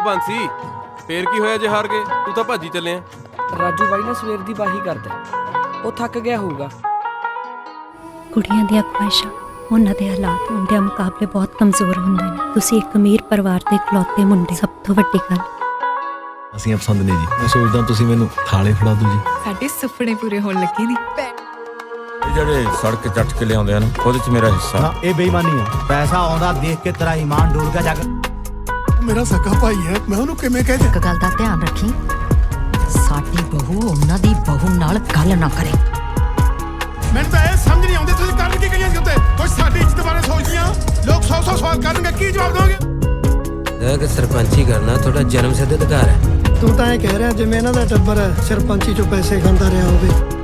ਬੰਸੀ ਫੇਰ ਕੀ ਹੋਇਆ ਜੇ ਹਾਰ ਗਏ? ਤੂੰ ਤਾਂ ਭਾਜੀ ਚੱਲਿਆ। ਰਾਜੂ ਬਾਈ ਨਾ ਸਵੇਰ ਦੀ ਬਾਹੀ ਕਰਦਾ, ਉਹ ਥੱਕ ਗਿਆ ਹੋਊਗਾ। ਕੁੜੀਆਂ ਦੀਆਂ ਖੁਆਇਸ਼ਾਂ ਉਹਨਾਂ ਦੇ ਹਾਲਾਤ ਮੁੰਡਿਆਂ ਮੁਕਾਬਲੇ ਬਹੁਤ ਕਮਜ਼ੋਰ ਹੁੰਦੇ ਨੇ। ਤੁਸੀਂ ਇੱਕ ਅਮੀਰ ਪਰਿਵਾਰ ਦੇ ਇਕਲੌਤੇ ਮੁੰਡੇ, ਸਭ ਤੋਂ ਵੱਡੀ ਗੱਲ ਅਸੀਂ ਪਸੰਦ ਨਹੀਂ ਜੀ। ਮੈਂ ਸੋਚਦਾ ਤੁਸੀਂ ਮੈਨੂੰ ਥਾਲੇ ਫੜਾ ਦਿਓ ਜੀ। ਸਾਡੇ ਸੁਪਨੇ ਪੂਰੇ ਹੋਣ ਲੱਗੇ ਨੇ। ਇਹ ਜਿਹੜੇ ਸੜਕ ਚੱਟ ਕੇ ਲਿਆਉਂਦੇ ਹਨ ਉਹਦੇ ਚ ਮੇਰਾ ਹਿੱਸਾ। ਇਹ ਬੇਈਮਾਨੀ ਆ। ਪੈਸਾ ਆਉਂਦਾ ਦੇਖ ਕੇ ਤੇਰਾ ਈਮਾਨ ਡੋਲ ਗਿਆ ਜੱਗ। ਮੇਰਾ ਸਕਾ ਭਾਈ ਹੈ, ਮੈਂ ਉਹਨੂੰ ਕਿਵੇਂ ਕਹਿ ਇੱਕ ਗੱਲ ਦਾ ਧਿਆਨ ਰੱਖੀ, ਸਾਡੀ ਬਹੂ ਉਹਨਾਂ ਦੀ ਬਹੂ ਨਾਲ ਗੱਲ ਨਾ ਕਰੇ। ਮੈਨੂੰ ਤਾਂ ਇਹ ਸਮਝ ਨਹੀਂ ਆਉਂਦੀ ਤੁਸੀਂ ਕਰਨ ਕੀ ਕਹੀਆਂ ਸੀ ਉੱਤੇ। ਕੋਈ ਸਾਡੀ ਇੱਜ਼ਤ ਬਾਰੇ ਸੋਚਦੀਆਂ ਲੋਕ 100 ਸਵਾਲ ਕਰਨਗੇ, ਕੀ ਜਵਾਬ ਦੋਗੇ? ਕਿ ਸਰਪੰਚੀ ਕਰਨਾ ਤੁਹਾਡਾ ਜਨਮ ਸਿੱਧ ਅਧਿਕਾਰ ਹੈ। ਤੂੰ ਤਾਂ ਇਹ ਕਹਿ ਰਿਹਾ ਜਿਵੇਂ ਇਹਨਾਂ ਦਾ ਟੱਬਰ ਸਰਪੰਚੀ ਚੋਂ ਪੈਸੇ ਖਾਂਦਾ ਰਿਹਾ ਹੋਵੇ।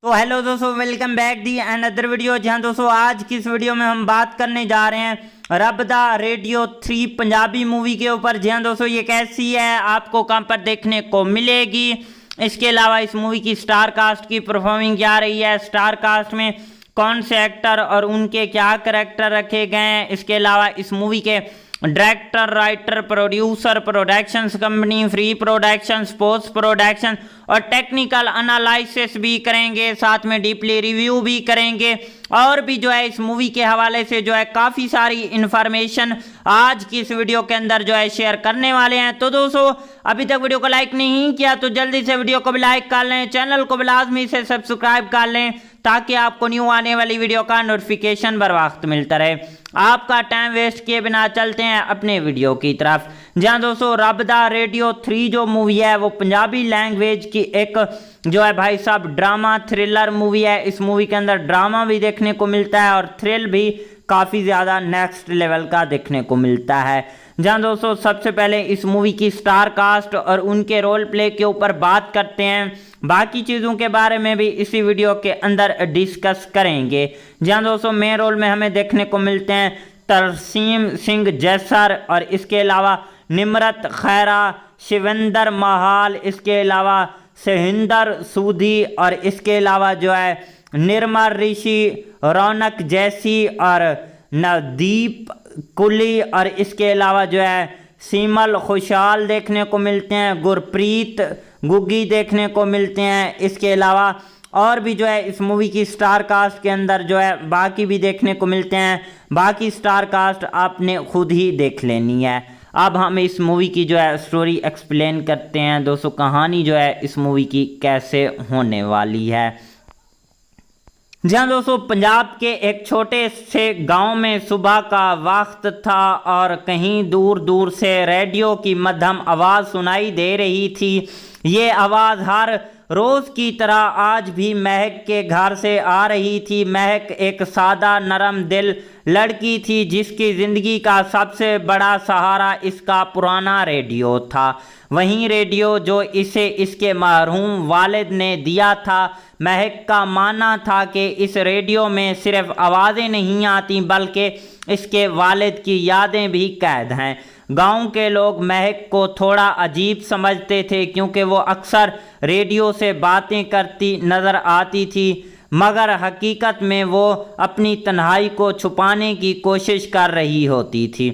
तो हेलो दोस्तों, welcome back the another video. जहां दोस्तों आज की इस वीडियो में हम बात करने जा रहे हैं रब दा रेडियो 3 पंजाबी मूवी के ऊपर। जहां दोस्तों ये कैसी है, आपको कहां पर देखने को मिलेगी, इसके अलावा इस मूवी की स्टार कास्ट की परफॉर्मिंग क्या रही है, स्टार कास्ट में कौन से एक्टर और उनके क्या करैक्टर रखे गए हैं, इसके अलावा इस मूवी के director, writer, producer, productions company, free productions, post production और टेक्निकल एनालिसिस भी करेंगे, साथ में डीपली रिव्यू भी करेंगे और भी जो है इस मूवी के हवाले से जो है काफ़ी सारी इन्फॉर्मेशन आज की इस वीडियो के अंदर जो है शेयर करने वाले हैं। तो दोस्तों अभी तक वीडियो को लाइक नहीं किया तो जल्दी से वीडियो को भी लाइक कर लें, चैनल को भी लाजमी से सब्सक्राइब कर लें ताकि आपको न्यू आने वाली वीडियो का नोटिफिकेशन बर वक्त मिलता रहे। आपका टाइम वेस्ट किए बिना चलते हैं अपने वीडियो की तरफ। जहां दोस्तों रब दा रेडियो 3 जो मूवी है वो पंजाबी लैंग्वेज की एक जो है भाई साहब ड्रामा थ्रिलर मूवी है। इस मूवी के अंदर ड्रामा भी देखने को मिलता है और थ्रिल भी काफ़ी ज़्यादा नेक्स्ट लेवल का देखने को मिलता है। जहां दोस्तों सबसे पहले इस मूवी की स्टार कास्ट और उनके रोल प्ले के ऊपर बात करते हैं, बाकी चीज़ों के बारे में भी इसी वीडियो के अंदर डिस्कस करेंगे। जहां दोस्तों मेन रोल में हमें देखने को मिलते हैं तरसीम सिंह जैसर और इसके अलावा निमरत खैरा, शिवेंद्र महाल, इसके अलावा सहिंदर सूदी और इसके अलावा जो है निर्मल ऋषि, रौनक जैसी और नवदीप कुली और इसके अलावा जो है सीमल खुशहाल देखने को मिलते हैं, गुरप्रीत गुग्गी देखने को मिलते हैं। इसके अलावा और भी जो है इस मूवी की स्टार कास्ट के अंदर जो है बाकी भी देखने को मिलते हैं। बाकी स्टार कास्ट आपने खुद ही देख लेनी है। अब हम इस मूवी की जो है स्टोरी एक्सप्लेन करते हैं। दोस्तों कहानी जो है इस मूवी की कैसे होने वाली है। जहां दोस्तों पंजाब के एक छोटे से गांव में सुबह का वक्त था और कहीं दूर दूर से रेडियो की मध्यम आवाज़ सुनाई दे रही थी। ये आवाज़ हर रोज़ की तरह आज भी महक के घर से आ रही थी। महक एक सादा नरम दिल लड़की थी जिसकी ज़िंदगी का सबसे बड़ा सहारा इसका पुराना रेडियो था। वहीं रेडियो जो इसे इसके मरहूम वालिद ने दिया था। महक का मानना था कि इस रेडियो में सिर्फ आवाज़ें नहीं आती बल्कि इसके वालिद की यादें भी कैद हैं। गांव के लोग महक को थोड़ा अजीब समझते थे क्योंकि वो अक्सर रेडियो से बातें करती नज़र आती थी, मगर हकीकत में वो अपनी तन्हाई को छुपाने की कोशिश कर रही होती थी।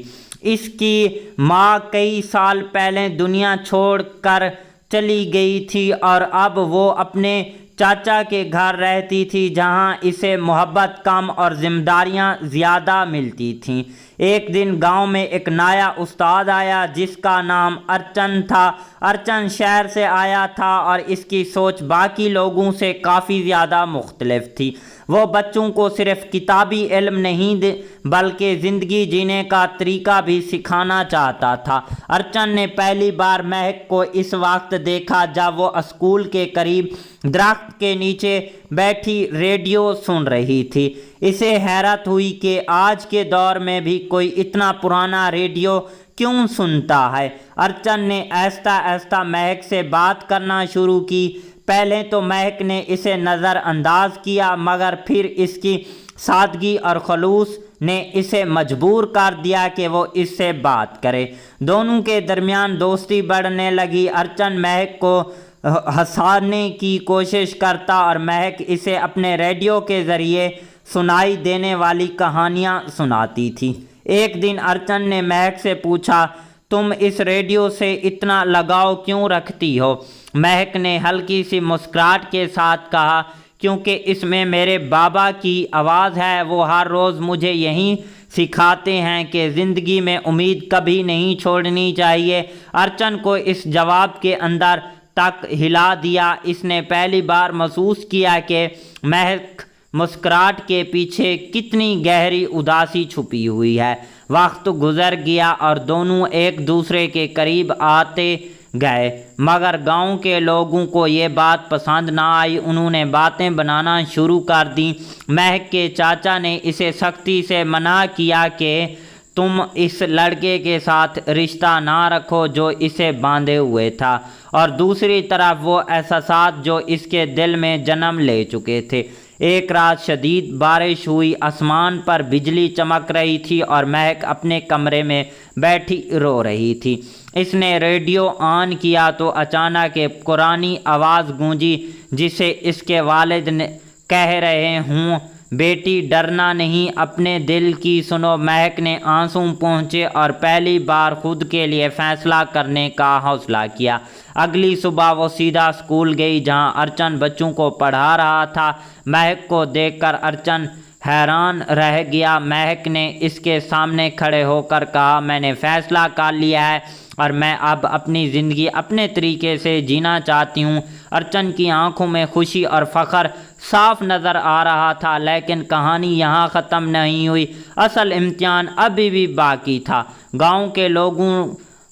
इसकी माँ कई साल पहले दुनिया छोड़कर चली गई थी और अब वो अपने चाचा के घर रहती थी जहाँ इसे मोहब्बत कम और जिम्मेदारियाँ ज़्यादा मिलती थीं। एक दिन गांव में एक नया उस्ताद आया जिसका नाम अर्चन था। अर्चन शहर से आया था और इसकी सोच बाकी लोगों से काफ़ी ज़्यादा मुख्तलिफ थी। वो बच्चों को सिर्फ किताबी इल्म नहीं बल्कि ज़िंदगी जीने का तरीका भी सिखाना चाहता था। अर्चन ने पहली बार महक को इस वक्त देखा जब वो स्कूल के करीब दरख्त के नीचे बैठी रेडियो सुन रही थी। इसे हैरत हुई कि आज के दौर में भी कोई इतना पुराना रेडियो क्यों सुनता है। अर्चन ने आहिस्ता आहिस्ता महक से बात करना शुरू की। पहले तो महक ने इसे नज़रअंदाज किया मगर फिर इसकी सादगी और खलूस ने इसे मजबूर कर दिया कि वो इससे बात करे। दोनों के दरमियान दोस्ती बढ़ने लगी। अर्चन महक को हंसाने की कोशिश करता और महक इसे अपने रेडियो के ज़रिए सुनाई देने वाली कहानियाँ सुनाती थी। एक दिन अर्चन ने महक से पूछा, तुम इस रेडियो से इतना लगाव क्यों रखती हो? महक ने हल्की सी मुस्कुराहट के साथ कहा, क्योंकि इसमें मेरे बाबा की आवाज़ है। वो हर रोज़ मुझे यही सिखाते हैं कि ज़िंदगी में उम्मीद कभी नहीं छोड़नी चाहिए। अर्चन को इस जवाब के अंदर तक हिला दिया। इसने पहली बार महसूस किया कि महक मुस्कुराहट के पीछे कितनी गहरी उदासी छुपी हुई है। वक्त गुजर गया और दोनों एक दूसरे के करीब आते गए, मगर गांव के लोगों को ये बात पसंद ना आई। उन्होंने बातें बनाना शुरू कर दी। महक के चाचा ने इसे सख्ती से मना किया कि तुम इस लड़के के साथ रिश्ता ना रखो जो इसे बांधे हुए था, और दूसरी तरफ वो एहसास जो इसके दिल में जन्म ले चुके थे। एक रात शदीद बारिश हुई, आसमान पर बिजली चमक रही थी और महक अपने कमरे में बैठी रो रही थी। इसने रेडियो ऑन किया तो अचानक एक पुरानी आवाज़ गूंजी जिसे इसके वालिद ने कह रहे हूँ, बेटी डरना नहीं, अपने दिल की सुनो। महक ने आंसू पहुँचे और पहली बार खुद के लिए फ़ैसला करने का हौसला किया। अगली सुबह वो सीधा स्कूल गई जहाँ अर्चन बच्चों को पढ़ा रहा था। महक को देखकर अर्चन हैरान रह गया। महक ने इसके सामने खड़े होकर कहा, मैंने फ़ैसला कर लिया है और मैं अब अपनी ज़िंदगी अपने तरीके से जीना चाहती हूँ। अर्चन की आंखों में खुशी और फ़ख्र साफ नज़र आ रहा था, लेकिन कहानी यहाँ ख़त्म नहीं हुई। असल इम्तिहान अभी भी बाकी था। गांव के लोगों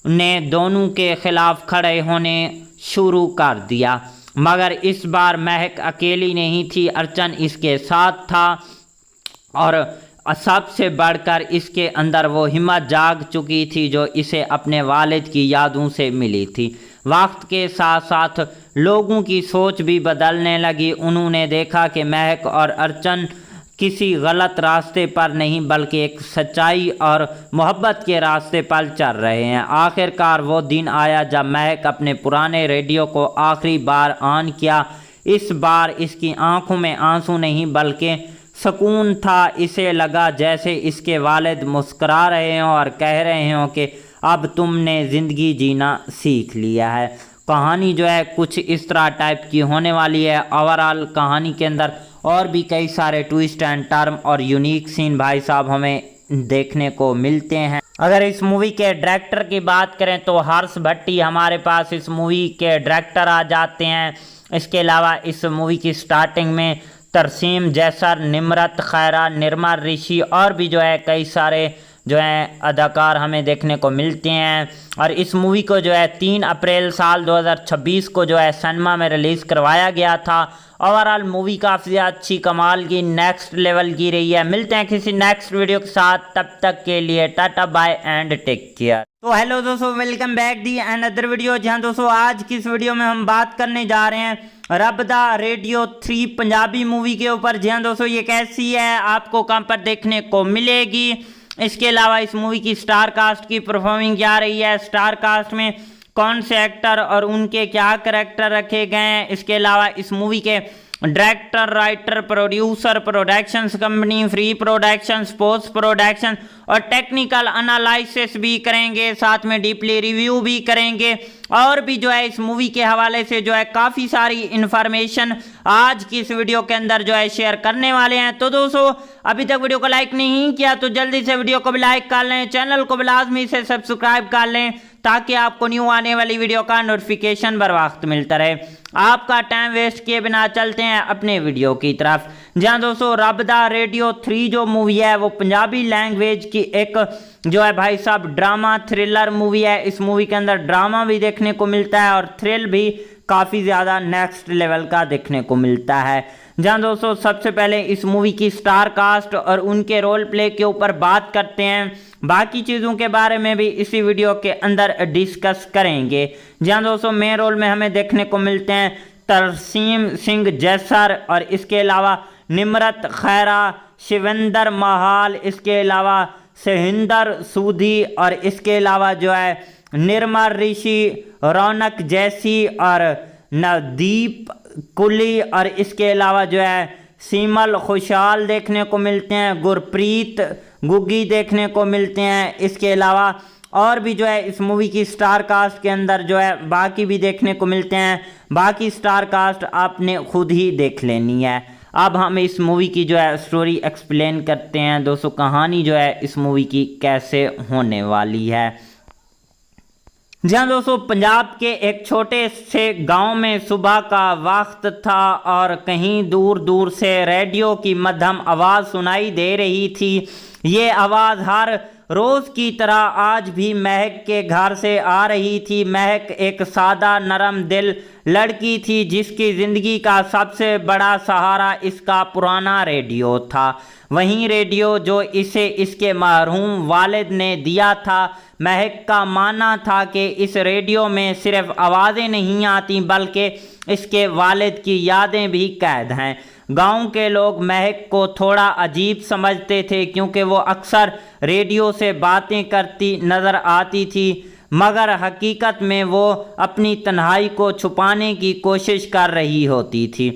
ने दोनों के ख़िलाफ़ खड़े होने शुरू कर दिया, मगर इस बार महक अकेली नहीं थी, अर्चन इसके साथ था। और सबसे बढ़कर इसके अंदर वो हिम्मत जाग चुकी थी जो इसे अपने वालिद की यादों से मिली थी। वक्त के साथ साथ लोगों की सोच भी बदलने लगी। उन्होंने देखा कि महक और अर्चन किसी गलत रास्ते पर नहीं बल्कि एक सच्चाई और मोहब्बत के रास्ते पर चल रहे हैं। आखिरकार वो दिन आया जब महक अपने पुराने रेडियो को आखिरी बार ऑन किया। इस बार इसकी आंखों में आंसू नहीं बल्कि सुकून था। इसे लगा जैसे इसके वालिद मुस्करा रहे हों और कह रहे हों कि अब तुमने ज़िंदगी जीना सीख लिया है। कहानी जो है कुछ इस तरह टाइप की होने वाली है। ओवरऑल कहानी के अंदर और भी कई सारे ट्विस्ट एंड टर्म और यूनिक सीन भाई साहब हमें देखने को मिलते हैं। अगर इस मूवी के डायरेक्टर की बात करें तो हर्ष भट्टी हमारे पास इस मूवी के डायरेक्टर आ जाते हैं। इसके अलावा इस मूवी की स्टार्टिंग में तरसीम जैसर, निम्रत खैरा, निर्मा ऋषि और भी जो है कई सारे जो है अदाकार हमें देखने को मिलते हैं। और इस मूवी को जो है 3 अप्रैल साल 2026 को जो है सिनेमा में रिलीज़ करवाया गया था। ओवरऑल मूवी काफ़ी अच्छी कमाल की नेक्स्ट लेवल की रही है। मिलते हैं किसी नेक्स्ट वीडियो के साथ, तब तक के लिए tata bye and take care. तो हेलो दोस्तों, welcome back the another video. जहां दोस्तों आज की इस वीडियो में हम बात करने जा रहे हैं रब दा रेडियो 3 पंजाबी मूवी के ऊपर। जहां दोस्तों ये कैसी है, आपको कहां पर देखने को मिलेगी। इसके अलावा इस मूवी की स्टार कास्ट की परफॉर्मिंग क्या रही है, स्टार कास्ट में कौन से एक्टर और उनके क्या करैक्टर रखे गए हैं। इसके अलावा इस मूवी के director, writer, producer, productions company, free production, post production और टेक्निकल एनालिसिस भी करेंगे, साथ में डीपली रिव्यू भी करेंगे और भी जो है इस मूवी के हवाले से जो है काफ़ी सारी इन्फॉर्मेशन आज की इस वीडियो के अंदर जो है शेयर करने वाले हैं। तो दोस्तों अभी तक वीडियो को लाइक नहीं किया तो जल्दी से वीडियो को भी लाइक कर लें, चैनल को भी लाजमी से सब्सक्राइब कर लें ताकि आपको न्यू आने वाली वीडियो का नोटिफिकेशन बर वक्त मिलता रहे। आपका टाइम वेस्ट किए बिना चलते हैं अपने वीडियो की तरफ। जहां दोस्तों रब दा रेडियो 3 जो मूवी है वो पंजाबी लैंग्वेज की एक जो है भाई साहब ड्रामा थ्रिलर मूवी है। इस मूवी के अंदर ड्रामा भी देखने को मिलता है और थ्रिल भी काफ़ी ज़्यादा नेक्स्ट लेवल का देखने को मिलता है। जहां दोस्तों सबसे पहले इस मूवी की स्टार कास्ट और उनके रोल प्ले के ऊपर बात करते हैं, बाकी चीज़ों के बारे में भी इसी वीडियो के अंदर डिस्कस करेंगे। जहां दोस्तों मेन रोल में हमें देखने को मिलते हैं तरसीम सिंह जैसर और इसके अलावा निम्रत खैरा, शिवेंद्र महाल, इसके अलावा सहिंदर सूदी और इसके अलावा जो है निर्मा ऋषि, रौनक जैसी और नवदीप कुली और इसके अलावा जो है सीमल खुशहाल देखने को मिलते हैं, गुरप्रीत गुग्गी देखने को मिलते हैं। इसके अलावा और भी जो है इस मूवी की स्टार कास्ट के अंदर जो है बाकी भी देखने को मिलते हैं। बाकी स्टार कास्ट आपने खुद ही देख लेनी है। अब हम इस मूवी की जो है स्टोरी एक्सप्लेन करते हैं। दोस्तों कहानी जो है इस मूवी की कैसे होने वाली है। जहां दोस्तों पंजाब के एक छोटे से गांव में सुबह का वक्त था और कहीं दूर दूर से रेडियो की मध्यम आवाज़ सुनाई दे रही थी। ये आवाज़ हर रोज की तरह आज भी महक के घर से आ रही थी। महक एक सादा नरम दिल लड़की थी जिसकी ज़िंदगी का सबसे बड़ा सहारा इसका पुराना रेडियो था। वहीं रेडियो जो इसे इसके मरहूम वालिद ने दिया था। महक का मानना था कि इस रेडियो में सिर्फ आवाज़ें नहीं आती बल्कि इसके वालिद की यादें भी कैद हैं। गांव के लोग महक को थोड़ा अजीब समझते थे क्योंकि वो अक्सर रेडियो से बातें करती नज़र आती थी, मगर हकीकत में वो अपनी तन्हाई को छुपाने की कोशिश कर रही होती थी।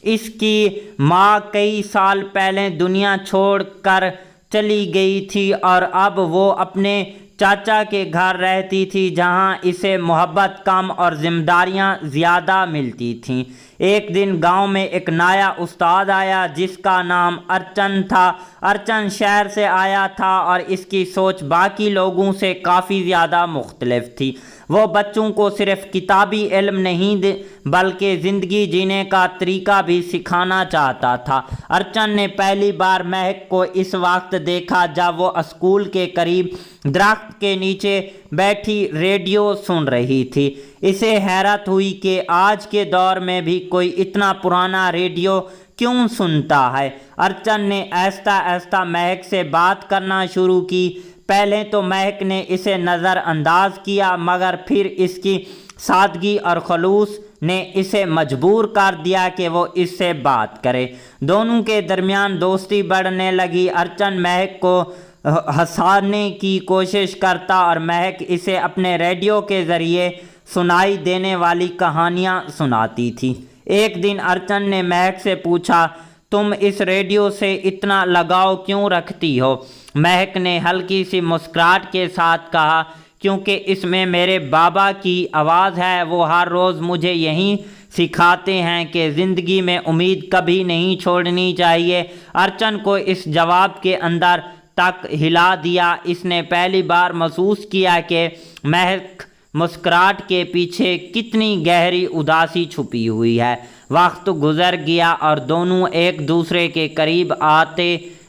इसकी माँ कई साल पहले दुनिया छोड़कर चली गई थी और अब वो अपने चाचा के घर रहती थी जहाँ इसे मोहब्बत कम और जिम्मेदारियाँ ज़्यादा मिलती थीं। एक दिन गांव में एक नया उस्ताद आया जिसका नाम अर्चन था। अर्चन शहर से आया था और इसकी सोच बाकी लोगों से काफ़ी ज़्यादा मुख्तलिफ थी। वो बच्चों को सिर्फ किताबी इल्म नहीं बल्कि ज़िंदगी जीने का तरीका भी सिखाना चाहता था। अर्चन ने पहली बार महक को इस वक्त देखा जब वो स्कूल के करीब दरख्त के नीचे बैठी रेडियो सुन रही थी। इसे हैरत हुई कि आज के दौर में भी कोई इतना पुराना रेडियो क्यों सुनता है। अर्चन ने आहिस्ता आहिस्ता महक से बात करना शुरू की। पहले तो महक ने इसे नज़रअंदाज किया मगर फिर इसकी सादगी और खलूस ने इसे मजबूर कर दिया कि वो इससे बात करे। दोनों के दरमियान दोस्ती बढ़ने लगी। अर्चन महक को हंसाने की कोशिश करता और महक इसे अपने रेडियो के ज़रिए सुनाई देने वाली कहानियाँ सुनाती थी। एक दिन अर्चन ने महक से पूछा, तुम इस रेडियो से इतना लगाव क्यों रखती हो? महक ने हल्की सी मुस्कुराहट के साथ कहा, क्योंकि इसमें मेरे बाबा की आवाज़ है। वो हर रोज़ मुझे यही सिखाते हैं कि ज़िंदगी में उम्मीद कभी नहीं छोड़नी चाहिए। अर्चन को इस जवाब के अंदर तक हिला दिया। इसने पहली बार महसूस किया कि महक मुस्कुराहट के पीछे कितनी गहरी उदासी छुपी हुई है। वक्त गुजर गया और दोनों एक दूसरे के करीब आते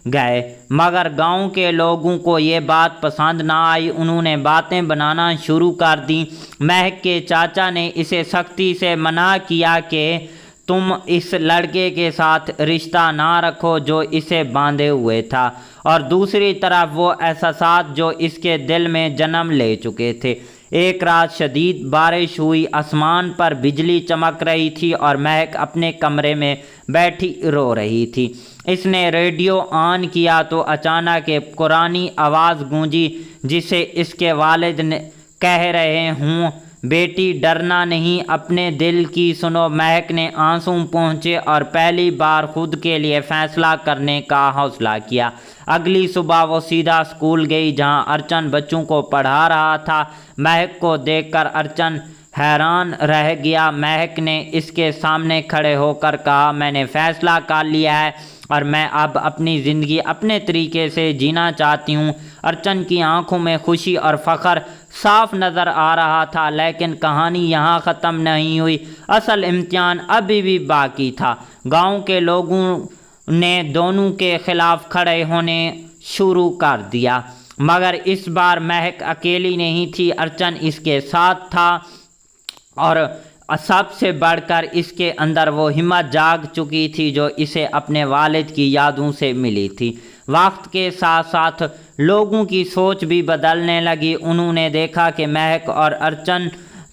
गए, मगर गांव के लोगों को ये बात पसंद ना आई। उन्होंने बातें बनाना शुरू कर दी। महक के चाचा ने इसे सख्ती से मना किया कि तुम इस लड़के के साथ रिश्ता ना रखो जो इसे बांधे हुए था, और दूसरी तरफ वो एहसास जो इसके दिल में जन्म ले चुके थे। एक रात शदीद बारिश हुई, आसमान पर बिजली चमक रही थी और महक अपने कमरे में बैठी रो रही थी। इसने रेडियो ऑन किया तो अचानक एक पुरानी आवाज़ गूंजी जिसे इसके वालिद ने कह रहे हूँ, बेटी डरना नहीं, अपने दिल की सुनो। महक ने आंसू पहुँचे और पहली बार खुद के लिए फ़ैसला करने का हौसला किया। अगली सुबह वो सीधा स्कूल गई जहां अर्चन बच्चों को पढ़ा रहा था। महक को देखकर अर्चन हैरान रह गया। महक ने इसके सामने खड़े होकर कहा, मैंने फ़ैसला कर लिया है और मैं अब अपनी ज़िंदगी अपने तरीके से जीना चाहती हूँ। अर्चन की आंखों में खुशी और फ़ख्र साफ नज़र आ रहा था, लेकिन कहानी यहाँ ख़त्म नहीं हुई। असल इम्तिहान अभी भी बाकी था। गांव के लोगों ने दोनों के ख़िलाफ़ खड़े होने शुरू कर दिया, मगर इस बार महक अकेली नहीं थी। अर्चन इसके साथ था और सबसे बढ़कर इसके अंदर वो हिम्मत जाग चुकी थी जो इसे अपने वालिद की यादों से मिली थी। वक्त के साथ साथ लोगों की सोच भी बदलने लगी। उन्होंने देखा कि महक और अर्चन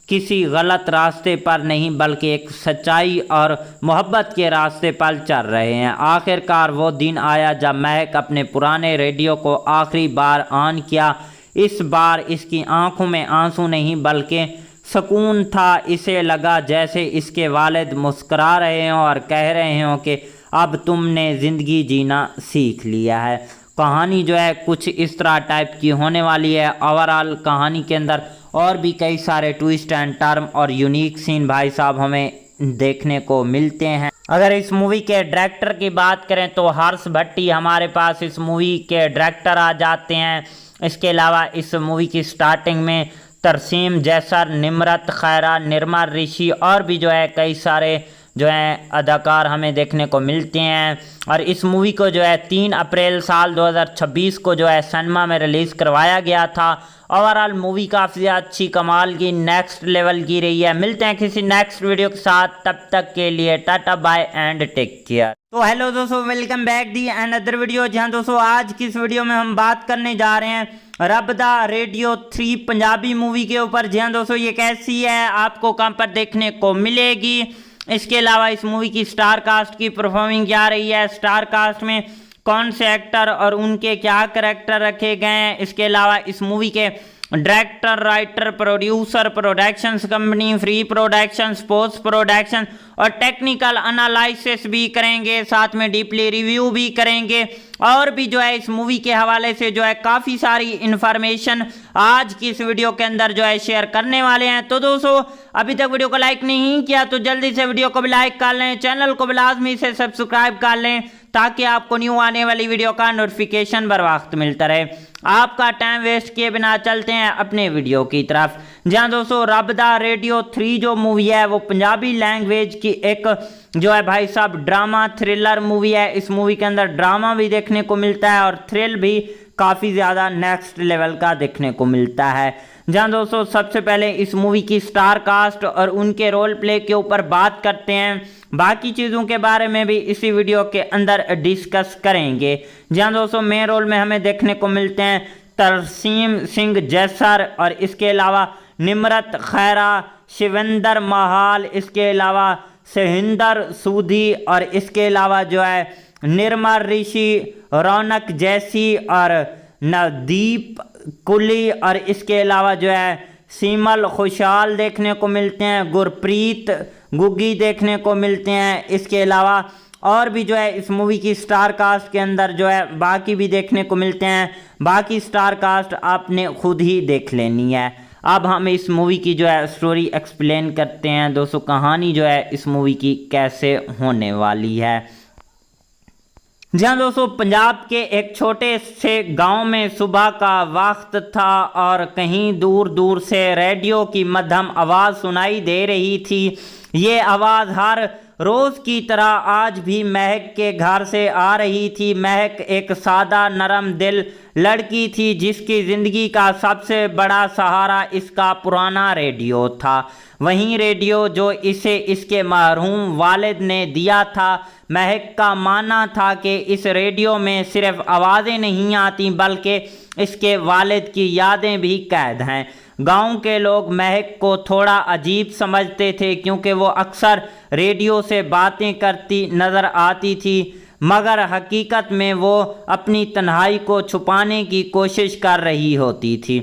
किसी गलत रास्ते पर नहीं बल्कि एक सच्चाई और मोहब्बत के रास्ते पर चल रहे हैं। आखिरकार वो दिन आया जब महक अपने पुराने रेडियो को आखिरी बार ऑन किया। इस बार इसकी आंखों में आंसू नहीं बल्कि सुकून था। इसे लगा जैसे इसके वालिद मुस्करा रहे हों और कह रहे हों कि अब तुमने ज़िंदगी जीना सीख लिया है। कहानी जो है कुछ इस तरह टाइप की होने वाली है। ओवरऑल कहानी के अंदर और भी कई सारे ट्विस्ट एंड टर्म और यूनिक सीन भाई साहब हमें देखने को मिलते हैं। अगर इस मूवी के डायरेक्टर की बात करें तो हर्ष भट्टी हमारे पास इस मूवी के डायरेक्टर आ जाते हैं। इसके अलावा इस मूवी की स्टार्टिंग में तरसीम जैसर, निमरत खैरा, निर्मल ऋषि और भी जो है कई सारे जो है अदाकार हमें देखने को मिलते हैं। और इस मूवी को जो है 3 अप्रैल साल 2026 को जो है सिनेमा में रिलीज़ करवाया गया था। ओवरऑल मूवी काफ़ी अच्छी कमाल की नेक्स्ट लेवल की रही है। मिलते हैं किसी नेक्स्ट वीडियो के साथ, तब तक के लिए tata bye and take care. तो हेलो दोस्तों, welcome back the another video. जहां दोस्तों आज की इस वीडियो में हम बात करने जा रहे हैं रब दा रेडियो 3 पंजाबी मूवी के ऊपर। जहां दोस्तों ये कैसी है, आपको कहां पर देखने को मिलेगी, इसके अलावा इस मूवी की स्टार कास्ट की परफॉर्मिंग क्या रही है, स्टार कास्ट में कौन से एक्टर और उनके क्या करैक्टर रखे गए हैं, इसके अलावा इस मूवी के director, writer, producer, productions company, free production, post production और टेक्निकल एनालिसिस भी करेंगे, साथ में डीपली रिव्यू भी करेंगे और भी जो है इस मूवी के हवाले से जो है काफ़ी सारी इन्फॉर्मेशन आज की इस वीडियो के अंदर जो है शेयर करने वाले हैं। तो दोस्तों अभी तक वीडियो को लाइक नहीं किया तो जल्दी से वीडियो को भी लाइक कर लें, चैनल को भी लाजमी से सब्सक्राइब कर लें ताकि आपको न्यू आने वाली वीडियो का नोटिफिकेशन बर वक्त मिलता रहे। आपका टाइम वेस्ट किए बिना चलते हैं अपने वीडियो की तरफ। जहां दोस्तों रब दा रेडियो 3 जो मूवी है वो पंजाबी लैंग्वेज की एक जो है भाई साहब ड्रामा थ्रिलर मूवी है। इस मूवी के अंदर ड्रामा भी देखने को मिलता है और थ्रिल भी काफ़ी ज़्यादा नेक्स्ट लेवल का देखने को मिलता है। जहां दोस्तों सबसे पहले इस मूवी की स्टार कास्ट और उनके रोल प्ले के ऊपर बात करते हैं, बाकी चीज़ों के बारे में भी इसी वीडियो के अंदर डिस्कस करेंगे। जहां दोस्तों मेन रोल में हमें देखने को मिलते हैं तरसीम सिंह जैसर और इसके अलावा निमरत खैरा, शिवेंद्र महाल, इसके अलावा सहिंदर सूदी और इसके अलावा जो है निर्मल ऋषि, रौनक जैसी और नवदीप कुली और इसके अलावा जो है सीमल खुशहाल देखने को मिलते हैं, गुरप्रीत गुग्गी देखने को मिलते हैं। इसके अलावा और भी जो है इस मूवी की स्टार कास्ट के अंदर जो है बाकी भी देखने को मिलते हैं। बाकी स्टार कास्ट आपने खुद ही देख लेनी है। अब हम इस मूवी की जो है स्टोरी एक्सप्लेन करते हैं। दोस्तों कहानी जो है इस मूवी की कैसे होने वाली है। जहां दोस्तों पंजाब के एक छोटे से गांव में सुबह का वक्त था और कहीं दूर दूर से रेडियो की मध्यम आवाज़ सुनाई दे रही थी। ये आवाज़ हर रोज़ की तरह आज भी महक के घर से आ रही थी। महक एक सादा नरम दिल लड़की थी जिसकी ज़िंदगी का सबसे बड़ा सहारा इसका पुराना रेडियो था। वहीं रेडियो जो इसे इसके मरहूम वालिद ने दिया था। महक का मानना था कि इस रेडियो में सिर्फ आवाज़ें नहीं आती बल्कि इसके वालिद की यादें भी कैद हैं। गांव के लोग महक को थोड़ा अजीब समझते थे क्योंकि वो अक्सर रेडियो से बातें करती नज़र आती थी, मगर हकीकत में वो अपनी तन्हाई को छुपाने की कोशिश कर रही होती थी।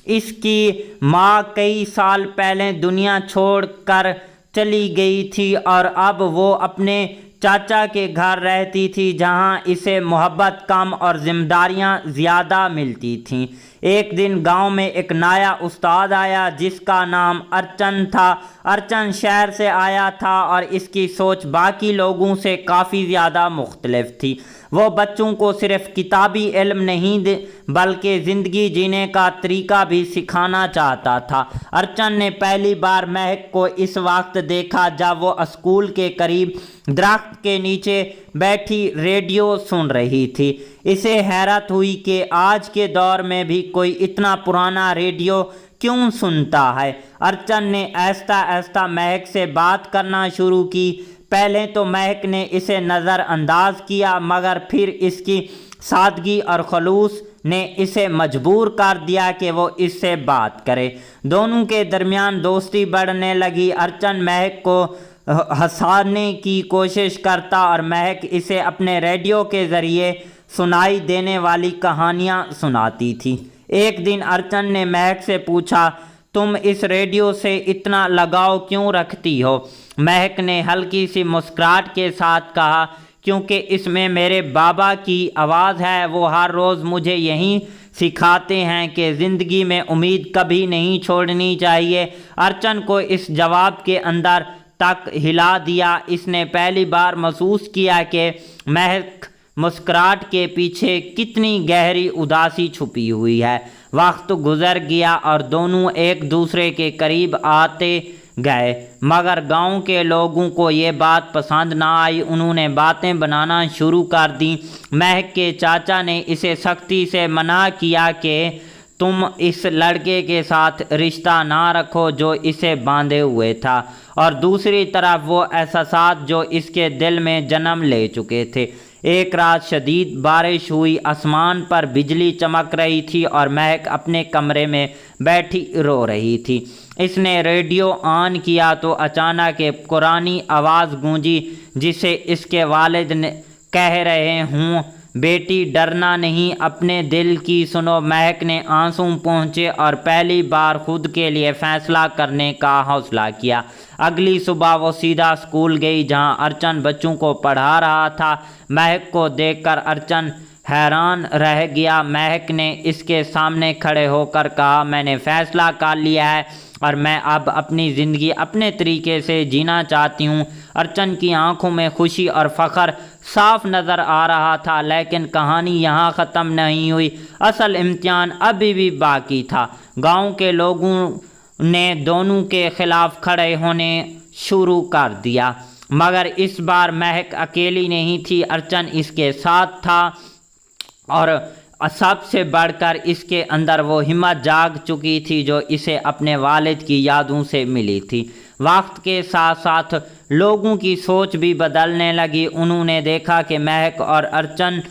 इसकी माँ कई साल पहले दुनिया छोड़कर चली गई थी और अब वो अपने चाचा के घर रहती थी जहां इसे मोहब्बत कम और जिम्मेदारियां ज़्यादा मिलती थीं। एक दिन गांव में एक नया उस्ताद आया जिसका नाम अर्चन था। अर्चन शहर से आया था और इसकी सोच बाकी लोगों से काफ़ी ज़्यादा मुख्तलिफ थी। वो बच्चों को सिर्फ किताबी इल्म नहीं बल्कि ज़िंदगी जीने का तरीका भी सिखाना चाहता था। अर्चन ने पहली बार महक को इस वक्त देखा जब वो स्कूल के करीब दरख्त के नीचे बैठी रेडियो सुन रही थी। इसे हैरत हुई कि आज के दौर में भी कोई इतना पुराना रेडियो क्यों सुनता है। अर्चन ने आहिस्ता आहिस्ता महक से बात करना शुरू की। पहले तो महक ने इसे नज़रअंदाज किया मगर फिर इसकी सादगी और खलूस ने इसे मजबूर कर दिया कि वो इससे बात करे। दोनों के दरमियान दोस्ती बढ़ने लगी। अर्चन महक को हंसाने की कोशिश करता और महक इसे अपने रेडियो के ज़रिए सुनाई देने वाली कहानियाँ सुनाती थी। एक दिन अर्चन ने महक से पूछा, तुम इस रेडियो से इतना लगाव क्यों रखती हो? महक ने हल्की सी मुस्कुराहट के साथ कहा, क्योंकि इसमें मेरे बाबा की आवाज़ है। वो हर रोज़ मुझे यही सिखाते हैं कि ज़िंदगी में उम्मीद कभी नहीं छोड़नी चाहिए। अर्चन को इस जवाब के अंदर तक हिला दिया। इसने पहली बार महसूस किया कि महक मुस्कुराहट के पीछे कितनी गहरी उदासी छुपी हुई है। वक्त गुजर गया और दोनों एक दूसरे के करीब आते गए, मगर गांव के लोगों को ये बात पसंद ना आई। उन्होंने बातें बनाना शुरू कर दी। महक के चाचा ने इसे सख्ती से मना किया कि तुम इस लड़के के साथ रिश्ता ना रखो जो इसे बांधे हुए था, और दूसरी तरफ वो एहसास जो इसके दिल में जन्म ले चुके थे। एक रात शदीद बारिश हुई, आसमान पर बिजली चमक रही थी और महक अपने कमरे में बैठी रो रही थी। इसने रेडियो ऑन किया तो अचानक एक पुरानी आवाज़ गूंजी जिसे इसके वालिद ने कह रहे हूँ, बेटी डरना नहीं, अपने दिल की सुनो। महक ने आंसू पहुँचे और पहली बार खुद के लिए फैसला करने का हौसला किया। अगली सुबह वो सीधा स्कूल गई जहाँ अर्चन बच्चों को पढ़ा रहा था। महक को देखकर अर्चन हैरान रह गया। महक ने इसके सामने खड़े होकर कहा, मैंने फैसला कर लिया है और मैं अब अपनी ज़िंदगी अपने तरीके से जीना चाहती हूँ। अर्चन की आंखों में खुशी और फ़ख्र साफ नज़र आ रहा था, लेकिन कहानी यहाँ ख़त्म नहीं हुई। असल इम्तिहान अभी भी बाकी था। गांव के लोगों ने दोनों के ख़िलाफ़ खड़े होने शुरू कर दिया, मगर इस बार महक अकेली नहीं थी, अर्चन इसके साथ था और सबसे बढ़कर इसके अंदर वो हिम्मत जाग चुकी थी जो इसे अपने वालिद की यादों से मिली थी। वक्त के साथ साथ लोगों की सोच भी बदलने लगी। उन्होंने देखा कि महक और अर्चन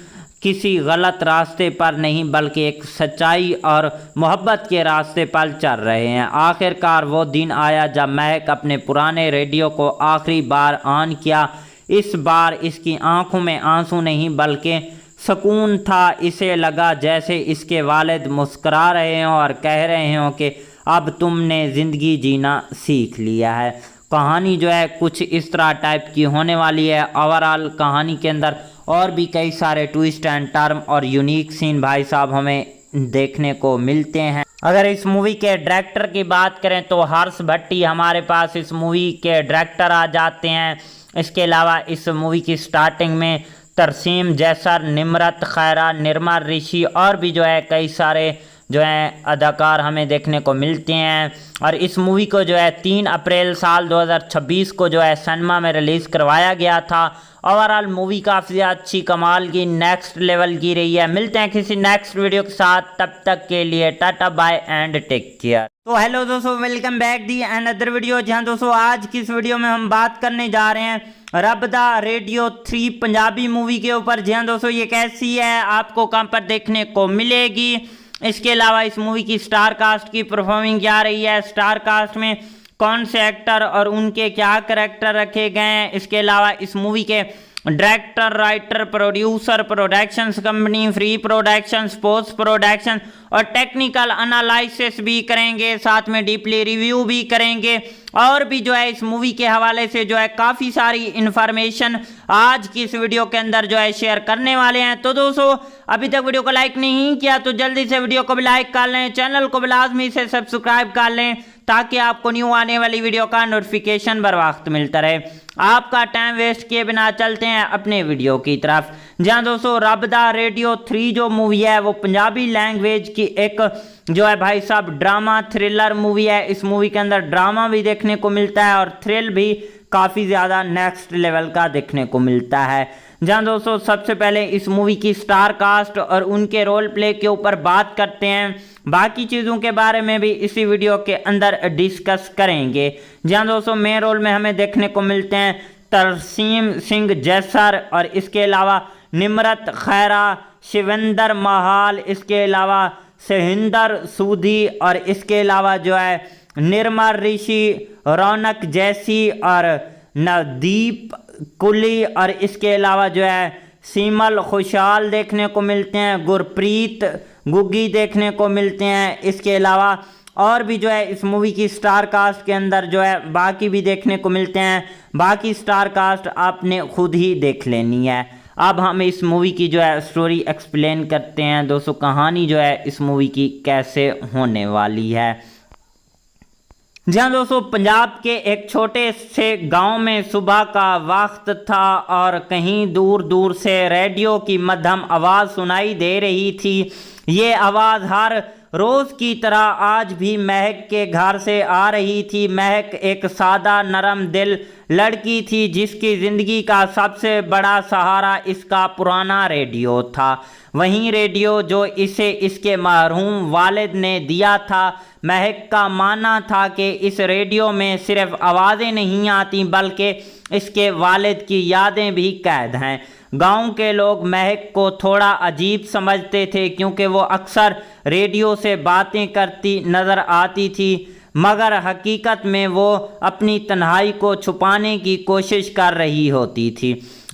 किसी गलत रास्ते पर नहीं बल्कि एक सच्चाई और मोहब्बत के रास्ते पर चल रहे हैं। आखिरकार वो दिन आया जब महक अपने पुराने रेडियो को आखिरी बार ऑन किया। इस बार इसकी आंखों में आंसू नहीं बल्कि सुकून था। इसे लगा जैसे इसके वालिद मुस्करा रहे हों और कह रहे हों कि अब तुमने ज़िंदगी जीना सीख लिया है। कहानी जो है कुछ इस तरह टाइप की होने वाली है। ओवरऑल कहानी के अंदर और भी कई सारे ट्विस्ट एंड टर्म और यूनिक सीन भाई साहब हमें देखने को मिलते हैं। अगर इस मूवी के डायरेक्टर की बात करें तो हर्ष भट्टी हमारे पास इस मूवी के डायरेक्टर आ जाते हैं। इसके अलावा इस मूवी की स्टार्टिंग में तरसीम जैसर, निम्रत खैरा, निर्मल ऋषि और भी जो है कई सारे जो है अदाकार हमें देखने को मिलते हैं। और इस मूवी को जो है 3 अप्रैल साल 2026 को जो है सिनेमा में रिलीज़ करवाया गया था। ओवरऑल मूवी काफ़ी अच्छी कमाल की नेक्स्ट लेवल की रही है। मिलते हैं किसी नेक्स्ट वीडियो के साथ, तब तक के लिए tata bye and take care. तो हेलो दोस्तों, welcome back the another video. जहां दोस्तों आज की इस वीडियो में हम बात करने जा रहे हैं रब दा रेडियो 3 पंजाबी मूवी के ऊपर। जहां दोस्तों ये कैसी है, आपको कहां पर देखने को मिलेगी, इसके अलावा इस मूवी की स्टार कास्ट की परफॉर्मिंग क्या रही है, स्टार कास्ट में कौन से एक्टर और उनके क्या करैक्टर रखे गए हैं, इसके अलावा इस मूवी के director, writer, producer, productions company, free production, post production और टेक्निकल एनालिसिस भी करेंगे, साथ में डीपली रिव्यू भी करेंगे और भी जो है इस मूवी के हवाले से जो है काफ़ी सारी इन्फॉर्मेशन आज की इस वीडियो के अंदर जो है शेयर करने वाले हैं। तो दोस्तों अभी तक वीडियो को लाइक नहीं किया तो जल्दी से वीडियो को भी लाइक कर लें, चैनल को भी लाजमी से सब्सक्राइब कर लें ताकि आपको न्यू आने वाली वीडियो का नोटिफिकेशन बर वक्त मिलता रहे। आपका टाइम वेस्ट किए बिना चलते हैं अपने वीडियो की तरफ। जहां दोस्तों रब दा रेडियो 3 जो मूवी है वो पंजाबी लैंग्वेज की एक जो है भाई साहब ड्रामा थ्रिलर मूवी है। इस मूवी के अंदर ड्रामा भी देखने को मिलता है और थ्रिल भी काफ़ी ज़्यादा नेक्स्ट लेवल का देखने को मिलता है। जहां दोस्तों सबसे पहले इस मूवी की स्टार कास्ट और उनके रोल प्ले के ऊपर बात करते हैं, बाकी चीज़ों के बारे में भी इसी वीडियो के अंदर डिस्कस करेंगे। जहां दोस्तों मेन रोल में हमें देखने को मिलते हैं तरसीम सिंह जैसर और इसके अलावा निम्रत खैरा, शिवेंद्र महाल, इसके अलावा सहिंदर सूदी और इसके अलावा जो है निर्मल ऋषि, रौनक जैसी और नवदीप कुली और इसके अलावा जो है सीमल खुशहाल देखने को मिलते हैं, गुरप्रीत गुग्गी देखने को मिलते हैं। इसके अलावा और भी जो है इस मूवी की स्टार कास्ट के अंदर जो है बाकी भी देखने को मिलते हैं। बाकी स्टार कास्ट आपने खुद ही देख लेनी है। अब हम इस मूवी की जो है स्टोरी एक्सप्लेन करते हैं। दोस्तों कहानी जो है इस मूवी की कैसे होने वाली है। जहां दोस्तों पंजाब के एक छोटे से गांव में सुबह का वक्त था और कहीं दूर दूर से रेडियो की मध्यम आवाज़ सुनाई दे रही थी। ये आवाज़ हर रोज की तरह आज भी महक के घर से आ रही थी। महक एक सादा नरम दिल लड़की थी जिसकी ज़िंदगी का सबसे बड़ा सहारा इसका पुराना रेडियो था। वहीं रेडियो जो इसे इसके मरहूम वालिद ने दिया था। महक का मानना था कि इस रेडियो में सिर्फ आवाज़ें नहीं आती बल्कि इसके वालिद की यादें भी कैद हैं। गांव के लोग महक को थोड़ा अजीब समझते थे क्योंकि वो अक्सर रेडियो से बातें करती नज़र आती थी, मगर हकीकत में वो अपनी तन्हाई को छुपाने की कोशिश कर रही होती थी।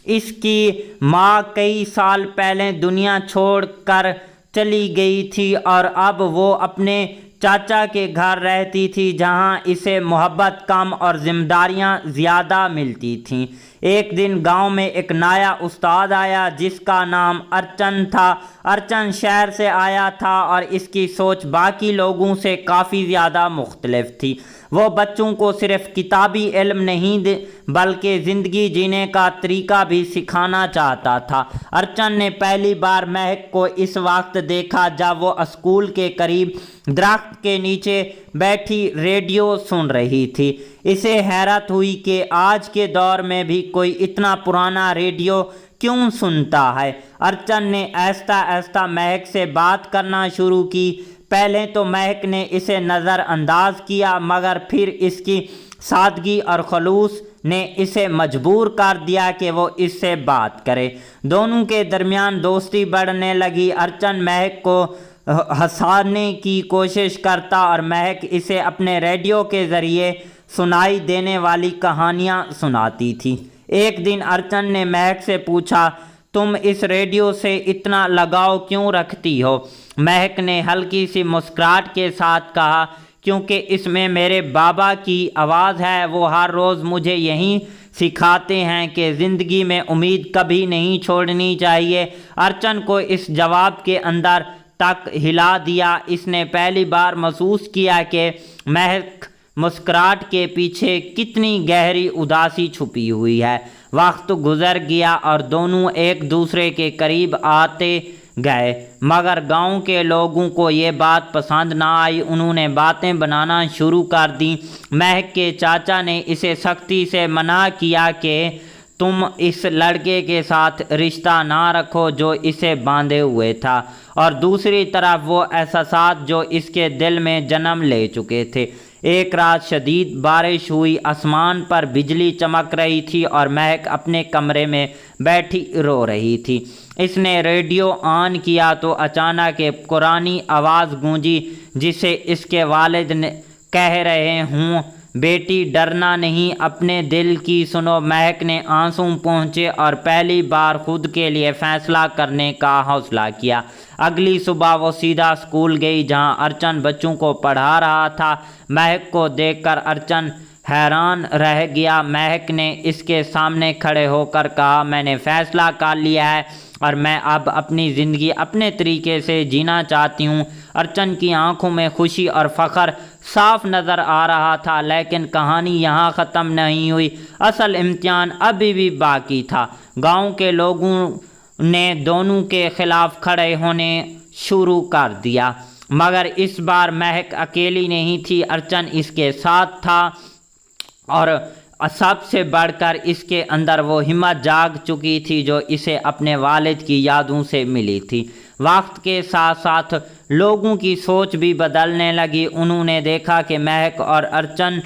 इसकी माँ कई साल पहले दुनिया छोड़कर चली गई थी और अब वो अपने चाचा के घर रहती थी जहां इसे मोहब्बत कम और जिम्मेदारियां ज़्यादा मिलती थीं। एक दिन गांव में एक नया उस्ताद आया जिसका नाम अर्चन था। अर्चन शहर से आया था और इसकी सोच बाकी लोगों से काफ़ी ज़्यादा मुख्तलिफ थी। वो बच्चों को सिर्फ किताबी इल्म नहीं बल्कि ज़िंदगी जीने का तरीका भी सिखाना चाहता था। अर्चन ने पहली बार महक को इस वक्त देखा जब वो स्कूल के करीब दरख्त के नीचे बैठी रेडियो सुन रही थी। इसे हैरत हुई कि आज के दौर में भी कोई इतना पुराना रेडियो क्यों सुनता है। अर्चन ने आहिस्ता आहिस्ता महक से बात करना शुरू की। पहले तो महक ने इसे नज़रअंदाज किया मगर फिर इसकी सादगी और खलूस ने इसे मजबूर कर दिया कि वो इससे बात करे। दोनों के दरमियान दोस्ती बढ़ने लगी। अर्चन महक को हंसाने की कोशिश करता और महक इसे अपने रेडियो के ज़रिए सुनाई देने वाली कहानियाँ सुनाती थी। एक दिन अर्चन ने महक से पूछा, तुम इस रेडियो से इतना लगाव क्यों रखती हो? महक ने हल्की सी मुस्कुराहट के साथ कहा, क्योंकि इसमें मेरे बाबा की आवाज़ है। वो हर रोज़ मुझे यही सिखाते हैं कि ज़िंदगी में उम्मीद कभी नहीं छोड़नी चाहिए। अर्चन को इस जवाब के अंदर तक हिला दिया। इसने पहली बार महसूस किया कि महक मुस्कुराहट के पीछे कितनी गहरी उदासी छुपी हुई है। वक्त गुजर गया और दोनों एक दूसरे के करीब आते गए, मगर गांव के लोगों को ये बात पसंद ना आई। उन्होंने बातें बनाना शुरू कर दी। महक के चाचा ने इसे सख्ती से मना किया कि तुम इस लड़के के साथ रिश्ता ना रखो जो इसे बांधे हुए था, और दूसरी तरफ वो एहसास जो इसके दिल में जन्म ले चुके थे। एक रात शदीद बारिश हुई, आसमान पर बिजली चमक रही थी और महक अपने कमरे में बैठी रो रही थी। इसने रेडियो ऑन किया तो अचानक एक पुरानी आवाज़ गूंजी जिसे इसके वालिद ने कह रहे हूँ, बेटी डरना नहीं, अपने दिल की सुनो। महक ने आंसू पहुँचे और पहली बार खुद के लिए फ़ैसला करने का हौसला किया। अगली सुबह वो सीधा स्कूल गई जहां अर्चन बच्चों को पढ़ा रहा था। महक को देखकर अर्चन हैरान रह गया। महक ने इसके सामने खड़े होकर कहा, मैंने फ़ैसला कर लिया है और मैं अब अपनी ज़िंदगी अपने तरीके से जीना चाहती हूँ। अर्चन की आंखों में खुशी और फ़ख्र साफ नज़र आ रहा था, लेकिन कहानी यहाँ ख़त्म नहीं हुई। असल इम्तिहान अभी भी बाकी था। गांव के लोगों ने दोनों के ख़िलाफ़ खड़े होने शुरू कर दिया, मगर इस बार महक अकेली नहीं थी। अर्चन इसके साथ था और सबसे बढ़कर इसके अंदर वो हिम्मत जाग चुकी थी जो इसे अपने वालिद की यादों से मिली थी। वक्त के साथ साथ लोगों की सोच भी बदलने लगी। उन्होंने देखा कि महक और अर्चन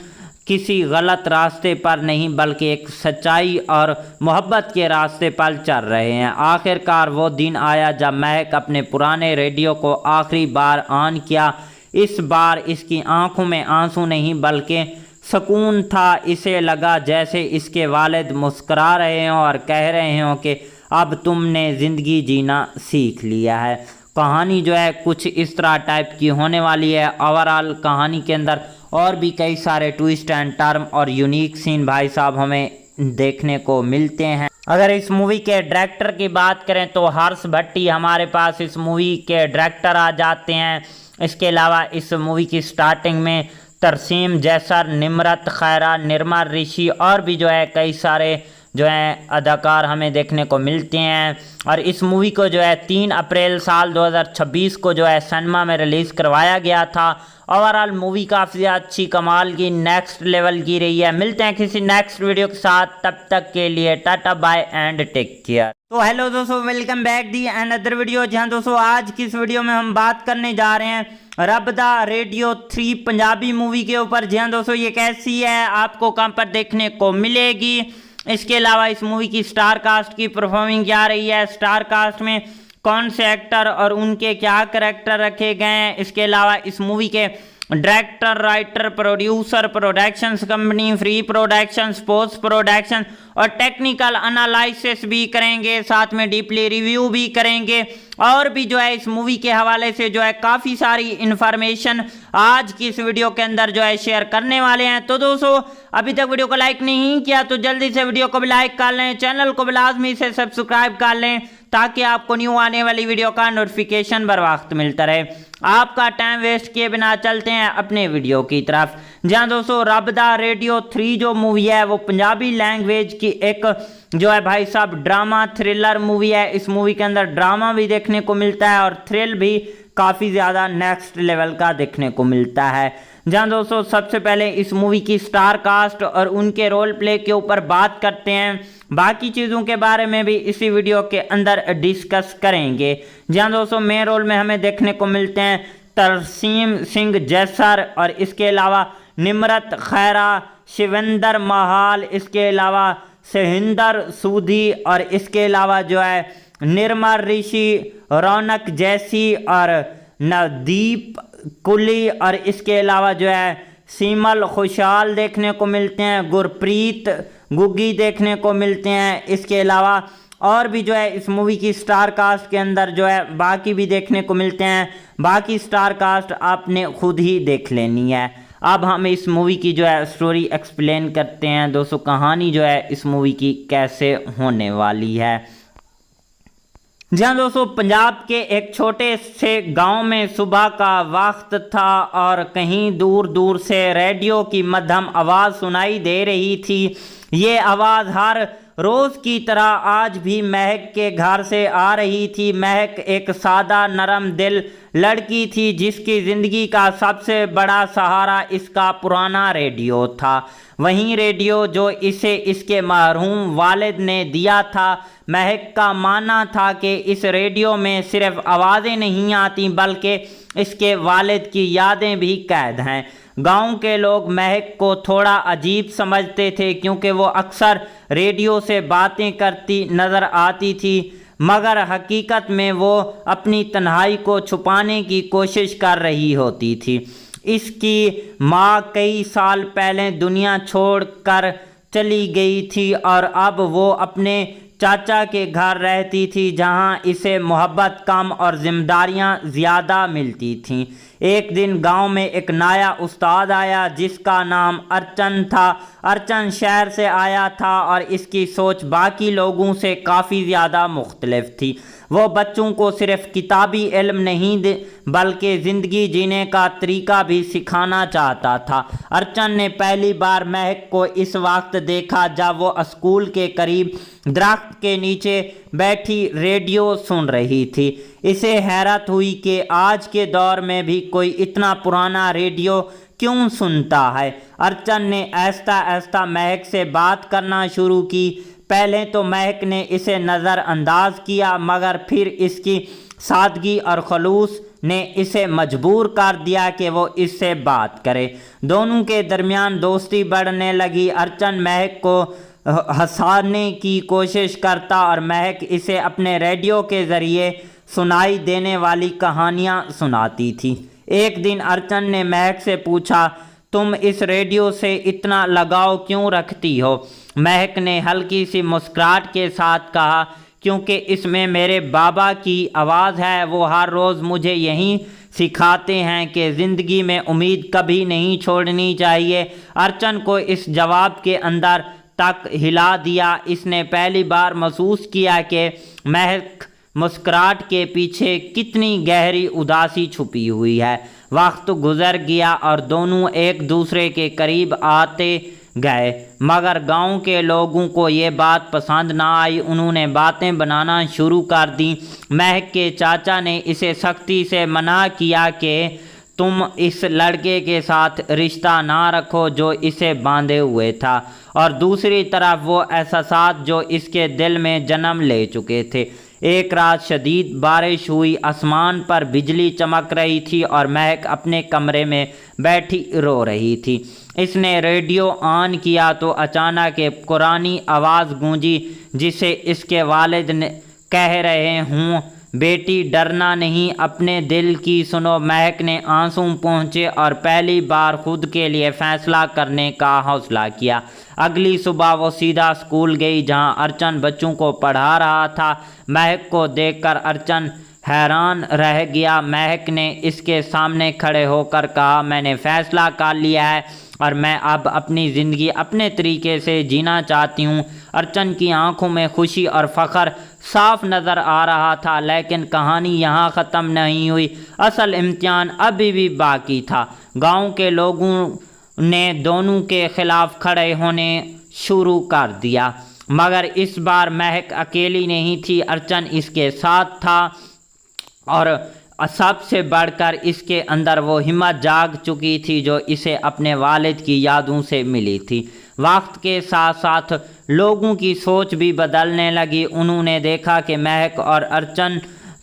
किसी गलत रास्ते पर नहीं बल्कि एक सच्चाई और मोहब्बत के रास्ते पर चल रहे हैं। आखिरकार वो दिन आया जब महक अपने पुराने रेडियो को आखिरी बार ऑन किया। इस बार इसकी आंखों में आंसू नहीं बल्कि सुकून था। इसे लगा जैसे इसके वालिद मुस्करा रहे हों और कह रहे हों कि अब तुमने ज़िंदगी जीना सीख लिया है। कहानी जो है कुछ इस तरह टाइप की होने वाली है। ओवरऑल कहानी के अंदर और भी कई सारे ट्विस्ट एंड टर्म और यूनिक सीन भाई साहब हमें देखने को मिलते हैं। अगर इस मूवी के डायरेक्टर की बात करें तो हर्ष भट्टी हमारे पास इस मूवी के डायरेक्टर आ जाते हैं। इसके अलावा इस मूवी की स्टार्टिंग में तरसीम जैसर, निमरत खैरा, निर्मल ऋषि और भी जो है कई सारे जो है अदाकार हमें देखने को मिलते हैं। और इस मूवी को जो है 3 अप्रैल साल 2026 को जो है सिनेमा में रिलीज़ करवाया गया था। ओवरऑल मूवी काफ़ी अच्छी कमाल की नेक्स्ट लेवल की रही है। मिलते हैं किसी नेक्स्ट वीडियो के साथ, तब तक के लिए tata bye and take care. तो हेलो दोस्तों, welcome back the another video. जहां दोस्तों आज की इस वीडियो में हम बात करने जा रहे हैं रब दा रेडियो 3 पंजाबी मूवी के ऊपर। जहां दोस्तों ये कैसी है, आपको कहां पर देखने को मिलेगी, इसके अलावा इस मूवी की स्टार कास्ट की परफॉर्मिंग क्या रही है, स्टार कास्ट में कौन से एक्टर और उनके क्या करैक्टर रखे गए हैं, इसके अलावा इस मूवी के director, writer, producer, productions company, free productions, post production और टेक्निकल एनालिसिस भी करेंगे, साथ में डीपली रिव्यू भी करेंगे और भी जो है इस मूवी के हवाले से जो है काफ़ी सारी इन्फॉर्मेशन आज की इस वीडियो के अंदर जो है शेयर करने वाले हैं। तो दोस्तों अभी तक वीडियो को लाइक नहीं किया तो जल्दी से वीडियो को भी लाइक कर लें, चैनल को भी लाजमी से सब्सक्राइब कर लें ताकि आपको न्यू आने वाली वीडियो का नोटिफिकेशन बर वक्त मिलता रहे। आपका टाइम वेस्ट किए बिना चलते हैं अपने वीडियो की तरफ। जहां दोस्तों रब दा रेडियो 3 जो मूवी है वो पंजाबी लैंग्वेज की एक जो है भाई साहब ड्रामा थ्रिलर मूवी है। इस मूवी के अंदर ड्रामा भी देखने को मिलता है और थ्रिल भी काफ़ी ज़्यादा नेक्स्ट लेवल का देखने को मिलता है। जहां दोस्तों सबसे पहले इस मूवी की स्टार कास्ट और उनके रोल प्ले के ऊपर बात करते हैं, बाकी चीज़ों के बारे में भी इसी वीडियो के अंदर डिस्कस करेंगे। जहां दोस्तों मेन रोल में हमें देखने को मिलते हैं तरसीम सिंह जैसर और इसके अलावा निमरत खैरा, शिवेंद्र महाल, इसके अलावा सहिंदर सूदी और इसके अलावा जो है निर्मल ऋषि, रौनक जैसी और नवदीप कुली और इसके अलावा जो है सीमल खुशहाल देखने को मिलते हैं, गुरप्रीत गुग्गी देखने को मिलते हैं। इसके अलावा और भी जो है इस मूवी की स्टार कास्ट के अंदर जो है बाकी भी देखने को मिलते हैं। बाकी स्टार कास्ट आपने खुद ही देख लेनी है। अब हम इस मूवी की जो है स्टोरी एक्सप्लेन करते हैं। दोस्तों कहानी जो है इस मूवी की कैसे होने वाली है। जहां दोस्तों पंजाब के एक छोटे से गांव में सुबह का वक्त था और कहीं दूर दूर से रेडियो की मध्यम आवाज़ सुनाई दे रही थी। ये आवाज़ हर रोज़ की तरह आज भी महक के घर से आ रही थी। महक एक सादा नरम दिल लड़की थी जिसकी ज़िंदगी का सबसे बड़ा सहारा इसका पुराना रेडियो था। वहीं रेडियो जो इसे इसके मरहूम वालिद ने दिया था। महक का मानना था कि इस रेडियो में सिर्फ आवाज़ें नहीं आती बल्कि इसके वालिद की यादें भी कैद हैं। गांव के लोग महक को थोड़ा अजीब समझते थे क्योंकि वो अक्सर रेडियो से बातें करती नज़र आती थी, मगर हकीकत में वो अपनी तन्हाई को छुपाने की कोशिश कर रही होती थी। इसकी माँ कई साल पहले दुनिया छोड़कर चली गई थी और अब वो अपने चाचा के घर रहती थी जहां इसे मोहब्बत कम और जिम्मेदारियां ज़्यादा मिलती थीं। एक दिन गांव में एक नया उस्ताद आया जिसका नाम अर्चन था। अर्चन शहर से आया था और इसकी सोच बाकी लोगों से काफ़ी ज़्यादा मुख्तलिफ थी। वो बच्चों को सिर्फ किताबी इल्म नहीं बल्कि ज़िंदगी जीने का तरीका भी सिखाना चाहता था। अर्चन ने पहली बार महक को इस वक्त देखा जब वो स्कूल के करीब दरख्त के नीचे बैठी रेडियो सुन रही थी। इसे हैरत हुई कि आज के दौर में भी कोई इतना पुराना रेडियो क्यों सुनता है। अर्चन ने आहिस्ता आहिस्ता महक से बात करना शुरू की। पहले तो महक ने इसे नज़रअंदाज किया मगर फिर इसकी सादगी और खलूस ने इसे मजबूर कर दिया कि वो इससे बात करे। दोनों के दरमियान दोस्ती बढ़ने लगी। अर्चन महक को हंसाने की कोशिश करता और महक इसे अपने रेडियो के ज़रिए सुनाई देने वाली कहानियाँ सुनाती थी। एक दिन अर्चन ने महक से पूछा, तुम इस रेडियो से इतना लगाव क्यों रखती हो? महक ने हल्की सी मुस्कुराहट के साथ कहा, क्योंकि इसमें मेरे बाबा की आवाज़ है। वो हर रोज़ मुझे यही सिखाते हैं कि ज़िंदगी में उम्मीद कभी नहीं छोड़नी चाहिए। अर्चन को इस जवाब के अंदर तक हिला दिया। इसने पहली बार महसूस किया कि महक मुस्कुराहट के पीछे कितनी गहरी उदासी छुपी हुई है। वक्त गुजर गया और दोनों एक दूसरे के करीब आते गए, मगर गांव के लोगों को ये बात पसंद ना आई। उन्होंने बातें बनाना शुरू कर दी। महक के चाचा ने इसे सख्ती से मना किया कि तुम इस लड़के के साथ रिश्ता ना रखो जो इसे बांधे हुए था, और दूसरी तरफ वो एहसास जो इसके दिल में जन्म ले चुके थे। एक रात शदीद बारिश हुई, आसमान पर बिजली चमक रही थी और महक अपने कमरे में बैठी रो रही थी। इसने रेडियो ऑन किया तो अचानक एक पुरानी आवाज़ गूंजी जिसे इसके वालिद ने कह रहे हूँ, बेटी डरना नहीं, अपने दिल की सुनो। महक ने आंसू पहुँचे और पहली बार खुद के लिए फैसला करने का हौसला किया। अगली सुबह वो सीधा स्कूल गई जहाँ अर्चन बच्चों को पढ़ा रहा था। महक को देखकर अर्चन हैरान रह गया। महक ने इसके सामने खड़े होकर कहा, मैंने फैसला कर लिया है और मैं अब अपनी ज़िंदगी अपने तरीके से जीना चाहती हूँ। अर्चन की आंखों में खुशी और फ़ख्र साफ नज़र आ रहा था, लेकिन कहानी यहाँ ख़त्म नहीं हुई। असल इम्तिहान अभी भी बाकी था। गांव के लोगों ने दोनों के ख़िलाफ़ खड़े होने शुरू कर दिया, मगर इस बार महक अकेली नहीं थी, अर्चन इसके साथ था। और सबसे बढ़कर इसके अंदर वो हिम्मत जाग चुकी थी जो इसे अपने वालिद की यादों से मिली थी। वक्त के साथ साथ लोगों की सोच भी बदलने लगी। उन्होंने देखा कि महक और अर्चन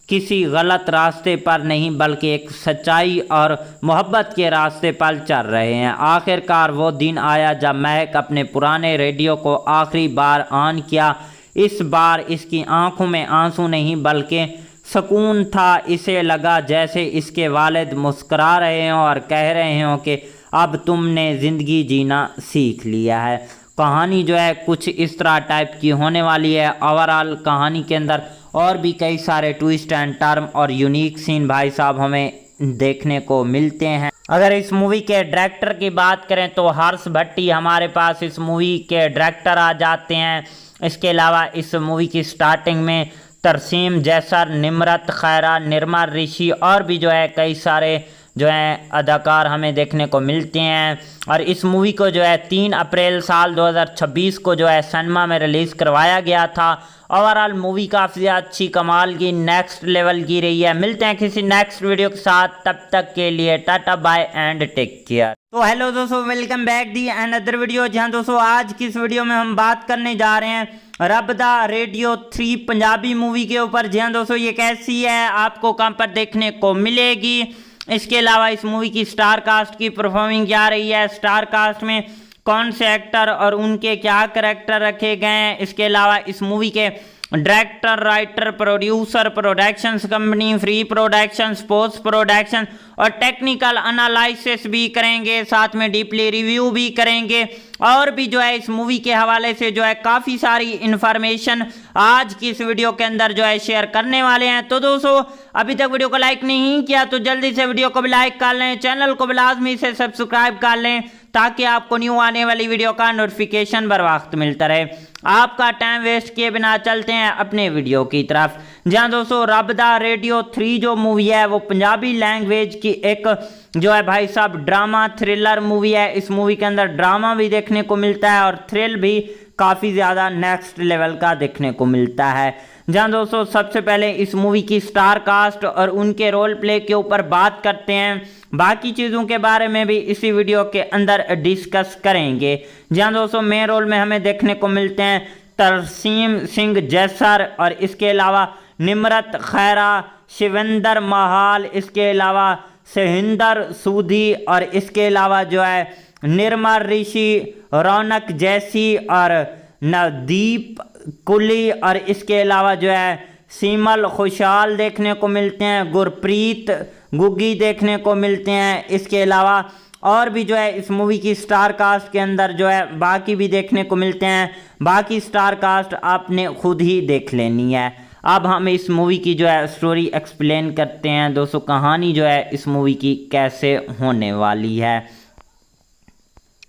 किसी गलत रास्ते पर नहीं बल्कि एक सच्चाई और मोहब्बत के रास्ते पर चल रहे हैं। आखिरकार वो दिन आया जब महक अपने पुराने रेडियो को आखिरी बार ऑन किया। इस बार इसकी आंखों में आंसू नहीं बल्कि सुकून था। इसे लगा जैसे इसके वालिद मुस्करा रहे हों और कह रहे हों कि अब तुमने ज़िंदगी जीना सीख लिया है। कहानी जो है कुछ इस तरह टाइप की होने वाली है। ओवरऑल कहानी के अंदर और भी कई सारे ट्विस्ट एंड टर्म और यूनिक सीन भाई साहब हमें देखने को मिलते हैं। अगर इस मूवी के डायरेक्टर की बात करें तो हर्ष भट्टी हमारे पास इस मूवी के डायरेक्टर आ जाते हैं। इसके अलावा इस मूवी की स्टार्टिंग में तरसीम जैसर, निम्रत खैरा, निर्मल ऋषि और भी जो है कई सारे जो है अदाकार हमें देखने को मिलते हैं। और इस मूवी को जो है 3 अप्रैल साल 2026 को जो है सिनेमा में रिलीज़ करवाया गया था। ओवरऑल मूवी काफ़ी अच्छी कमाल की नेक्स्ट लेवल की रही है। मिलते हैं किसी नेक्स्ट वीडियो के साथ, तब तक के लिए tata bye and take care. तो हेलो दोस्तों, welcome back the another video. जहां दोस्तों आज की इस वीडियो में हम बात करने जा रहे हैं रब दा रेडियो 3 पंजाबी मूवी के ऊपर। जहां दोस्तों ये कैसी है, आपको कहां पर देखने को मिलेगी, इसके अलावा इस मूवी की स्टार कास्ट की परफॉर्मिंग क्या रही है, स्टार कास्ट में कौन से एक्टर और उनके क्या करैक्टर रखे गए हैं, इसके अलावा इस मूवी के director, writer, producer, productions company, free production, post production और टेक्निकल एनालिसिस भी करेंगे, साथ में डीपली रिव्यू भी करेंगे और भी जो है इस मूवी के हवाले से जो है काफ़ी सारी इन्फॉर्मेशन आज की इस वीडियो के अंदर जो है शेयर करने वाले हैं। तो दोस्तों अभी तक वीडियो को लाइक नहीं किया तो जल्दी से वीडियो को भी लाइक कर लें, चैनल को भी लाजमी से सब्सक्राइब कर लें ताकि आपको न्यू आने वाली वीडियो का नोटिफिकेशन बर वक्त मिलता रहे। आपका टाइम वेस्ट किए बिना चलते हैं अपने वीडियो की तरफ। जहां दोस्तों रब दा रेडियो 3 जो मूवी है वो पंजाबी लैंग्वेज की एक जो है भाई साहब ड्रामा थ्रिलर मूवी है। इस मूवी के अंदर ड्रामा भी देखने को मिलता है और थ्रिल भी काफ़ी ज़्यादा नेक्स्ट लेवल का देखने को मिलता है। जहां दोस्तों सबसे पहले इस मूवी की स्टार कास्ट और उनके रोल प्ले के ऊपर बात करते हैं, बाकी चीज़ों के बारे में भी इसी वीडियो के अंदर डिस्कस करेंगे। जहां दोस्तों मेन रोल में हमें देखने को मिलते हैं तरसीम सिंह जैसर और इसके अलावा निम्रत खैरा, शिवेंद्र महाल, इसके अलावा सहिंदर सूदी और इसके अलावा जो है निर्मल ऋषि, रौनक जैसी और नवदीप कुली और इसके अलावा जो है सीमल खुशहाल देखने को मिलते हैं, गुरप्रीत गुग्गी देखने को मिलते हैं। इसके अलावा और भी जो है इस मूवी की स्टार कास्ट के अंदर जो है बाकी भी देखने को मिलते हैं। बाकी स्टार कास्ट आपने खुद ही देख लेनी है। अब हम इस मूवी की जो है स्टोरी एक्सप्लेन करते हैं। दोस्तों कहानी जो है इस मूवी की कैसे होने वाली है।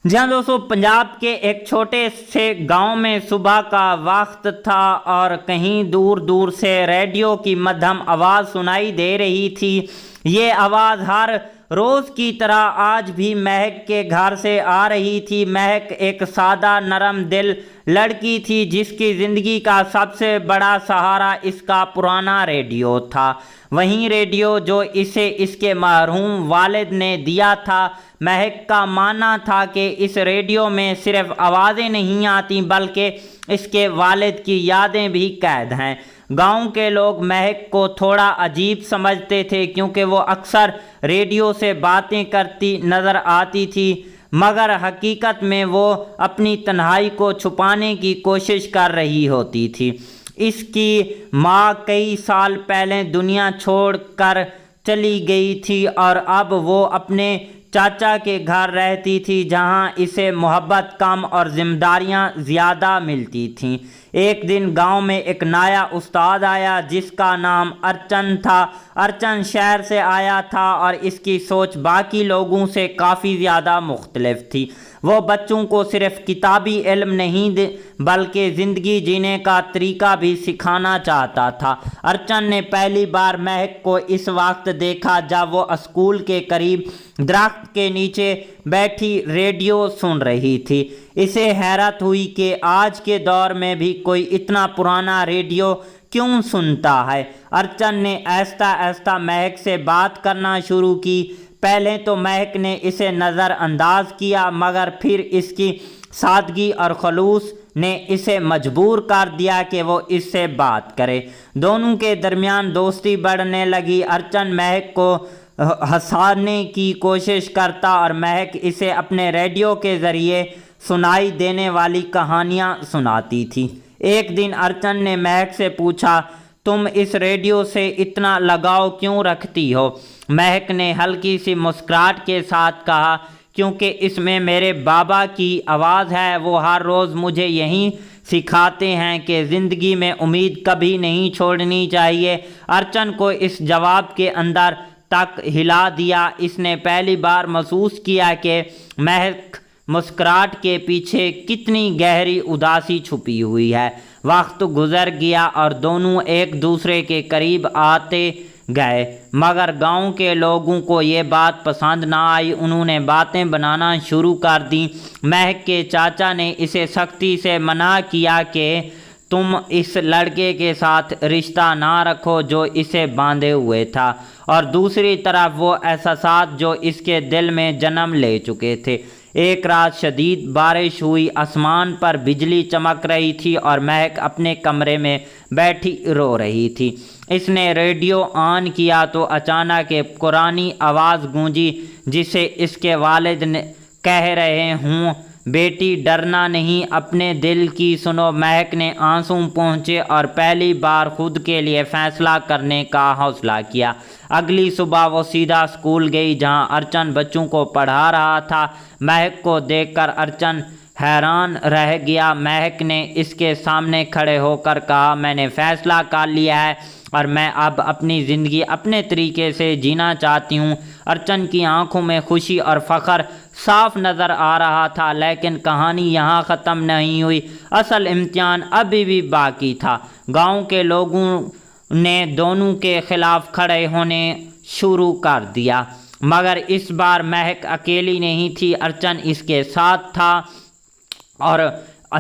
जहां दोस्तों पंजाब के एक छोटे से गांव में सुबह का वक्त था और कहीं दूर दूर से रेडियो की मध्यम आवाज़ सुनाई दे रही थी। ये आवाज़ हर रोज की तरह आज भी महक के घर से आ रही थी। महक एक सादा नरम दिल लड़की थी जिसकी ज़िंदगी का सबसे बड़ा सहारा इसका पुराना रेडियो था। वहीं रेडियो जो इसे इसके मरहूम वालिद ने दिया था। महक का मानना था कि इस रेडियो में सिर्फ आवाज़ें नहीं आती बल्कि इसके वालिद की यादें भी कैद हैं। गांव के लोग महक को थोड़ा अजीब समझते थे क्योंकि वो अक्सर रेडियो से बातें करती नज़र आती थी, मगर हकीकत में वो अपनी तन्हाई को छुपाने की कोशिश कर रही होती थी। इसकी माँ कई साल पहले दुनिया छोड़कर चली गई थी और अब वो अपने चाचा के घर रहती थी जहाँ इसे मोहब्बत कम और जिम्मेदारियाँ ज़्यादा मिलती थीं। एक दिन गांव में एक नया उस्ताद आया जिसका नाम अर्चन था। अर्चन शहर से आया था और इसकी सोच बाकी लोगों से काफ़ी ज़्यादा मुख्तलिफ थी। वो बच्चों को सिर्फ किताबी इल्म नहीं बल्कि ज़िंदगी जीने का तरीका भी सिखाना चाहता था। अर्चन ने पहली बार महक को इस वक्त देखा जब वो स्कूल के करीब दरख्त के नीचे बैठी रेडियो सुन रही थी। इसे हैरत हुई कि आज के दौर में भी कोई इतना पुराना रेडियो क्यों सुनता है। अर्चन ने आहिस्ता आहिस्ता महक से बात करना शुरू की। पहले तो महक ने इसे नज़रअंदाज किया मगर फिर इसकी सादगी और खलूस ने इसे मजबूर कर दिया कि वो इससे बात करे। दोनों के दरमियान दोस्ती बढ़ने लगी। अर्चन महक को हंसाने की कोशिश करता और महक इसे अपने रेडियो के ज़रिए सुनाई देने वाली कहानियाँ सुनाती थी। एक दिन अर्चन ने महक से पूछा, तुम इस रेडियो से इतना लगाव क्यों रखती हो? महक ने हल्की सी मुस्कुराहट के साथ कहा, क्योंकि इसमें मेरे बाबा की आवाज़ है। वो हर रोज़ मुझे यही सिखाते हैं कि ज़िंदगी में उम्मीद कभी नहीं छोड़नी चाहिए। अर्चन को इस जवाब के अंदर तक हिला दिया। इसने पहली बार महसूस किया कि महक मुस्कुराहट के पीछे कितनी गहरी उदासी छुपी हुई है। वक्त गुजर गया और दोनों एक दूसरे के करीब आते गए, मगर गांव के लोगों को ये बात पसंद ना आई। उन्होंने बातें बनाना शुरू कर दी। महक के चाचा ने इसे सख्ती से मना किया कि तुम इस लड़के के साथ रिश्ता ना रखो जो इसे बांधे हुए था, और दूसरी तरफ वो एहसास जो इसके दिल में जन्म ले चुके थे। एक रात शदीद बारिश हुई, आसमान पर बिजली चमक रही थी और महक अपने कमरे में बैठी रो रही थी। इसने रेडियो ऑन किया तो अचानक एक पुरानी आवाज़ गूंजी जिसे इसके वालिद ने कह रहे हूँ, बेटी डरना नहीं, अपने दिल की सुनो। महक ने आंसू पहुँचे और पहली बार खुद के लिए फ़ैसला करने का हौसला किया। अगली सुबह वो सीधा स्कूल गई जहाँ अर्चन बच्चों को पढ़ा रहा था। महक को देखकर अर्चन हैरान रह गया। महक ने इसके सामने खड़े होकर कहा, मैंने फ़ैसला कर लिया है और मैं अब अपनी ज़िंदगी अपने तरीके से जीना चाहती हूँ। अर्चन की आंखों में खुशी और फ़ख्र साफ नज़र आ रहा था, लेकिन कहानी यहाँ ख़त्म नहीं हुई। असल इम्तिहान अभी भी बाकी था। गांव के लोगों ने दोनों के ख़िलाफ़ खड़े होने शुरू कर दिया, मगर इस बार महक अकेली नहीं थी। अर्चन इसके साथ था और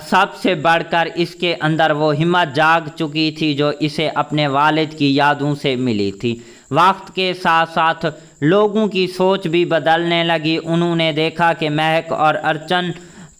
सबसे बढ़कर इसके अंदर वो हिम्मत जाग चुकी थी जो इसे अपने वालिद की यादों से मिली थी। वक्त के साथ साथ लोगों की सोच भी बदलने लगी। उन्होंने देखा कि महक और अर्चन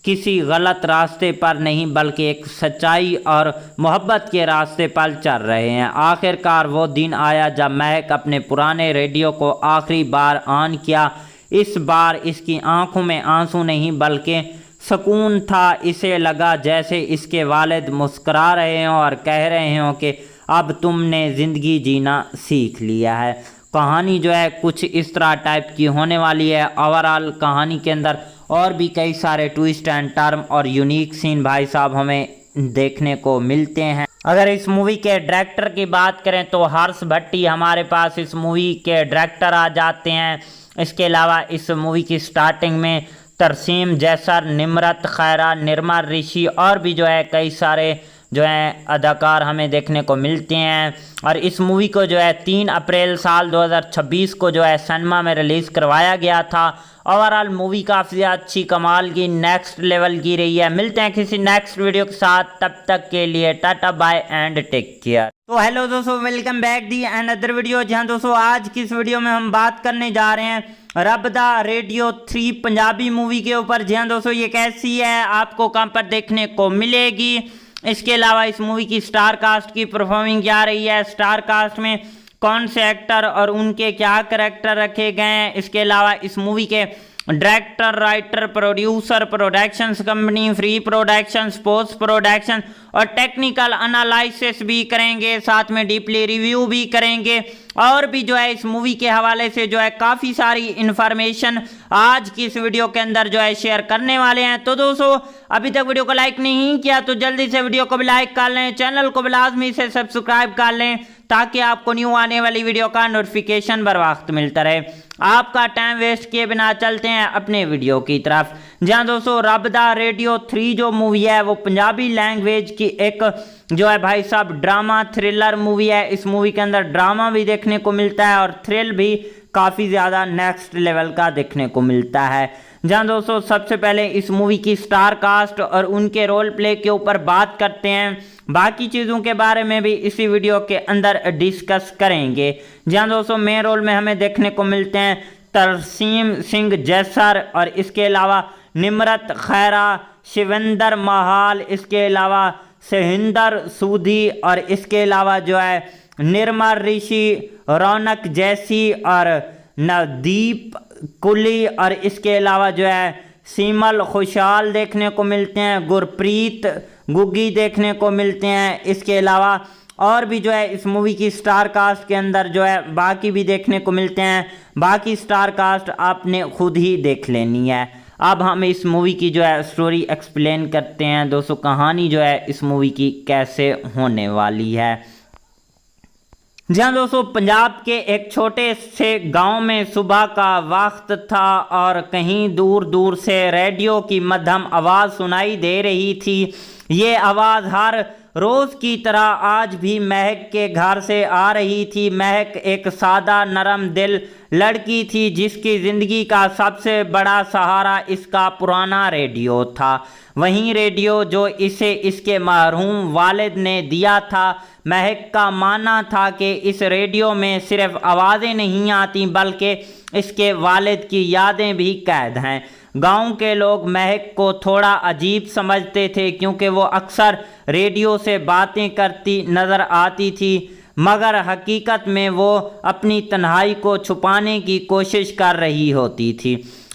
किसी गलत रास्ते पर नहीं बल्कि एक सच्चाई और मोहब्बत के रास्ते पर चल रहे हैं। आखिरकार वो दिन आया जब महक अपने पुराने रेडियो को आखिरी बार ऑन किया। इस बार इसकी आंखों में आंसू नहीं बल्कि सुकून था। इसे लगा जैसे इसके वालिद मुस्करा रहे हों और कह रहे हों कि अब तुमने ज़िंदगी जीना सीख लिया है। कहानी जो है कुछ इस तरह टाइप की होने वाली है। ओवरऑल कहानी के अंदर और भी कई सारे ट्विस्ट एंड टर्म और यूनिक सीन भाई साहब हमें देखने को मिलते हैं। अगर इस मूवी के डायरेक्टर की बात करें तो हर्ष भट्टी हमारे पास इस मूवी के डायरेक्टर आ जाते हैं। इसके अलावा इस मूवी की स्टार्टिंग में तरसीम जैसर, निमरत खैरा, निर्मल ऋषि और भी जो है कई सारे जो है अदाकार हमें देखने को मिलते हैं। और इस मूवी को जो है 3 अप्रैल साल 2026 को जो है सिनेमा में रिलीज़ करवाया गया था। ओवरऑल मूवी काफ़ी अच्छी कमाल की नेक्स्ट लेवल की रही है। मिलते हैं किसी नेक्स्ट वीडियो के साथ, तब तक के लिए tata bye and take care. तो हेलो दोस्तों, welcome back the another video. जहां दोस्तों आज की इस वीडियो में हम बात करने जा रहे हैं रब दा रेडियो 3 पंजाबी मूवी के ऊपर। जहां दोस्तों ये कैसी है, आपको कहां पर देखने को मिलेगी। इसके अलावा इस मूवी की स्टार कास्ट की परफॉर्मिंग क्या रही है, स्टार कास्ट में कौन से एक्टर और उनके क्या करैक्टर रखे गए हैं। इसके अलावा इस मूवी के director, writer, producer, productions company, free production, post production और टेक्निकल एनालिसिस भी करेंगे, साथ में डीपली रिव्यू भी करेंगे और भी जो है इस मूवी के हवाले से जो है काफ़ी सारी इन्फॉर्मेशन आज की इस वीडियो के अंदर जो है शेयर करने वाले हैं। तो दोस्तों अभी तक वीडियो को लाइक नहीं किया तो जल्दी से वीडियो को भी लाइक कर लें, चैनल को भी लाजमी से सब्सक्राइब कर लें ताकि आपको न्यू आने वाली वीडियो का नोटिफिकेशन बर वक्त मिलता रहे। आपका टाइम वेस्ट किए बिना चलते हैं अपने वीडियो की तरफ। जहां दोस्तों रब दा रेडियो 3 जो मूवी है वो पंजाबी लैंग्वेज की एक जो है भाई साहब ड्रामा थ्रिलर मूवी है। इस मूवी के अंदर ड्रामा भी देखने को मिलता है और थ्रिल भी काफ़ी ज़्यादा नेक्स्ट लेवल का देखने को मिलता है। जहां दोस्तों सबसे पहले इस मूवी की स्टार कास्ट और उनके रोल प्ले के ऊपर बात करते हैं, बाकी चीज़ों के बारे में भी इसी वीडियो के अंदर डिस्कस करेंगे। जहां दोस्तों मेन रोल में हमें देखने को मिलते हैं तरसीम सिंह जैसर और इसके अलावा निमरत खैरा, शिवेंद्र महाल, इसके अलावा सहिंदर सूदी और इसके अलावा जो है निर्मल ऋषि, रौनक जैसी और नवदीप कुली और इसके अलावा जो है सीमल खुशहाल देखने को मिलते हैं, गुरप्रीत गुग्गी देखने को मिलते हैं। इसके अलावा और भी जो है इस मूवी की स्टार कास्ट के अंदर जो है बाकी भी देखने को मिलते हैं। बाकी स्टार कास्ट आपने खुद ही देख लेनी है। अब हम इस मूवी की जो है स्टोरी एक्सप्लेन करते हैं। दोस्तों कहानी जो है इस मूवी की कैसे होने वाली है। जहां दोस्तों पंजाब के एक छोटे से गांव में सुबह का वक्त था और कहीं दूर दूर से रेडियो की मध्यम आवाज़ सुनाई दे रही थी। ये आवाज़ हर रोज़ की तरह आज भी महक के घर से आ रही थी। महक एक सादा नरम दिल लड़की थी जिसकी ज़िंदगी का सबसे बड़ा सहारा इसका पुराना रेडियो था। वहीं रेडियो जो इसे इसके मरहूम वालिद ने दिया था। महक का मानना था कि इस रेडियो में सिर्फ आवाज़ें नहीं आती बल्कि इसके वालिद की यादें भी कैद हैं। गांव के लोग महक को थोड़ा अजीब समझते थे क्योंकि वो अक्सर रेडियो से बातें करती नज़र आती थी, मगर हकीकत में वो अपनी तन्हाई को छुपाने की कोशिश कर रही होती थी।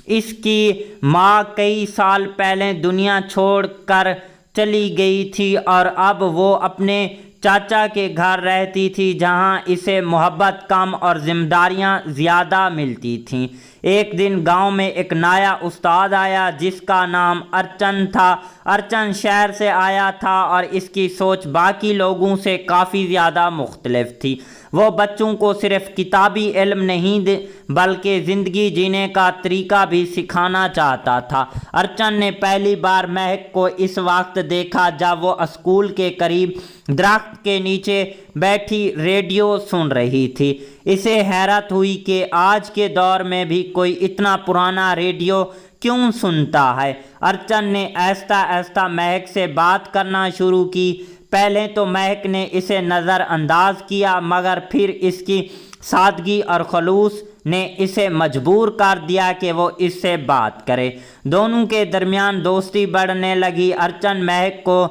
इसकी माँ कई साल पहले दुनिया छोड़कर चली गई थी और अब वो अपने चाचा के घर रहती थी जहां इसे मोहब्बत कम और जिम्मेदारियां ज़्यादा मिलती थीं। एक दिन गांव में एक नया उस्ताद आया जिसका नाम अर्चन था। अर्चन शहर से आया था और इसकी सोच बाकी लोगों से काफ़ी ज़्यादा मुख्तलिफ थी। वो बच्चों को सिर्फ किताबी इल्म नहीं बल्कि ज़िंदगी जीने का तरीका भी सिखाना चाहता था। अर्चन ने पहली बार महक को इस वक्त देखा जब वो स्कूल के करीब दरख्त के नीचे बैठी रेडियो सुन रही थी। इसे हैरत हुई कि आज के दौर में भी कोई इतना पुराना रेडियो क्यों सुनता है। अर्चन ने आहिस्ता आहिस्ता महक से बात करना शुरू की। पहले तो महक ने इसे नज़रअंदाज किया मगर फिर इसकी सादगी और खलूस ने इसे मजबूर कर दिया कि वो इससे बात करे। दोनों के दरमियान दोस्ती बढ़ने लगी। अर्चन महक को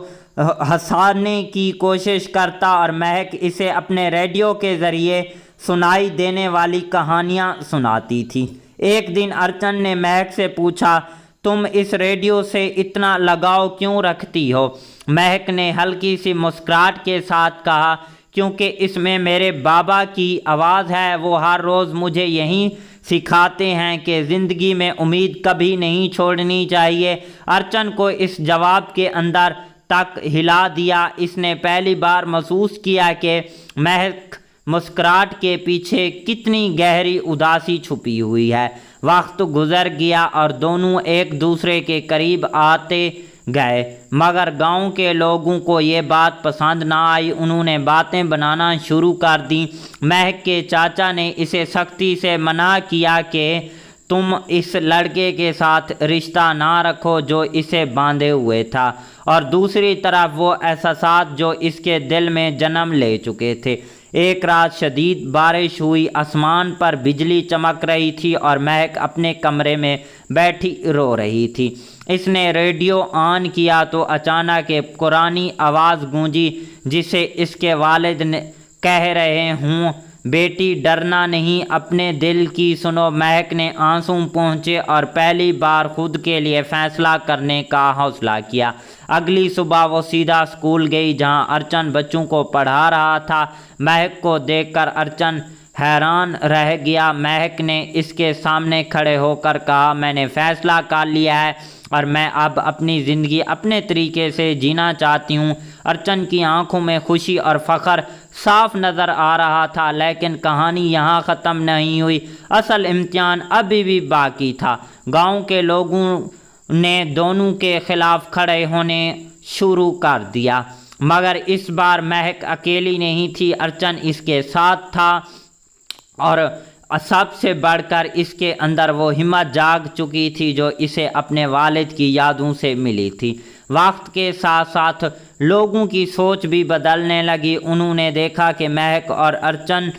हंसाने की कोशिश करता और महक इसे अपने रेडियो के ज़रिए सुनाई देने वाली कहानियाँ सुनाती थी। एक दिन अर्चन ने महक से पूछा, तुम इस रेडियो से इतना लगाव क्यों रखती हो? महक ने हल्की सी मुस्कुराहट के साथ कहा, क्योंकि इसमें मेरे बाबा की आवाज़ है। वो हर रोज़ मुझे यही सिखाते हैं कि ज़िंदगी में उम्मीद कभी नहीं छोड़नी चाहिए। अर्चन को इस जवाब के अंदर तक हिला दिया। इसने पहली बार महसूस किया कि महक मुस्कुराहट के पीछे कितनी गहरी उदासी छुपी हुई है। वक्त गुजर गया और दोनों एक दूसरे के करीब आते गए, मगर गांव के लोगों को ये बात पसंद ना आई। उन्होंने बातें बनाना शुरू कर दी। महक के चाचा ने इसे सख्ती से मना किया कि तुम इस लड़के के साथ रिश्ता ना रखो जो इसे बांधे हुए था, और दूसरी तरफ वो एहसास जो इसके दिल में जन्म ले चुके थे। एक रात शदीद बारिश हुई, आसमान पर बिजली चमक रही थी और महक अपने कमरे में बैठी रो रही थी। इसने रेडियो ऑन किया तो अचानक एक पुरानी आवाज़ गूंजी जिसे इसके वालिद ने कह रहे हूँ, बेटी डरना नहीं, अपने दिल की सुनो। महक ने आंसू पहुँचे और पहली बार खुद के लिए फैसला करने का हौसला किया। अगली सुबह वो सीधा स्कूल गई जहाँ अर्चन बच्चों को पढ़ा रहा था। महक को देखकर अर्चन हैरान रह गया। महक ने इसके सामने खड़े होकर कहा, मैंने फैसला कर लिया है और मैं अब अपनी ज़िंदगी अपने तरीके से जीना चाहती हूँ। अर्चन की आंखों में खुशी और फ़ख्र साफ नज़र आ रहा था, लेकिन कहानी यहाँ ख़त्म नहीं हुई। असल इम्तिहान अभी भी बाकी था। गांव के लोगों ने दोनों के ख़िलाफ़ खड़े होने शुरू कर दिया, मगर इस बार महक अकेली नहीं थी, अर्चन इसके साथ था। और सबसे बढ़कर इसके अंदर वो हिम्मत जाग चुकी थी जो इसे अपने वालिद की यादों से मिली थी। वक्त के साथ साथ लोगों की सोच भी बदलने लगी। उन्होंने देखा कि महक और अर्चन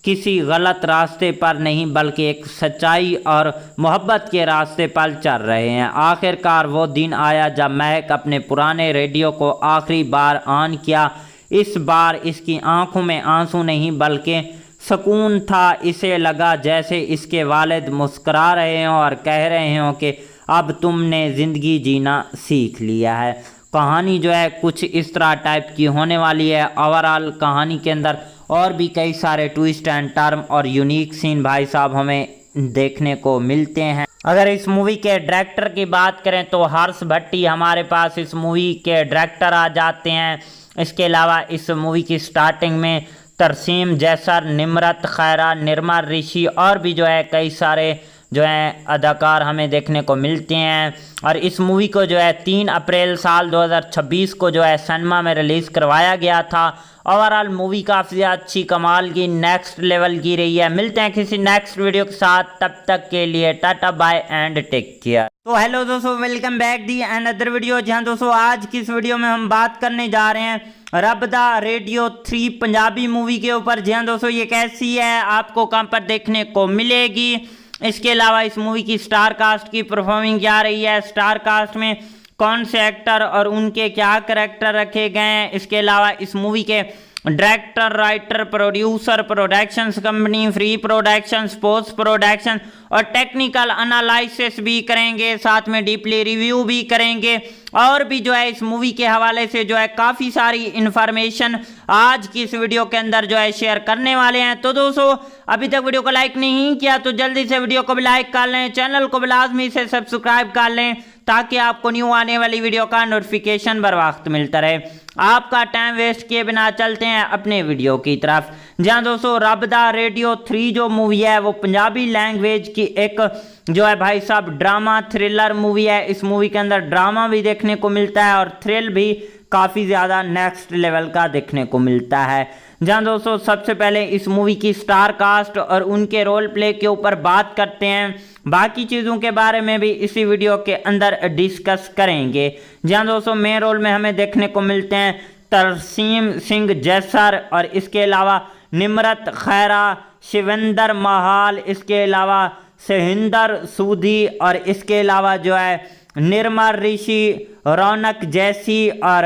किसी गलत रास्ते पर नहीं बल्कि एक सच्चाई और मोहब्बत के रास्ते पर चल रहे हैं। आखिरकार वो दिन आया जब महक अपने पुराने रेडियो को आखिरी बार ऑन किया। इस बार इसकी आंखों में आंसू नहीं बल्कि सुकून था। इसे लगा जैसे इसके वालिद मुस्करा रहे हों और कह रहे हों कि अब तुमने ज़िंदगी जीना सीख लिया है। कहानी जो है कुछ इस तरह टाइप की होने वाली है। ओवरऑल कहानी के अंदर और भी कई सारे ट्विस्ट एंड टर्म और यूनिक सीन भाई साहब हमें देखने को मिलते हैं। अगर इस मूवी के डायरेक्टर की बात करें तो हर्ष भट्टी हमारे पास इस मूवी के डायरेक्टर आ जाते हैं। इसके अलावा इस मूवी की स्टार्टिंग में तरसीम जैसर, निम्रत खैरा, निर्मल ऋषि और भी जो है कई सारे जो है अदाकार हमें देखने को मिलते हैं। और इस मूवी को जो है 3 अप्रैल साल 2026 को जो है सिनेमा में रिलीज़ करवाया गया था। ओवरऑल मूवी काफ़ी अच्छी कमाल की नेक्स्ट लेवल की रही है। मिलते हैं किसी नेक्स्ट वीडियो के साथ, तब तक के लिए tata bye and take care. तो हेलो दोस्तों, welcome back the another video. जहां दोस्तों आज की इस वीडियो में हम बात करने जा रहे हैं रब दा रेडियो 3 पंजाबी मूवी के ऊपर। जहां दोस्तों ये कैसी है, आपको कहां पर देखने को मिलेगी। इसके अलावा इस मूवी की स्टार कास्ट की परफॉर्मिंग क्या रही है, स्टार कास्ट में कौन से एक्टर और उनके क्या करैक्टर रखे गए हैं। इसके अलावा इस मूवी के director, writer, producer, productions company, free production, post production और टेक्निकल एनालिसिस भी करेंगे, साथ में डीपली रिव्यू भी करेंगे और भी जो है इस मूवी के हवाले से जो है काफ़ी सारी इन्फॉर्मेशन आज की इस वीडियो के अंदर जो है शेयर करने वाले हैं। तो दोस्तों अभी तक वीडियो को लाइक नहीं किया तो जल्दी से वीडियो को भी लाइक कर लें, चैनल को भी लाजमी से सब्सक्राइब कर लें ताकि आपको न्यू आने वाली वीडियो का नोटिफिकेशन बर वक्त मिलता रहे। आपका टाइम वेस्ट किए बिना चलते हैं अपने वीडियो की तरफ। जहां दोस्तों रब दा रेडियो 3 जो मूवी है वो पंजाबी लैंग्वेज की एक जो है भाई साहब ड्रामा थ्रिलर मूवी है। इस मूवी के अंदर ड्रामा भी देखने को मिलता है और थ्रिल भी काफ़ी ज़्यादा नेक्स्ट लेवल का देखने को मिलता है। जहां दोस्तों सबसे पहले इस मूवी की स्टार कास्ट और उनके रोल प्ले के ऊपर बात करते हैं, बाकी चीज़ों के बारे में भी इसी वीडियो के अंदर डिस्कस करेंगे। जहां दोस्तों मेन रोल में हमें देखने को मिलते हैं तरसीम सिंह जैसर और इसके अलावा निम्रत खैरा, शिवेंद्र महाल, इसके अलावा सहिंदर सूदी और इसके अलावा जो है निर्मल ऋषि, रौनक जैसी और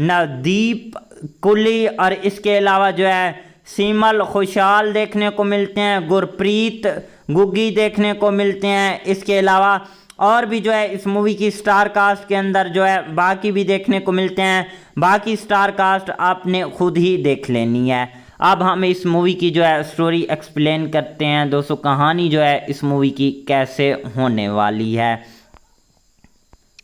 नवदीप कुली और इसके अलावा जो है सीमल खुशहाल देखने को मिलते हैं, गुरप्रीत गुग्गी देखने को मिलते हैं। इसके अलावा और भी जो है इस मूवी की स्टार कास्ट के अंदर जो है बाकी भी देखने को मिलते हैं। बाकी स्टार कास्ट आपने खुद ही देख लेनी है। अब हम इस मूवी की जो है स्टोरी एक्सप्लेन करते हैं। दोस्तों कहानी जो है इस मूवी की कैसे होने वाली है।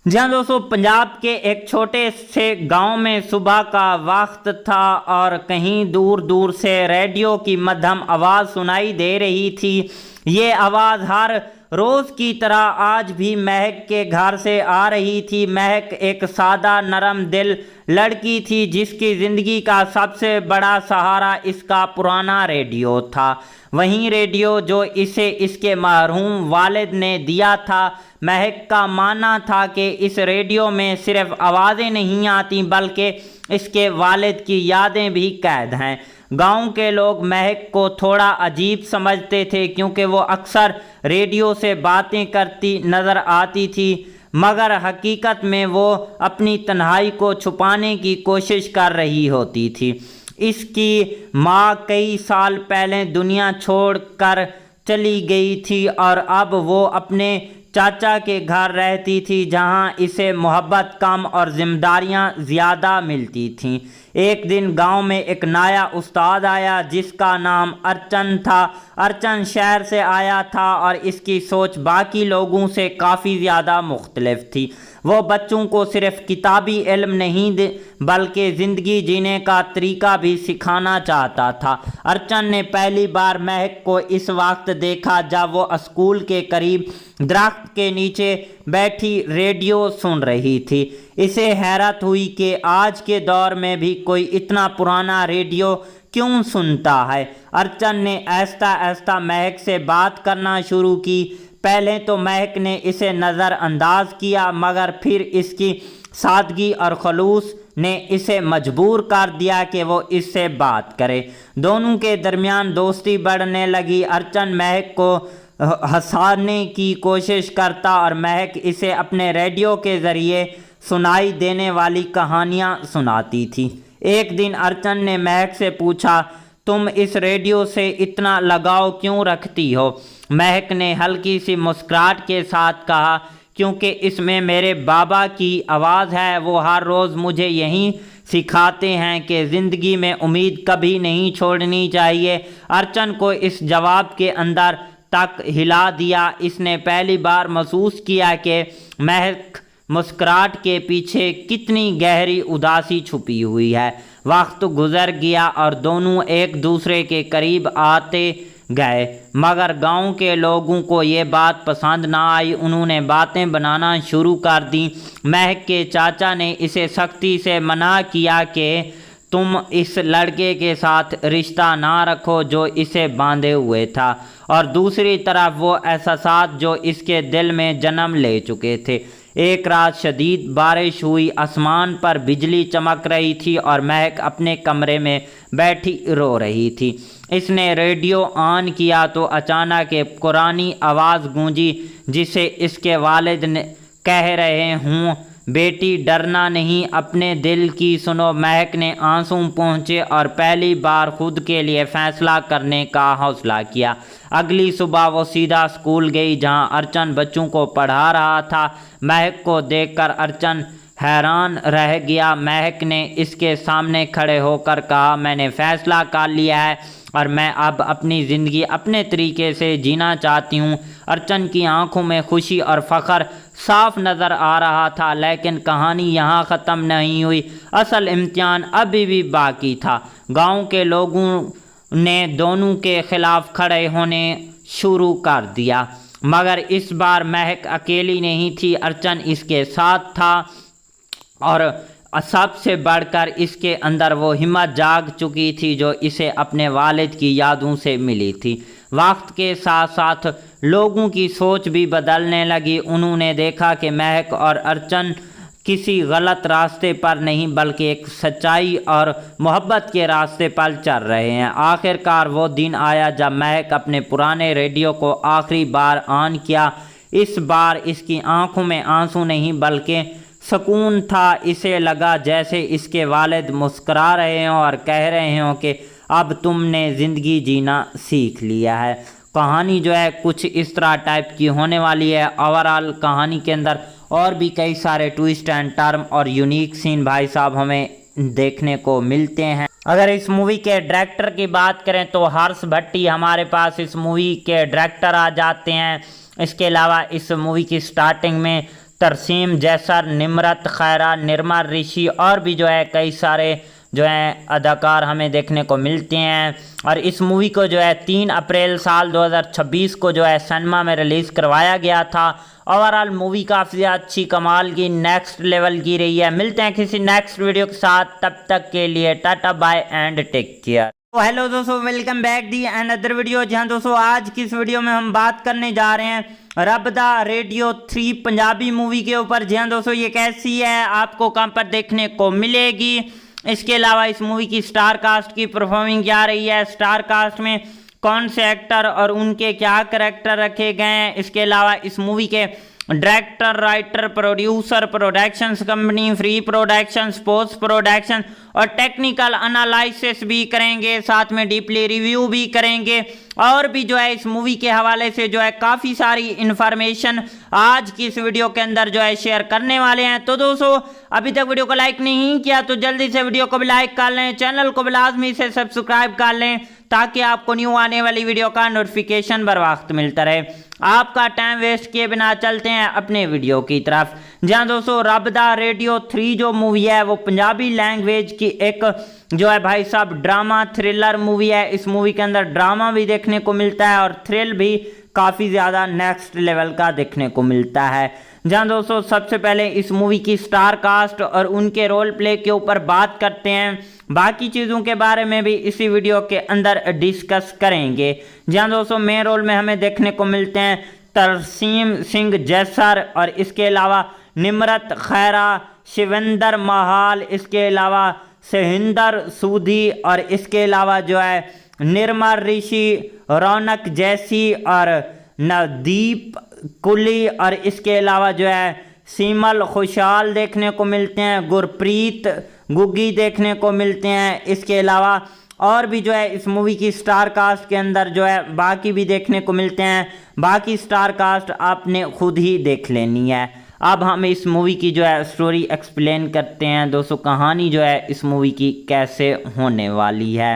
जहाँ दोस्तों पंजाब के एक छोटे से गांव में सुबह का वक्त था और कहीं दूर दूर से रेडियो की मध्यम आवाज़ सुनाई दे रही थी। ये आवाज़ हर रोज़ की तरह आज भी महक के घर से आ रही थी। महक एक सादा नरम दिल लड़की थी जिसकी ज़िंदगी का सबसे बड़ा सहारा इसका पुराना रेडियो था। वहीं रेडियो जो इसे इसके मरहूम वालिद ने दिया था। महक का मानना था कि इस रेडियो में सिर्फ आवाज़ें नहीं आती बल्कि इसके वालिद की यादें भी कैद हैं। गांव के लोग महक को थोड़ा अजीब समझते थे क्योंकि वो अक्सर रेडियो से बातें करती नज़र आती थी, मगर हकीकत में वो अपनी तन्हाई को छुपाने की कोशिश कर रही होती थी। इसकी माँ कई साल पहले दुनिया छोड़कर चली गई थी और अब वो अपने चाचा के घर रहती थी जहाँ इसे मोहब्बत कम और जिम्मेदारियाँ ज़्यादा मिलती थीं। एक दिन गांव में एक नया उस्ताद आया जिसका नाम अर्चन था। अर्चन शहर से आया था और इसकी सोच बाकी लोगों से काफ़ी ज़्यादा मुख्तलिफ थी। वो बच्चों को सिर्फ किताबी इल्म नहीं बल्कि ज़िंदगी जीने का तरीका भी सिखाना चाहता था। अर्चन ने पहली बार महक को इस वक्त देखा जब वो स्कूल के करीब दरख्त के नीचे बैठी रेडियो सुन रही थी। इसे हैरत हुई कि आज के दौर में भी कोई इतना पुराना रेडियो क्यों सुनता है। अर्चन ने आहिस्ता आहिस्ता महक से बात करना शुरू की। पहले तो महक ने इसे नज़रअंदाज किया मगर फिर इसकी सादगी और खलूस ने इसे मजबूर कर दिया कि वो इससे बात करे। दोनों के दरमियान दोस्ती बढ़ने लगी। अर्चन महक को हंसाने की कोशिश करता और महक इसे अपने रेडियो के ज़रिए सुनाई देने वाली कहानियाँ सुनाती थी। एक दिन अर्चन ने महक से पूछा, तुम इस रेडियो से इतना लगाव क्यों रखती हो? महक ने हल्की सी मुस्कुराहट के साथ कहा, क्योंकि इसमें मेरे बाबा की आवाज़ है। वो हर रोज़ मुझे यही सिखाते हैं कि ज़िंदगी में उम्मीद कभी नहीं छोड़नी चाहिए। अर्चन को इस जवाब के अंदर तक हिला दिया। इसने पहली बार महसूस किया कि महक मुस्कुराहट के पीछे कितनी गहरी उदासी छुपी हुई है। वक्त गुजर गया और दोनों एक दूसरे के करीब आते गए, मगर गांव के लोगों को ये बात पसंद ना आई। उन्होंने बातें बनाना शुरू कर दी। महक के चाचा ने इसे सख्ती से मना किया कि तुम इस लड़के के साथ रिश्ता ना रखो जो इसे बांधे हुए था, और दूसरी तरफ वो एहसास जो इसके दिल में जन्म ले चुके थे। एक रात शदीद बारिश हुई, आसमान पर बिजली चमक रही थी और महक अपने कमरे में बैठी रो रही थी। इसने रेडियो ऑन किया तो अचानक एक पुरानी आवाज़ गूंजी जिसे इसके वालिद ने कह रहे हूँ, बेटी डरना नहीं, अपने दिल की सुनो। महक ने आंसू पहुँचे और पहली बार खुद के लिए फ़ैसला करने का हौसला किया। अगली सुबह वो सीधा स्कूल गई जहाँ अर्चन बच्चों को पढ़ा रहा था। महक को देखकर अर्चन हैरान रह गया। महक ने इसके सामने खड़े होकर कहा, मैंने फ़ैसला कर लिया है और मैं अब अपनी ज़िंदगी अपने तरीके से जीना चाहती हूँ। अर्चन की आंखों में खुशी और फ़ख्र साफ नज़र आ रहा था, लेकिन कहानी यहाँ ख़त्म नहीं हुई। असल इम्तिहान अभी भी बाकी था। गांव के लोगों ने दोनों के ख़िलाफ़ खड़े होने शुरू कर दिया, मगर इस बार महक अकेली नहीं थी। अर्चन इसके साथ था और सबसे बढ़कर इसके अंदर वो हिम्मत जाग चुकी थी जो इसे अपने वालिद की यादों से मिली थी। वक्त के साथ साथ लोगों की सोच भी बदलने लगी। उन्होंने देखा कि महक और अर्चन किसी गलत रास्ते पर नहीं बल्कि एक सच्चाई और मोहब्बत के रास्ते पर चल रहे हैं। आखिरकार वो दिन आया जब महक अपने पुराने रेडियो को आखिरी बार ऑन किया। इस बार इसकी आंखों में आंसू नहीं बल्कि सुकून था। इसे लगा जैसे इसके वालिद मुस्करा रहे हों और कह रहे हों कि अब तुमने ज़िंदगी जीना सीख लिया है। कहानी जो है कुछ इस तरह टाइप की होने वाली है। ओवरऑल कहानी के अंदर और भी कई सारे ट्विस्ट एंड टर्म और यूनिक सीन भाई साहब हमें देखने को मिलते हैं। अगर इस मूवी के डायरेक्टर की बात करें तो हर्ष भट्टी हमारे पास इस मूवी के डायरेक्टर आ जाते हैं। इसके अलावा इस मूवी की स्टार्टिंग में तरसीम जैसर, निमरत खैरा, निर्मल ऋषि और भी जो है कई सारे जो है अदाकार हमें देखने को मिलते हैं। और इस मूवी को जो है 3 अप्रैल साल 2026 को जो है सिनेमा में रिलीज़ करवाया गया था। ओवरऑल मूवी काफ़ी अच्छी कमाल की नेक्स्ट लेवल की रही है। मिलते हैं किसी नेक्स्ट वीडियो के साथ, तब तक के लिए tata bye and take care. Hello दोस्तों, welcome back the another video. जहां दोस्तों आज की इस वीडियो में हम बात करने जा रहे हैं रब दा रेडियो 3 पंजाबी मूवी के ऊपर। जहां दोस्तों ये कैसी है, आपको कहां पर देखने को मिलेगी, इसके अलावा इस मूवी की स्टार कास्ट की परफॉर्मिंग क्या रही है, स्टार कास्ट में कौन से एक्टर और उनके क्या करैक्टर रखे गए हैं, इसके अलावा इस मूवी के director, writer, producer, productions company, free productions, post production और टेक्निकल एनालिसिस भी करेंगे, साथ में डीपली रिव्यू भी करेंगे और भी जो है इस मूवी के हवाले से जो है काफ़ी सारी इन्फॉर्मेशन आज की इस वीडियो के अंदर जो है शेयर करने वाले हैं। तो दोस्तों अभी तक वीडियो को लाइक नहीं किया तो जल्दी से वीडियो को भी लाइक कर लें, चैनल को भी लाजमी से सब्सक्राइब कर लें ताकि आपको न्यू आने वाली वीडियो का नोटिफिकेशन बर वक्त मिलता रहे। आपका टाइम वेस्ट किए बिना चलते हैं अपने वीडियो की तरफ। जहां दोस्तों रब दा रेडियो 3 जो मूवी है वो पंजाबी लैंग्वेज की एक जो है भाई साहब ड्रामा थ्रिलर मूवी है। इस मूवी के अंदर ड्रामा भी देखने को मिलता है और थ्रिल भी काफ़ी ज़्यादा नेक्स्ट लेवल का देखने को मिलता है। जहां दोस्तों सबसे पहले इस मूवी की स्टार कास्ट और उनके रोल प्ले के ऊपर बात करते हैं, बाकी चीज़ों के बारे में भी इसी वीडियो के अंदर डिस्कस करेंगे। जहां दोस्तों मेन रोल में हमें देखने को मिलते हैं तरसीम सिंह जैसर और इसके अलावा निमरत खैरा, शिवेंद्र महाल, इसके अलावा सहिंदर सूदी और इसके अलावा जो है निर्मल ऋषि, रौनक जैसी और नवदीप कुली और इसके अलावा जो है सीमल खुशहाल देखने को मिलते हैं, गुरप्रीत गुग्गी देखने को मिलते हैं। इसके अलावा और भी जो है इस मूवी की स्टार कास्ट के अंदर जो है बाकी भी देखने को मिलते हैं। बाकी स्टार कास्ट आपने खुद ही देख लेनी है। अब हम इस मूवी की जो है स्टोरी एक्सप्लेन करते हैं। दोस्तों कहानी जो है इस मूवी की कैसे होने वाली है।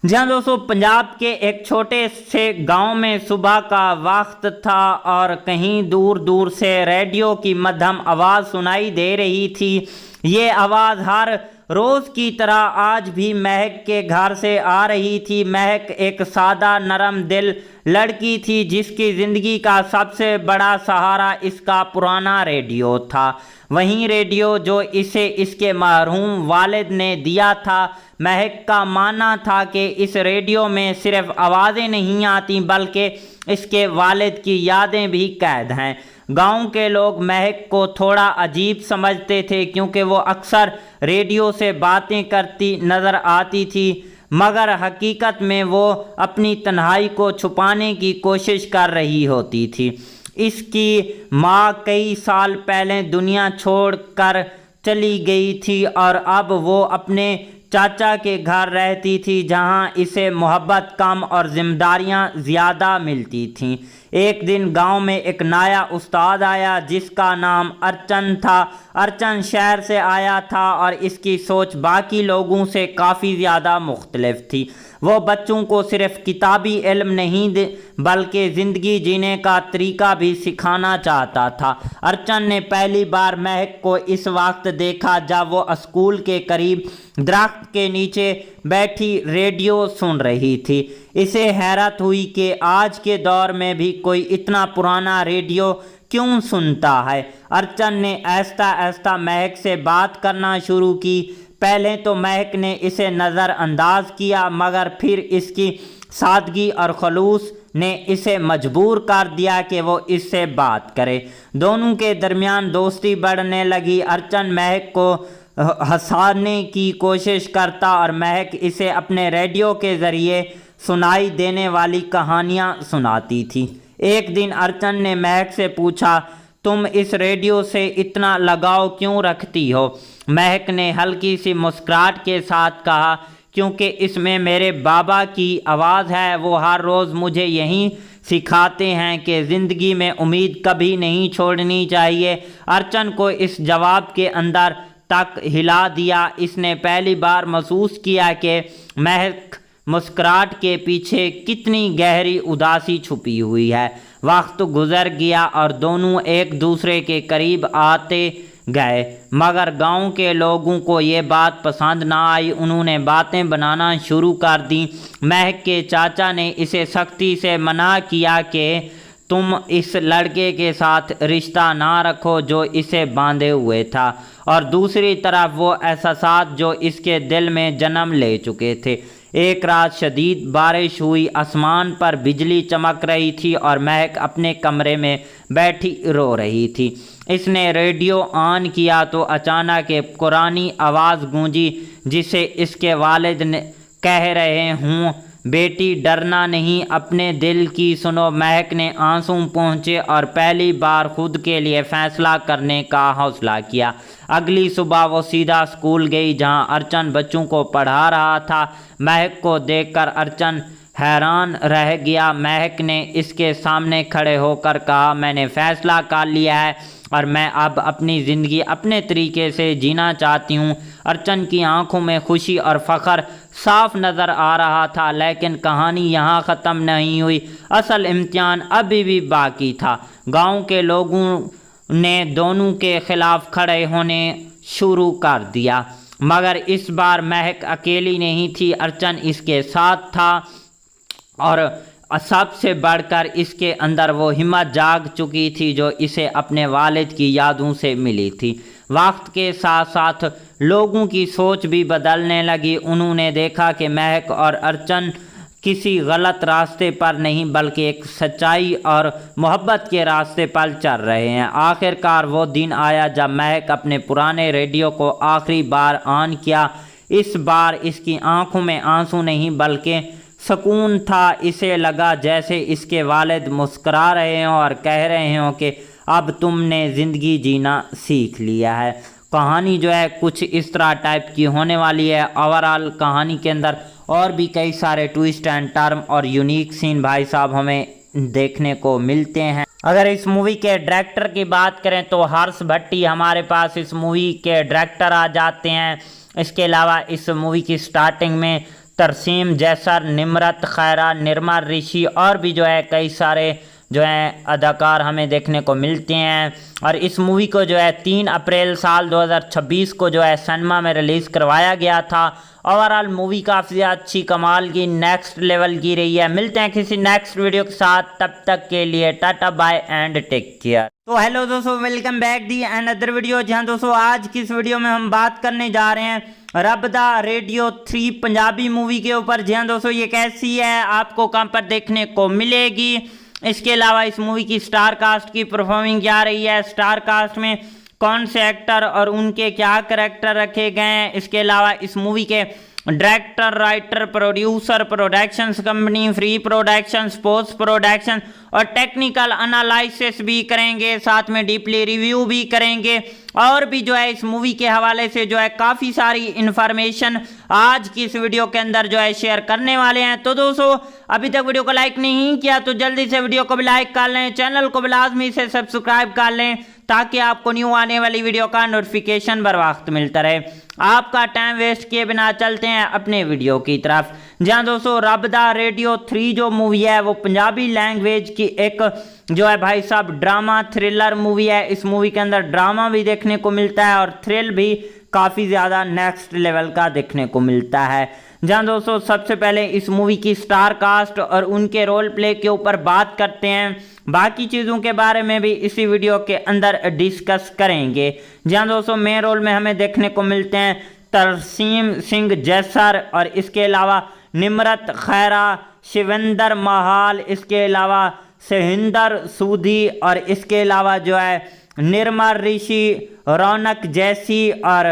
जहां दोस्तों पंजाब के एक छोटे से गांव में सुबह का वक्त था और कहीं दूर दूर से रेडियो की मध्यम आवाज़ सुनाई दे रही थी। ये आवाज़ हर रोज़ की तरह आज भी महक के घर से आ रही थी। महक एक सादा नरम दिल लड़की थी जिसकी ज़िंदगी का सबसे बड़ा सहारा इसका पुराना रेडियो था। वहीं रेडियो जो इसे इसके मरहूम वालिद ने दिया था। महक का मानना था कि इस रेडियो में सिर्फ आवाज़ें नहीं आती बल्कि इसके वालिद की यादें भी कैद हैं। गांव के लोग महक को थोड़ा अजीब समझते थे क्योंकि वो अक्सर रेडियो से बातें करती नज़र आती थी, मगर हकीकत में वो अपनी तन्हाई को छुपाने की कोशिश कर रही होती थी। इसकी माँ कई साल पहले दुनिया छोड़कर चली गई थी और अब वो अपने चाचा के घर रहती थी जहां इसे मोहब्बत कम और जिम्मेदारियां ज़्यादा मिलती थीं। एक दिन गांव में एक नया उस्ताद आया जिसका नाम अर्चन था। अर्चन शहर से आया था और इसकी सोच बाकी लोगों से काफ़ी ज़्यादा मुख्तलिफ थी। वो बच्चों को सिर्फ किताबी इल्म नहीं बल्कि ज़िंदगी जीने का तरीका भी सिखाना चाहता था। अर्चन ने पहली बार महक को इस वक्त देखा जब वो स्कूल के करीब दरख्त के नीचे बैठी रेडियो सुन रही थी। इसे हैरत हुई कि आज के दौर में भी कोई इतना पुराना रेडियो क्यों सुनता है। अर्चन ने आहिस्ता आहिस्ता महक से बात करना शुरू की। पहले तो महक ने इसे नज़रअंदाज किया मगर फिर इसकी सादगी और खलूस ने इसे मजबूर कर दिया कि वो इससे बात करे। दोनों के दरमियान दोस्ती बढ़ने लगी। अर्चन महक को हंसाने की कोशिश करता और महक इसे अपने रेडियो के ज़रिए सुनाई देने वाली कहानियाँ सुनाती थी। एक दिन अर्चन ने महक से पूछा, तुम इस रेडियो से इतना लगाव क्यों रखती हो? महक ने हल्की सी मुस्कुराहट के साथ कहा, क्योंकि इसमें मेरे बाबा की आवाज़ है। वो हर रोज़ मुझे यही सिखाते हैं कि ज़िंदगी में उम्मीद कभी नहीं छोड़नी चाहिए। अर्चन को इस जवाब के अंदर तक हिला दिया। इसने पहली बार महसूस किया कि महक मुस्कुराहट के पीछे कितनी गहरी उदासी छुपी हुई है। वक्त गुजर गया और दोनों एक दूसरे के करीब आते गए, मगर गांव के लोगों को ये बात पसंद ना आई। उन्होंने बातें बनाना शुरू कर दी। महक के चाचा ने इसे सख्ती से मना किया कि तुम इस लड़के के साथ रिश्ता ना रखो जो इसे बांधे हुए था, और दूसरी तरफ वो एहसास जो इसके दिल में जन्म ले चुके थे। एक रात शदीद बारिश हुई, आसमान पर बिजली चमक रही थी और महक अपने कमरे में बैठी रो रही थी। इसने रेडियो ऑन किया तो अचानक एक पुरानी आवाज़ गूंजी जिसे इसके वालिद ने कह रहे हूँ, बेटी डरना नहीं, अपने दिल की सुनो। महक ने आंसू पहुँचे और पहली बार खुद के लिए फैसला करने का हौसला किया। अगली सुबह वो सीधा स्कूल गई जहाँ अर्चन बच्चों को पढ़ा रहा था। महक को देखकर अर्चन हैरान रह गया। महक ने इसके सामने खड़े होकर कहा, मैंने फैसला कर लिया है और मैं अब अपनी ज़िंदगी अपने तरीके से जीना चाहती हूँ। अर्चन की आंखों में खुशी और फ़ख्र साफ नज़र आ रहा था, लेकिन कहानी यहाँ ख़त्म नहीं हुई। असल इम्तिहान अभी भी बाकी था। गांव के लोगों ने दोनों के ख़िलाफ़ खड़े होने शुरू कर दिया, मगर इस बार महक अकेली नहीं थी, अर्चन इसके साथ था और सबसे बढ़कर इसके अंदर वो हिम्मत जाग चुकी थी जो इसे अपने वालिद की यादों से मिली थी। वक्त के साथ साथ लोगों की सोच भी बदलने लगी। उन्होंने देखा कि महक और अर्चन किसी गलत रास्ते पर नहीं बल्कि एक सच्चाई और मोहब्बत के रास्ते पर चल रहे हैं। आखिरकार वो दिन आया जब महक अपने पुराने रेडियो को आखिरी बार ऑन किया। इस बार इसकी आंखों में आंसू नहीं बल्कि सुकून था। इसे लगा जैसे इसके वालिद मुस्करा रहे हों और कह रहे हों कि अब तुमने ज़िंदगी जीना सीख लिया है। कहानी जो है कुछ इस तरह टाइप की होने वाली है। ओवरऑल कहानी के अंदर और भी कई सारे ट्विस्ट एंड टर्म और यूनिक सीन भाई साहब हमें देखने को मिलते हैं। अगर इस मूवी के डायरेक्टर की बात करें तो हर्ष भट्टी हमारे पास इस मूवी के डायरेक्टर आ जाते हैं। इसके अलावा इस मूवी की स्टार्टिंग में तरसीम जैसर, निम्रत खैरा, निर्मल ऋषि और भी जो है कई सारे जो है अदाकार हमें देखने को मिलते हैं। और इस मूवी को जो है 3 अप्रैल साल 2026 को जो है सिनेमा में रिलीज़ करवाया गया था। ओवरऑल मूवी काफ़ी अच्छी कमाल की नेक्स्ट लेवल की रही है। मिलते हैं किसी नेक्स्ट वीडियो के साथ, तब तक के लिए tata bye and take care. तो हेलो दोस्तों, welcome back the another video. जहां दोस्तों आज की इस वीडियो में हम बात करने जा रहे हैं रब दा रेडियो 3 पंजाबी मूवी के ऊपर। जहां दोस्तों ये कैसी है, आपको कहां पर देखने को मिलेगी। इसके अलावा इस मूवी की स्टार कास्ट की परफॉर्मिंग क्या रही है, स्टार कास्ट में कौन से एक्टर और उनके क्या करैक्टर रखे गए हैं। इसके अलावा इस मूवी के director, writer, producer, productions company, free production, post production और टेक्निकल एनालिसिस भी करेंगे, साथ में डीपली रिव्यू भी करेंगे और भी जो है इस मूवी के हवाले से जो है काफ़ी सारी इन्फॉर्मेशन आज की इस वीडियो के अंदर जो है शेयर करने वाले हैं। तो दोस्तों अभी तक वीडियो को लाइक नहीं किया तो जल्दी से वीडियो को भी लाइक कर लें, चैनल को भी लाजमी से सब्सक्राइब कर लें ताकि आपको न्यू आने वाली वीडियो का नोटिफिकेशन बर वक्त मिलता रहे। आपका टाइम वेस्ट किए बिना चलते हैं अपने वीडियो की तरफ। जहां दोस्तों रब दा रेडियो 3 जो मूवी है वो पंजाबी लैंग्वेज की एक जो है भाई साहब ड्रामा थ्रिलर मूवी है। इस मूवी के अंदर ड्रामा भी देखने को मिलता है और थ्रिल भी काफ़ी ज़्यादा नेक्स्ट लेवल का देखने को मिलता है। जहां दोस्तों सबसे पहले इस मूवी की स्टार कास्ट और उनके रोल प्ले के ऊपर बात करते हैं, बाकी चीज़ों के बारे में भी इसी वीडियो के अंदर डिस्कस करेंगे। जहां दोस्तों मेन रोल में हमें देखने को मिलते हैं तरसीम सिंह जैसर और इसके अलावा निम्रत खैरा, शिवेंद्र महाल, इसके अलावा सहिंदर सूदी और इसके अलावा जो है निर्मल ऋषि, रौनक जैसी और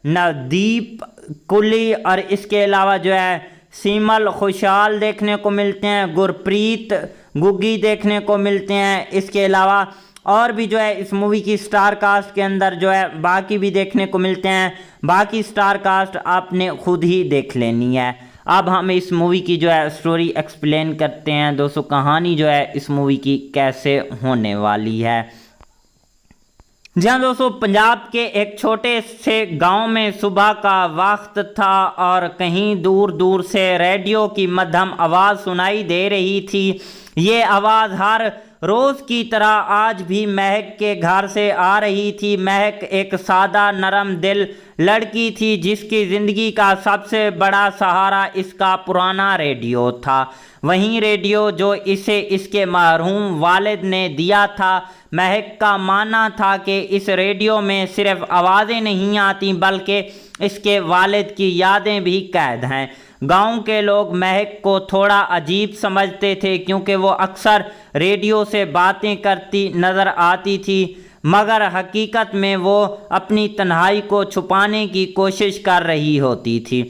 नवदीप कुली और इसके अलावा जो है सीमल खुशहाल देखने को मिलते हैं, गुरप्रीत गुग्गी देखने को मिलते हैं। इसके अलावा और भी जो है इस मूवी की स्टार कास्ट के अंदर जो है बाकी भी देखने को मिलते हैं। बाकी स्टार कास्ट आपने खुद ही देख लेनी है। अब हम इस मूवी की जो है स्टोरी एक्सप्लेन करते हैं। दोस्तों कहानी जो है इस मूवी की कैसे होने वाली है। जहां दोस्तों पंजाब के एक छोटे से गांव में सुबह का वक्त था और कहीं दूर दूर से रेडियो की मध्यम आवाज़ सुनाई दे रही थी। ये आवाज़ हर रोज की तरह आज भी महक के घर से आ रही थी। महक एक सादा नरम दिल लड़की थी जिसकी ज़िंदगी का सबसे बड़ा सहारा इसका पुराना रेडियो था। वहीं रेडियो जो इसे इसके मरहूम वालिद ने दिया था। महक का मानना था कि इस रेडियो में सिर्फ आवाज़ें नहीं आती बल्कि इसके वालिद की यादें भी कैद हैं। गांव के लोग महक को थोड़ा अजीब समझते थे क्योंकि वो अक्सर रेडियो से बातें करती नज़र आती थी, मगर हकीकत में वो अपनी तन्हाई को छुपाने की कोशिश कर रही होती थी।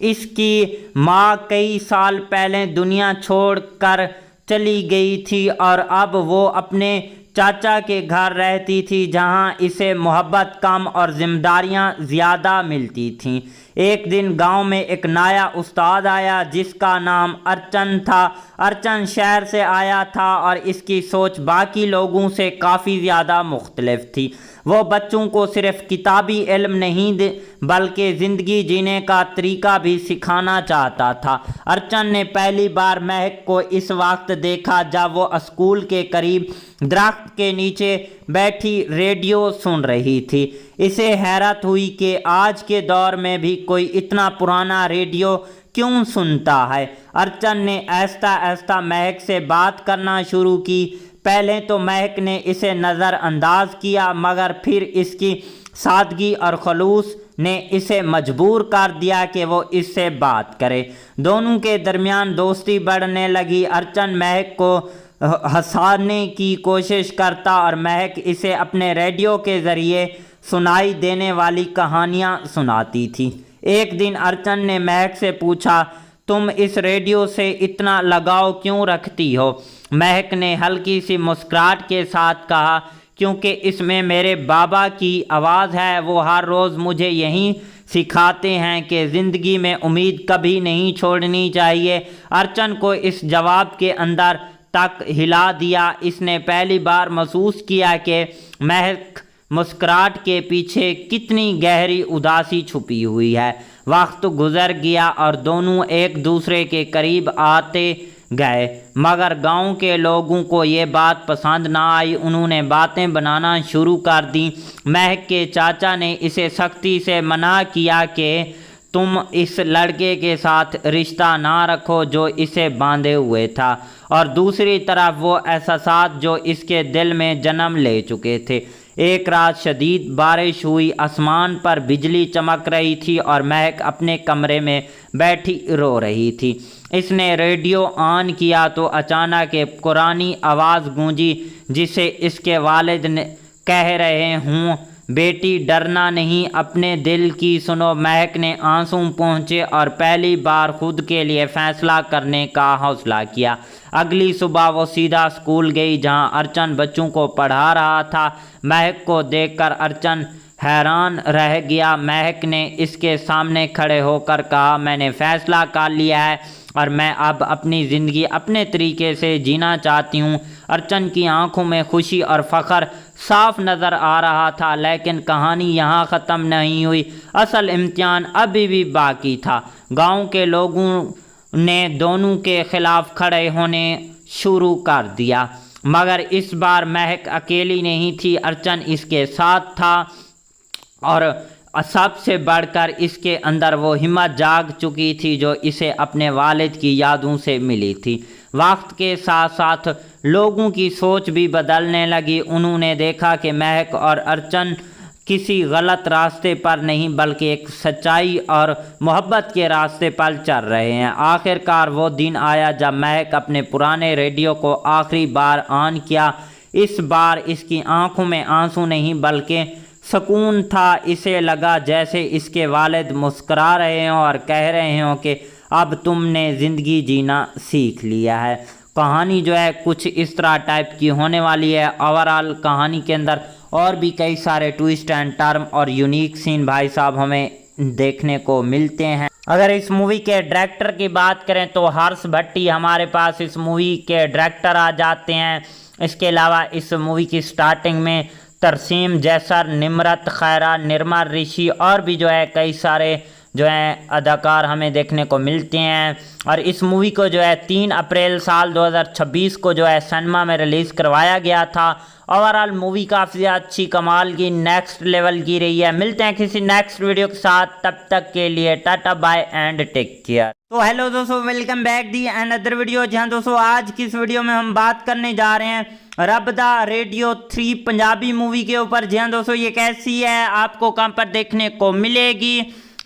इसकी माँ कई साल पहले दुनिया छोड़कर चली गई थी और अब वो अपने चाचा के घर रहती थी जहाँ इसे मोहब्बत कम और जिम्मेदारियाँ ज़्यादा मिलती थीं। एक दिन गांव में एक नया उस्ताद आया जिसका नाम अर्चन था। अर्चन शहर से आया था और इसकी सोच बाकी लोगों से काफ़ी ज़्यादा मुख्तलिफ थी। वो बच्चों को सिर्फ किताबी इल्म नहीं बल्कि ज़िंदगी जीने का तरीका भी सिखाना चाहता था। अर्चन ने पहली बार महक को इस वक्त देखा जब वो स्कूल के करीब दरख्त के नीचे बैठी रेडियो सुन रही थी। इसे हैरत हुई कि आज के दौर में भी कोई इतना पुराना रेडियो क्यों सुनता है। अर्चन ने आहिस्ता आहिस्ता महक से बात करना शुरू की। पहले तो महक ने इसे नज़रअंदाज किया, मगर फिर इसकी सादगी और खलूस ने इसे मजबूर कर दिया कि वो इससे बात करे। दोनों के दरमियान दोस्ती बढ़ने लगी। अर्चन महक को हंसाने की कोशिश करता और महक इसे अपने रेडियो के ज़रिए सुनाई देने वाली कहानियाँ सुनाती थी। एक दिन अर्चन ने महक से पूछा, तुम इस रेडियो से इतना लगाव क्यों रखती हो? महक ने हल्की सी मुस्कुराहट के साथ कहा, क्योंकि इसमें मेरे बाबा की आवाज़ है। वो हर रोज़ मुझे यही सिखाते हैं कि ज़िंदगी में उम्मीद कभी नहीं छोड़नी चाहिए। अर्चन को इस जवाब के अंदर तक हिला दिया। इसने पहली बार महसूस किया कि महक मुस्कुराहट के पीछे कितनी गहरी उदासी छुपी हुई है। वक्त गुजर गया और दोनों एक दूसरे के करीब आते गए, मगर गांव के लोगों को ये बात पसंद ना आई। उन्होंने बातें बनाना शुरू कर दी। महक के चाचा ने इसे सख्ती से मना किया कि तुम इस लड़के के साथ रिश्ता ना रखो जो इसे बांधे हुए था, और दूसरी तरफ वो एहसास जो इसके दिल में जन्म ले चुके थे। एक रात शदीद बारिश हुई, आसमान पर बिजली चमक रही थी और महक अपने कमरे में बैठी रो रही थी। इसने रेडियो ऑन किया तो अचानक एक पुरानी आवाज़ गूंजी जिसे इसके वालिद ने कह रहे हूँ, बेटी डरना नहीं, अपने दिल की सुनो। महक ने आंसू पहुँचे और पहली बार खुद के लिए फ़ैसला करने का हौसला किया। अगली सुबह वो सीधा स्कूल गई जहाँ अर्चन बच्चों को पढ़ा रहा था। महक को देखकर अर्चन हैरान रह गया। महक ने इसके सामने खड़े होकर कहा, मैंने फ़ैसला कर लिया है और मैं अब अपनी ज़िंदगी अपने तरीके से जीना चाहती हूँ। अर्चन की आंखों में खुशी और फ़ख्र साफ नज़र आ रहा था, लेकिन कहानी यहाँ ख़त्म नहीं हुई। असल इम्तिहान अभी भी बाकी था। गांव के लोगों ने दोनों के ख़िलाफ़ खड़े होने शुरू कर दिया, मगर इस बार महक अकेली नहीं थी। अर्चन इसके साथ था और सबसे बढ़कर इसके अंदर वो हिम्मत जाग चुकी थी जो इसे अपने वालिद की यादों से मिली थी। वक्त के साथ साथ लोगों की सोच भी बदलने लगी। उन्होंने देखा कि महक और अर्चन किसी गलत रास्ते पर नहीं बल्कि एक सच्चाई और मोहब्बत के रास्ते पर चल रहे हैं। आखिरकार वो दिन आया जब महक अपने पुराने रेडियो को आखिरी बार ऑन किया। इस बार इसकी आंखों में आंसू नहीं बल्कि सुकून था। इसे लगा जैसे इसके वालिद मुस्करा रहे हों और कह रहे हों कि अब तुमने ज़िंदगी जीना सीख लिया है। कहानी जो है कुछ इस तरह टाइप की होने वाली है। ओवरऑल कहानी के अंदर और भी कई सारे ट्विस्ट एंड टर्म और यूनिक सीन भाई साहब हमें देखने को मिलते हैं। अगर इस मूवी के डायरेक्टर की बात करें तो हर्ष भट्टी हमारे पास इस मूवी के डायरेक्टर आ जाते हैं। इसके अलावा इस मूवी की स्टार्टिंग में तरसीम जैसर, निमरत खैरा, निर्मल ऋषि और भी जो है कई सारे जो है अदाकार हमें देखने को मिलते हैं। और इस मूवी को जो है 3 अप्रैल साल 2026 को जो है सिनेमा में रिलीज़ करवाया गया था। ओवरऑल मूवी काफ़ी अच्छी कमाल की नेक्स्ट लेवल की रही है। मिलते हैं किसी नेक्स्ट वीडियो के साथ, तब तक के लिए tata bye and take care. तो हेलो दोस्तों, welcome back the another video. जहां दोस्तों आज की इस वीडियो में हम बात करने जा रहे हैं रब दा रेडियो 3 पंजाबी मूवी के ऊपर। जहां दोस्तों ये कैसी है, आपको कहां पर देखने को मिलेगी,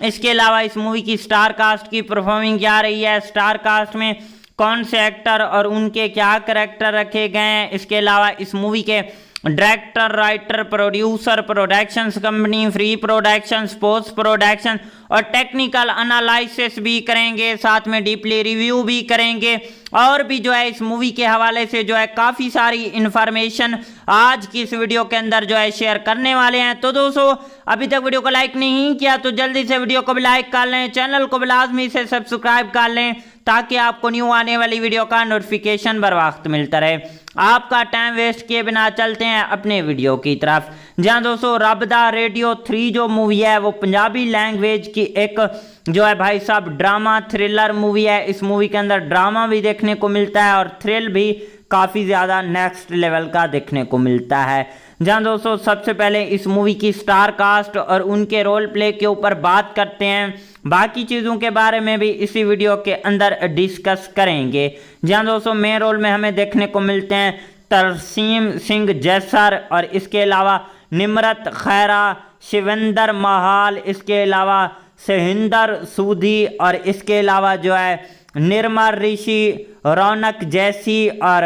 इसके अलावा इस मूवी की स्टार कास्ट की परफॉर्मिंग क्या रही है, स्टार कास्ट में कौन से एक्टर और उनके क्या करैक्टर रखे गए हैं, इसके अलावा इस मूवी के director, writer, producer, productions company, free productions, post production और टेक्निकल एनालिसिस भी करेंगे, साथ में डीपली रिव्यू भी करेंगे और भी जो है इस मूवी के हवाले से जो है काफ़ी सारी इन्फॉर्मेशन आज की इस वीडियो के अंदर जो है शेयर करने वाले हैं। तो दोस्तों अभी तक वीडियो को लाइक नहीं किया तो जल्दी से वीडियो को भी लाइक कर लें, चैनल को भी लाजमी से सब्सक्राइब कर लें ताकि आपको न्यू आने वाली वीडियो का नोटिफिकेशन बर वक्त मिलता रहे। आपका टाइम वेस्ट किए बिना चलते हैं अपने वीडियो की तरफ। जहां दोस्तों रब दा रेडियो 3 जो मूवी है वो पंजाबी लैंग्वेज की एक जो है भाई साहब ड्रामा थ्रिलर मूवी है। इस मूवी के अंदर ड्रामा भी देखने को मिलता है और थ्रिल भी काफ़ी ज़्यादा नेक्स्ट लेवल का देखने को मिलता है। जहां दोस्तों सबसे पहले इस मूवी की स्टार कास्ट और उनके रोल प्ले के ऊपर बात करते हैं, बाकी चीज़ों के बारे में भी इसी वीडियो के अंदर डिस्कस करेंगे। जहां दोस्तों मेन रोल में हमें देखने को मिलते हैं तरसीम सिंह जैसर और इसके अलावा निमरत खैरा, शिवेंद्र महाल, इसके अलावा सहिंदर सूदी और इसके अलावा जो है निर्मल ऋषि, रौनक जैसी और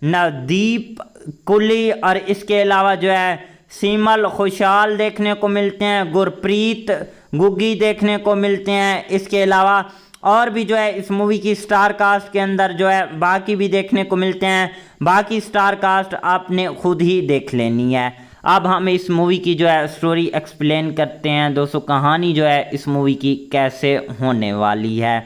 नवदीप कुली और इसके अलावा जो है सीमल खुशहाल देखने को मिलते हैं, गुरप्रीत गुग्गी देखने को मिलते हैं। इसके अलावा और भी जो है इस मूवी की स्टार कास्ट के अंदर जो है बाकी भी देखने को मिलते हैं। बाकी स्टार कास्ट आपने खुद ही देख लेनी है। अब हम इस मूवी की जो है स्टोरी एक्सप्लेन करते हैं। दोस्तों कहानी जो है इस मूवी की कैसे होने वाली है।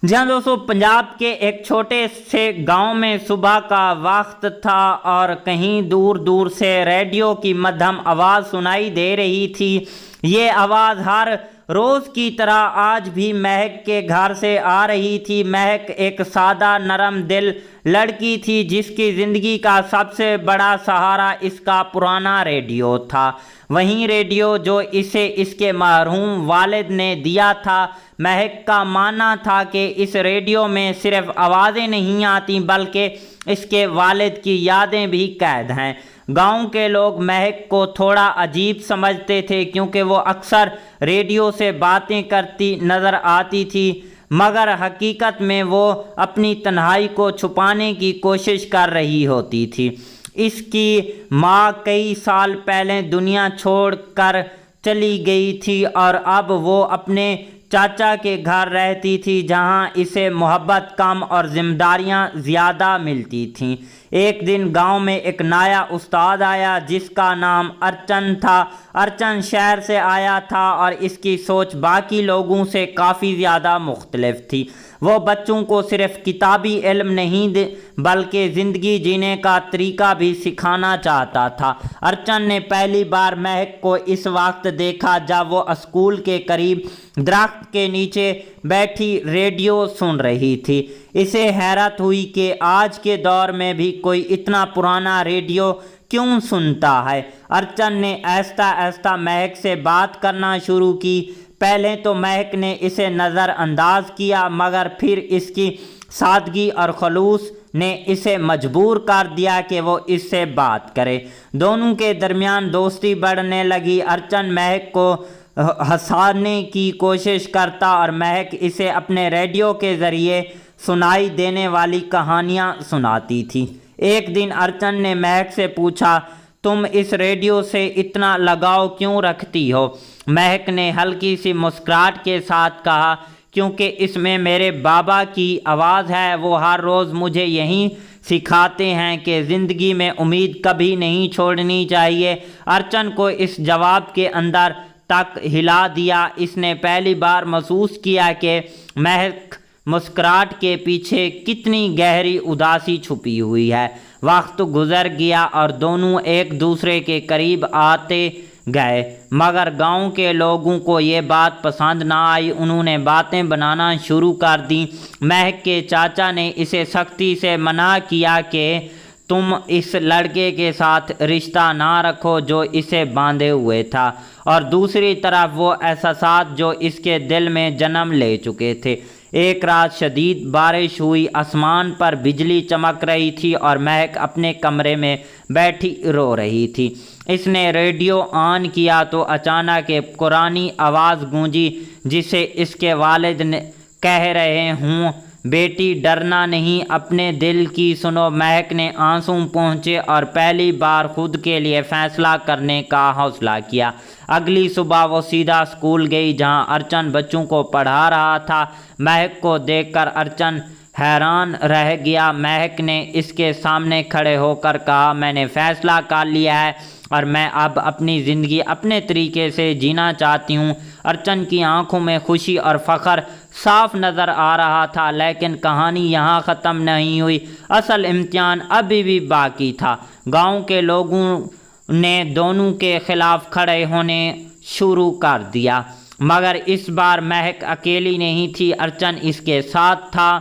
जहां दोस्तों पंजाब के एक छोटे से गांव में सुबह का वक्त था और कहीं दूर दूर से रेडियो की मध्यम आवाज़ सुनाई दे रही थी। ये आवाज़ हर रोज़ की तरह आज भी महक के घर से आ रही थी। महक एक सादा नरम दिल लड़की थी जिसकी ज़िंदगी का सबसे बड़ा सहारा इसका पुराना रेडियो था। वहीं रेडियो जो इसे इसके मरहूम वालिद ने दिया था। महक का मानना था कि इस रेडियो में सिर्फ आवाज़ें नहीं आती बल्कि इसके वालिद की यादें भी कैद हैं। गांव के लोग महक को थोड़ा अजीब समझते थे क्योंकि वो अक्सर रेडियो से बातें करती नज़र आती थी, मगर हकीकत में वो अपनी तन्हाई को छुपाने की कोशिश कर रही होती थी। इसकी माँ कई साल पहले दुनिया छोड़कर चली गई थी और अब वो अपने चाचा के घर रहती थी जहां इसे मोहब्बत कम और जिम्मेदारियां ज़्यादा मिलती थीं। एक दिन गांव में एक नया उस्ताद आया जिसका नाम अर्चन था। अर्चन शहर से आया था और इसकी सोच बाकी लोगों से काफ़ी ज़्यादा मुख्तलिफ थी। वो बच्चों को सिर्फ किताबी इल्म नहीं बल्कि ज़िंदगी जीने का तरीका भी सिखाना चाहता था। अर्चन ने पहली बार महक को इस वक्त देखा जब वो स्कूल के करीब दरख्त के नीचे बैठी रेडियो सुन रही थी। इसे हैरत हुई कि आज के दौर में भी कोई इतना पुराना रेडियो क्यों सुनता है। अर्चन ने आहिस्ता आहिस्ता महक से बात करना शुरू की। पहले तो महक ने इसे नज़रअंदाज किया मगर फिर इसकी सादगी और खलूस ने इसे मजबूर कर दिया कि वो इससे बात करे। दोनों के दरमियान दोस्ती बढ़ने लगी। अर्चन महक को हंसाने की कोशिश करता और महक इसे अपने रेडियो के ज़रिए सुनाई देने वाली कहानियाँ सुनाती थी। एक दिन अर्चन ने महक से पूछा, तुम इस रेडियो से इतना लगाव क्यों रखती हो? महक ने हल्की सी मुस्कुराहट के साथ कहा, क्योंकि इसमें मेरे बाबा की आवाज़ है। वो हर रोज़ मुझे यही सिखाते हैं कि ज़िंदगी में उम्मीद कभी नहीं छोड़नी चाहिए। अर्चन को इस जवाब के अंदर तक हिला दिया। इसने पहली बार महसूस किया कि महक मुस्कुराहट के पीछे कितनी गहरी उदासी छुपी हुई है। वक्त गुजर गया और दोनों एक दूसरे के करीब आते गए, मगर गांव के लोगों को ये बात पसंद ना आई। उन्होंने बातें बनाना शुरू कर दी। महक के चाचा ने इसे सख्ती से मना किया कि तुम इस लड़के के साथ रिश्ता ना रखो जो इसे बांधे हुए था, और दूसरी तरफ वो एहसास जो इसके दिल में जन्म ले चुके थे। एक रात शदीद बारिश हुई, आसमान पर बिजली चमक रही थी और महक अपने कमरे में बैठी रो रही थी। इसने रेडियो ऑन किया तो अचानक एक पुरानी आवाज़ गूंजी जिसे इसके वालिद ने कह रहे हूँ, बेटी डरना नहीं, अपने दिल की सुनो। महक ने आंसू पहुँचे और पहली बार खुद के लिए फैसला करने का हौसला किया। अगली सुबह वो सीधा स्कूल गई जहां अर्चन बच्चों को पढ़ा रहा था। महक को देखकर अर्चन हैरान रह गया। महक ने इसके सामने खड़े होकर कहा, मैंने फैसला कर लिया है और मैं अब अपनी ज़िंदगी अपने तरीके से जीना चाहती हूँ। अर्चन की आंखों में खुशी और फ़ख्र साफ नज़र आ रहा था, लेकिन कहानी यहाँ ख़त्म नहीं हुई। असल इम्तिहान अभी भी बाकी था। गांव के लोगों ने दोनों के खिलाफ खड़े होने शुरू कर दिया, मगर इस बार महक अकेली नहीं थी, अर्चन इसके साथ था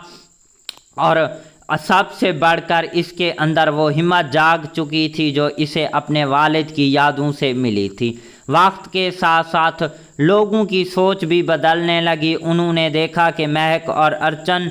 और सबसे बढ़कर इसके अंदर वो हिम्मत जाग चुकी थी जो इसे अपने वालिद की यादों से मिली थी। वक्त के साथ साथ लोगों की सोच भी बदलने लगी। उन्होंने देखा कि महक और अर्चन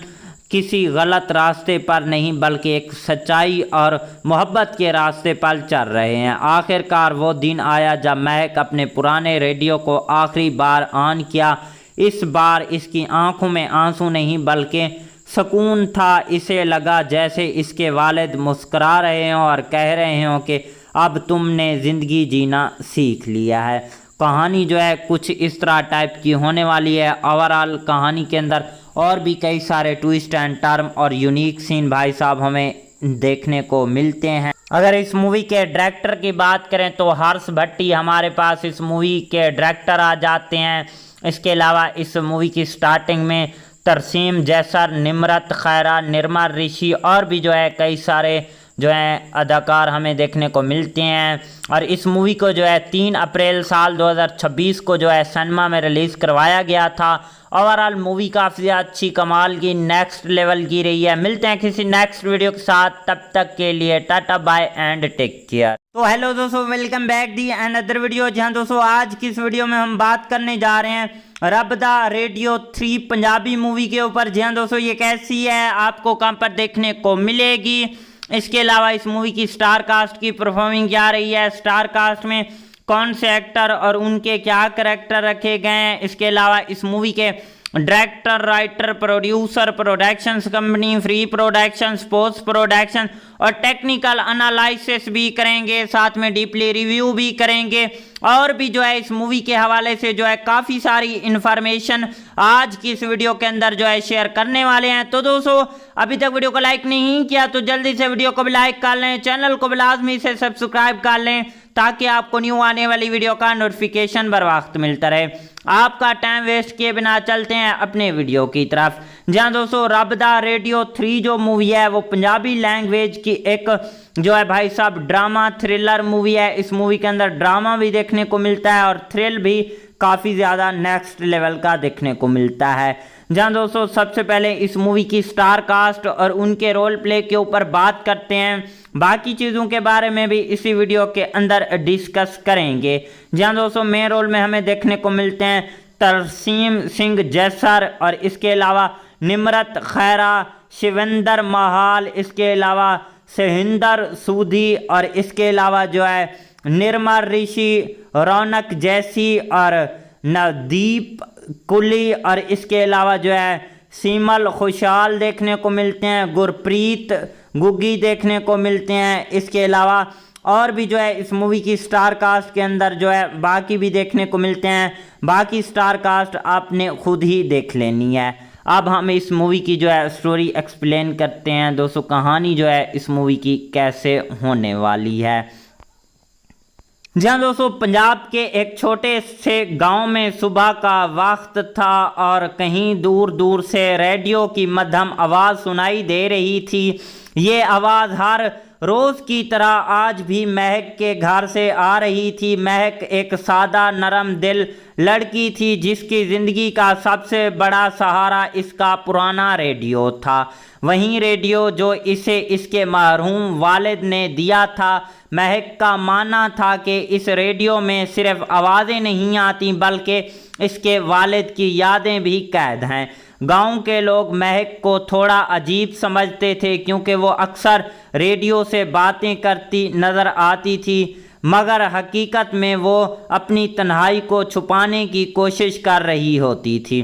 किसी गलत रास्ते पर नहीं बल्कि एक सच्चाई और मोहब्बत के रास्ते पर चल रहे हैं। आखिरकार वो दिन आया जब महक अपने पुराने रेडियो को आखिरी बार ऑन किया। इस बार इसकी आंखों में आंसू नहीं बल्कि सुकून था। इसे लगा जैसे इसके वालिद मुस्करा रहे हों और कह रहे हों कि अब तुमने ज़िंदगी जीना सीख लिया है। कहानी जो है कुछ इस तरह टाइप की होने वाली है। ओवरऑल कहानी के अंदर और भी कई सारे ट्विस्ट एंड टर्म और यूनिक सीन भाई साहब हमें देखने को मिलते हैं। अगर इस मूवी के डायरेक्टर की बात करें तो हर्ष भट्टी हमारे पास इस मूवी के डायरेक्टर आ जाते हैं। इसके अलावा इस मूवी की स्टार्टिंग में तरसीम जैसर, निम्रत खैरा, निर्मा ऋषि और भी जो है कई सारे जो है अदाकार हमें देखने को मिलते हैं। और इस मूवी को जो है 3 अप्रैल साल 2026 को जो है सिनेमा में रिलीज़ करवाया गया था। ओवरऑल मूवी काफ़ी अच्छी कमाल की नेक्स्ट लेवल की रही है। मिलते हैं किसी नेक्स्ट वीडियो के साथ, तब तक के लिए tata bye and take care. तो हेलो दोस्तों, welcome back the another video. जहां दोस्तों आज की इस वीडियो में हम बात करने जा रहे हैं रब दा रेडियो 3 पंजाबी मूवी के ऊपर। जहां दोस्तों ये कैसी है, आपको कहां पर देखने को मिलेगी। इसके अलावा इस मूवी की स्टार कास्ट की परफॉर्मिंग क्या रही है, स्टार कास्ट में कौन से एक्टर और उनके क्या करैक्टर रखे गए हैं। इसके अलावा इस मूवी के director, writer, producer, productions company, free production, post production और टेक्निकल एनालिसिस भी करेंगे, साथ में डीपली रिव्यू भी करेंगे और भी जो है इस मूवी के हवाले से जो है काफ़ी सारी इन्फॉर्मेशन आज की इस वीडियो के अंदर जो है शेयर करने वाले हैं। तो दोस्तों अभी तक वीडियो को लाइक नहीं किया तो जल्दी से वीडियो को भी लाइक कर लें, चैनल को भी लाजमी से सब्सक्राइब कर लें ताकि आपको न्यू आने वाली वीडियो का नोटिफिकेशन बर वक्त मिलता रहे। आपका टाइम वेस्ट किए बिना चलते हैं अपने वीडियो की तरफ। जहां दोस्तों रब दा रेडियो 3 जो मूवी है वो पंजाबी लैंग्वेज की एक जो है भाई साहब ड्रामा थ्रिलर मूवी है। इस मूवी के अंदर ड्रामा भी देखने को मिलता है और थ्रिल भी काफ़ी ज़्यादा नेक्स्ट लेवल का देखने को मिलता है। जहां दोस्तों सबसे पहले इस मूवी की स्टार कास्ट और उनके रोल प्ले के ऊपर बात करते हैं, बाकी चीज़ों के बारे में भी इसी वीडियो के अंदर डिस्कस करेंगे। जहां दोस्तों मेन रोल में हमें देखने को मिलते हैं तरसीम सिंह जैसर और इसके अलावा निम्रत खैरा, शिवेंद्र महाल, इसके अलावा सहिंदर सूदी और इसके अलावा जो है निर्मा ऋषि, रौनक जैसी और नवदीप कुली और इसके अलावा जो है सीमल खुशहाल देखने को मिलते हैं, गुरप्रीत गुग्गी देखने को मिलते हैं। इसके अलावा और भी जो है इस मूवी की स्टार कास्ट के अंदर जो है बाकी भी देखने को मिलते हैं। बाकी स्टार कास्ट आपने खुद ही देख लेनी है। अब हम इस मूवी की जो है स्टोरी एक्सप्लेन करते हैं। दोस्तों कहानी जो है इस मूवी की कैसे होने वाली है। जहां दोस्तों पंजाब के एक छोटे से गांव में सुबह का वक्त था और कहीं दूर दूर से रेडियो की मध्यम आवाज़ सुनाई दे रही थी। ये आवाज़ हर रोज की तरह आज भी महक के घर से आ रही थी। महक एक सादा नरम दिल लड़की थी जिसकी ज़िंदगी का सबसे बड़ा सहारा इसका पुराना रेडियो था। वहीं रेडियो जो इसे इसके मरहूम वालिद ने दिया था। महक का मानना था कि इस रेडियो में सिर्फ आवाज़ें नहीं आती बल्कि इसके वालिद की यादें भी कैद हैं। गांव के लोग महक को थोड़ा अजीब समझते थे क्योंकि वो अक्सर रेडियो से बातें करती नज़र आती थी, मगर हकीकत में वो अपनी तन्हाई को छुपाने की कोशिश कर रही होती थी।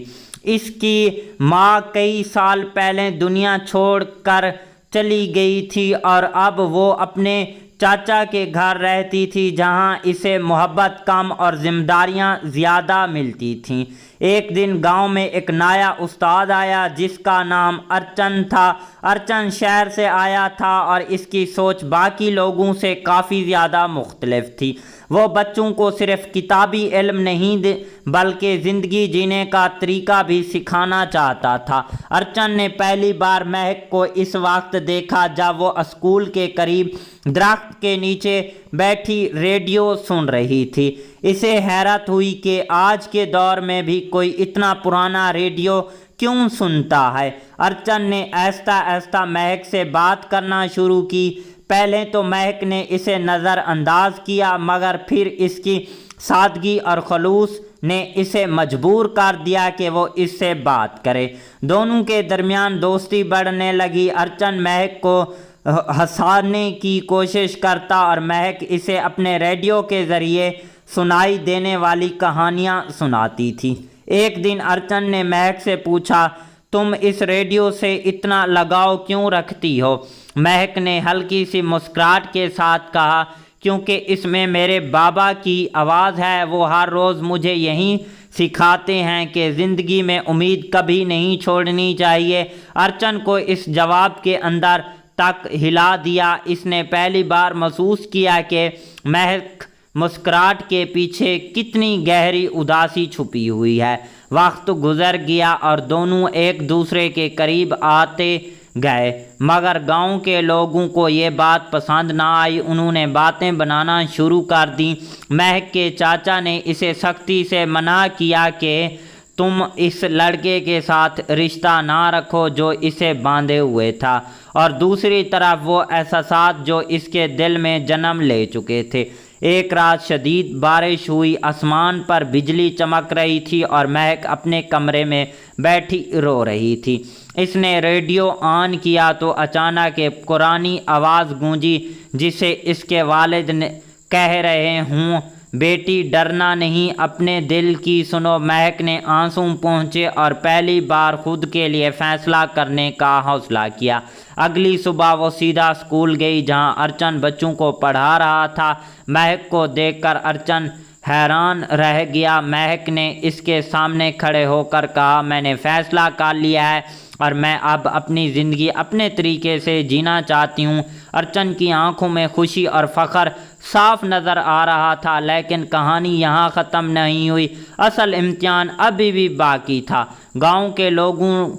इसकी माँ कई साल पहले दुनिया छोड़कर चली गई थी और अब वो अपने चाचा के घर रहती थी जहाँ इसे मोहब्बत कम और जिम्मेदारियाँ ज़्यादा मिलती थीं। एक दिन गांव में एक नया उस्ताद आया जिसका नाम अर्चन था। अर्चन शहर से आया था और इसकी सोच बाकी लोगों से काफ़ी ज़्यादा मुख्तलिफ थी। वो बच्चों को सिर्फ किताबी इल्म नहीं बल्कि ज़िंदगी जीने का तरीका भी सिखाना चाहता था। अर्चन ने पहली बार महक को इस वक्त देखा जब वो स्कूल के करीब दरख्त के नीचे बैठी रेडियो सुन रही थी। इसे हैरत हुई कि आज के दौर में भी कोई इतना पुराना रेडियो क्यों सुनता है। अर्चन ने आहिस्ता आहिस्ता महक से बात करना शुरू की। पहले तो महक ने इसे नज़रअंदाज किया मगर फिर इसकी सादगी और खलूस ने इसे मजबूर कर दिया कि वो इससे बात करे। दोनों के दरमियान दोस्ती बढ़ने लगी। अर्चन महक को हंसाने की कोशिश करता और महक इसे अपने रेडियो के ज़रिए सुनाई देने वाली कहानियाँ सुनाती थी। एक दिन अर्चन ने महक से पूछा, तुम इस रेडियो से इतना लगाव क्यों रखती हो? महक ने हल्की सी मुस्कुराहट के साथ कहा, क्योंकि इसमें मेरे बाबा की आवाज़ है। वो हर रोज़ मुझे यही सिखाते हैं कि ज़िंदगी में उम्मीद कभी नहीं छोड़नी चाहिए। अर्चन को इस जवाब के अंदर तक हिला दिया। इसने पहली बार महसूस किया कि महक मुस्कुराहट के पीछे कितनी गहरी उदासी छुपी हुई है। वक्त गुजर गया और दोनों एक दूसरे के करीब आते गए, मगर गांव के लोगों को ये बात पसंद ना आई। उन्होंने बातें बनाना शुरू कर दी। महक के चाचा ने इसे सख्ती से मना किया कि तुम इस लड़के के साथ रिश्ता ना रखो जो इसे बांधे हुए था, और दूसरी तरफ वो एहसास जो इसके दिल में जन्म ले चुके थे। एक रात शदीद बारिश हुई, आसमान पर बिजली चमक रही थी और महक अपने कमरे में बैठी रो रही थी। इसने रेडियो ऑन किया तो अचानक एक पुरानी आवाज़ गूंजी जिसे इसके वालिद ने कह रहे हूँ, बेटी डरना नहीं, अपने दिल की सुनो। महक ने आंसू पहुँचे और पहली बार खुद के लिए फ़ैसला करने का हौसला किया। अगली सुबह वो सीधा स्कूल गई जहाँ अर्चन बच्चों को पढ़ा रहा था। महक को देखकर अर्चन हैरान रह गया। महक ने इसके सामने खड़े होकर कहा, मैंने फ़ैसला कर लिया है और मैं अब अपनी ज़िंदगी अपने तरीके से जीना चाहती हूँ। अर्चन की आंखों में खुशी और फ़ख्र साफ नज़र आ रहा था, लेकिन कहानी यहाँ ख़त्म नहीं हुई। असल इम्तिहान अभी भी बाकी था। गांव के लोगों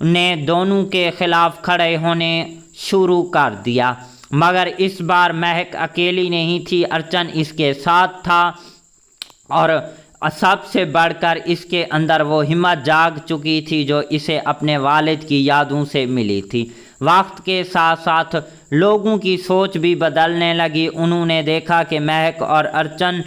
ने दोनों के ख़िलाफ़ खड़े होने शुरू कर दिया, मगर इस बार महक अकेली नहीं थी। अर्चन इसके साथ था और सबसे बढ़कर इसके अंदर वो हिम्मत जाग चुकी थी जो इसे अपने वालिद की यादों से मिली थी। वक्त के साथ साथ लोगों की सोच भी बदलने लगी। उन्होंने देखा कि महक और अर्चन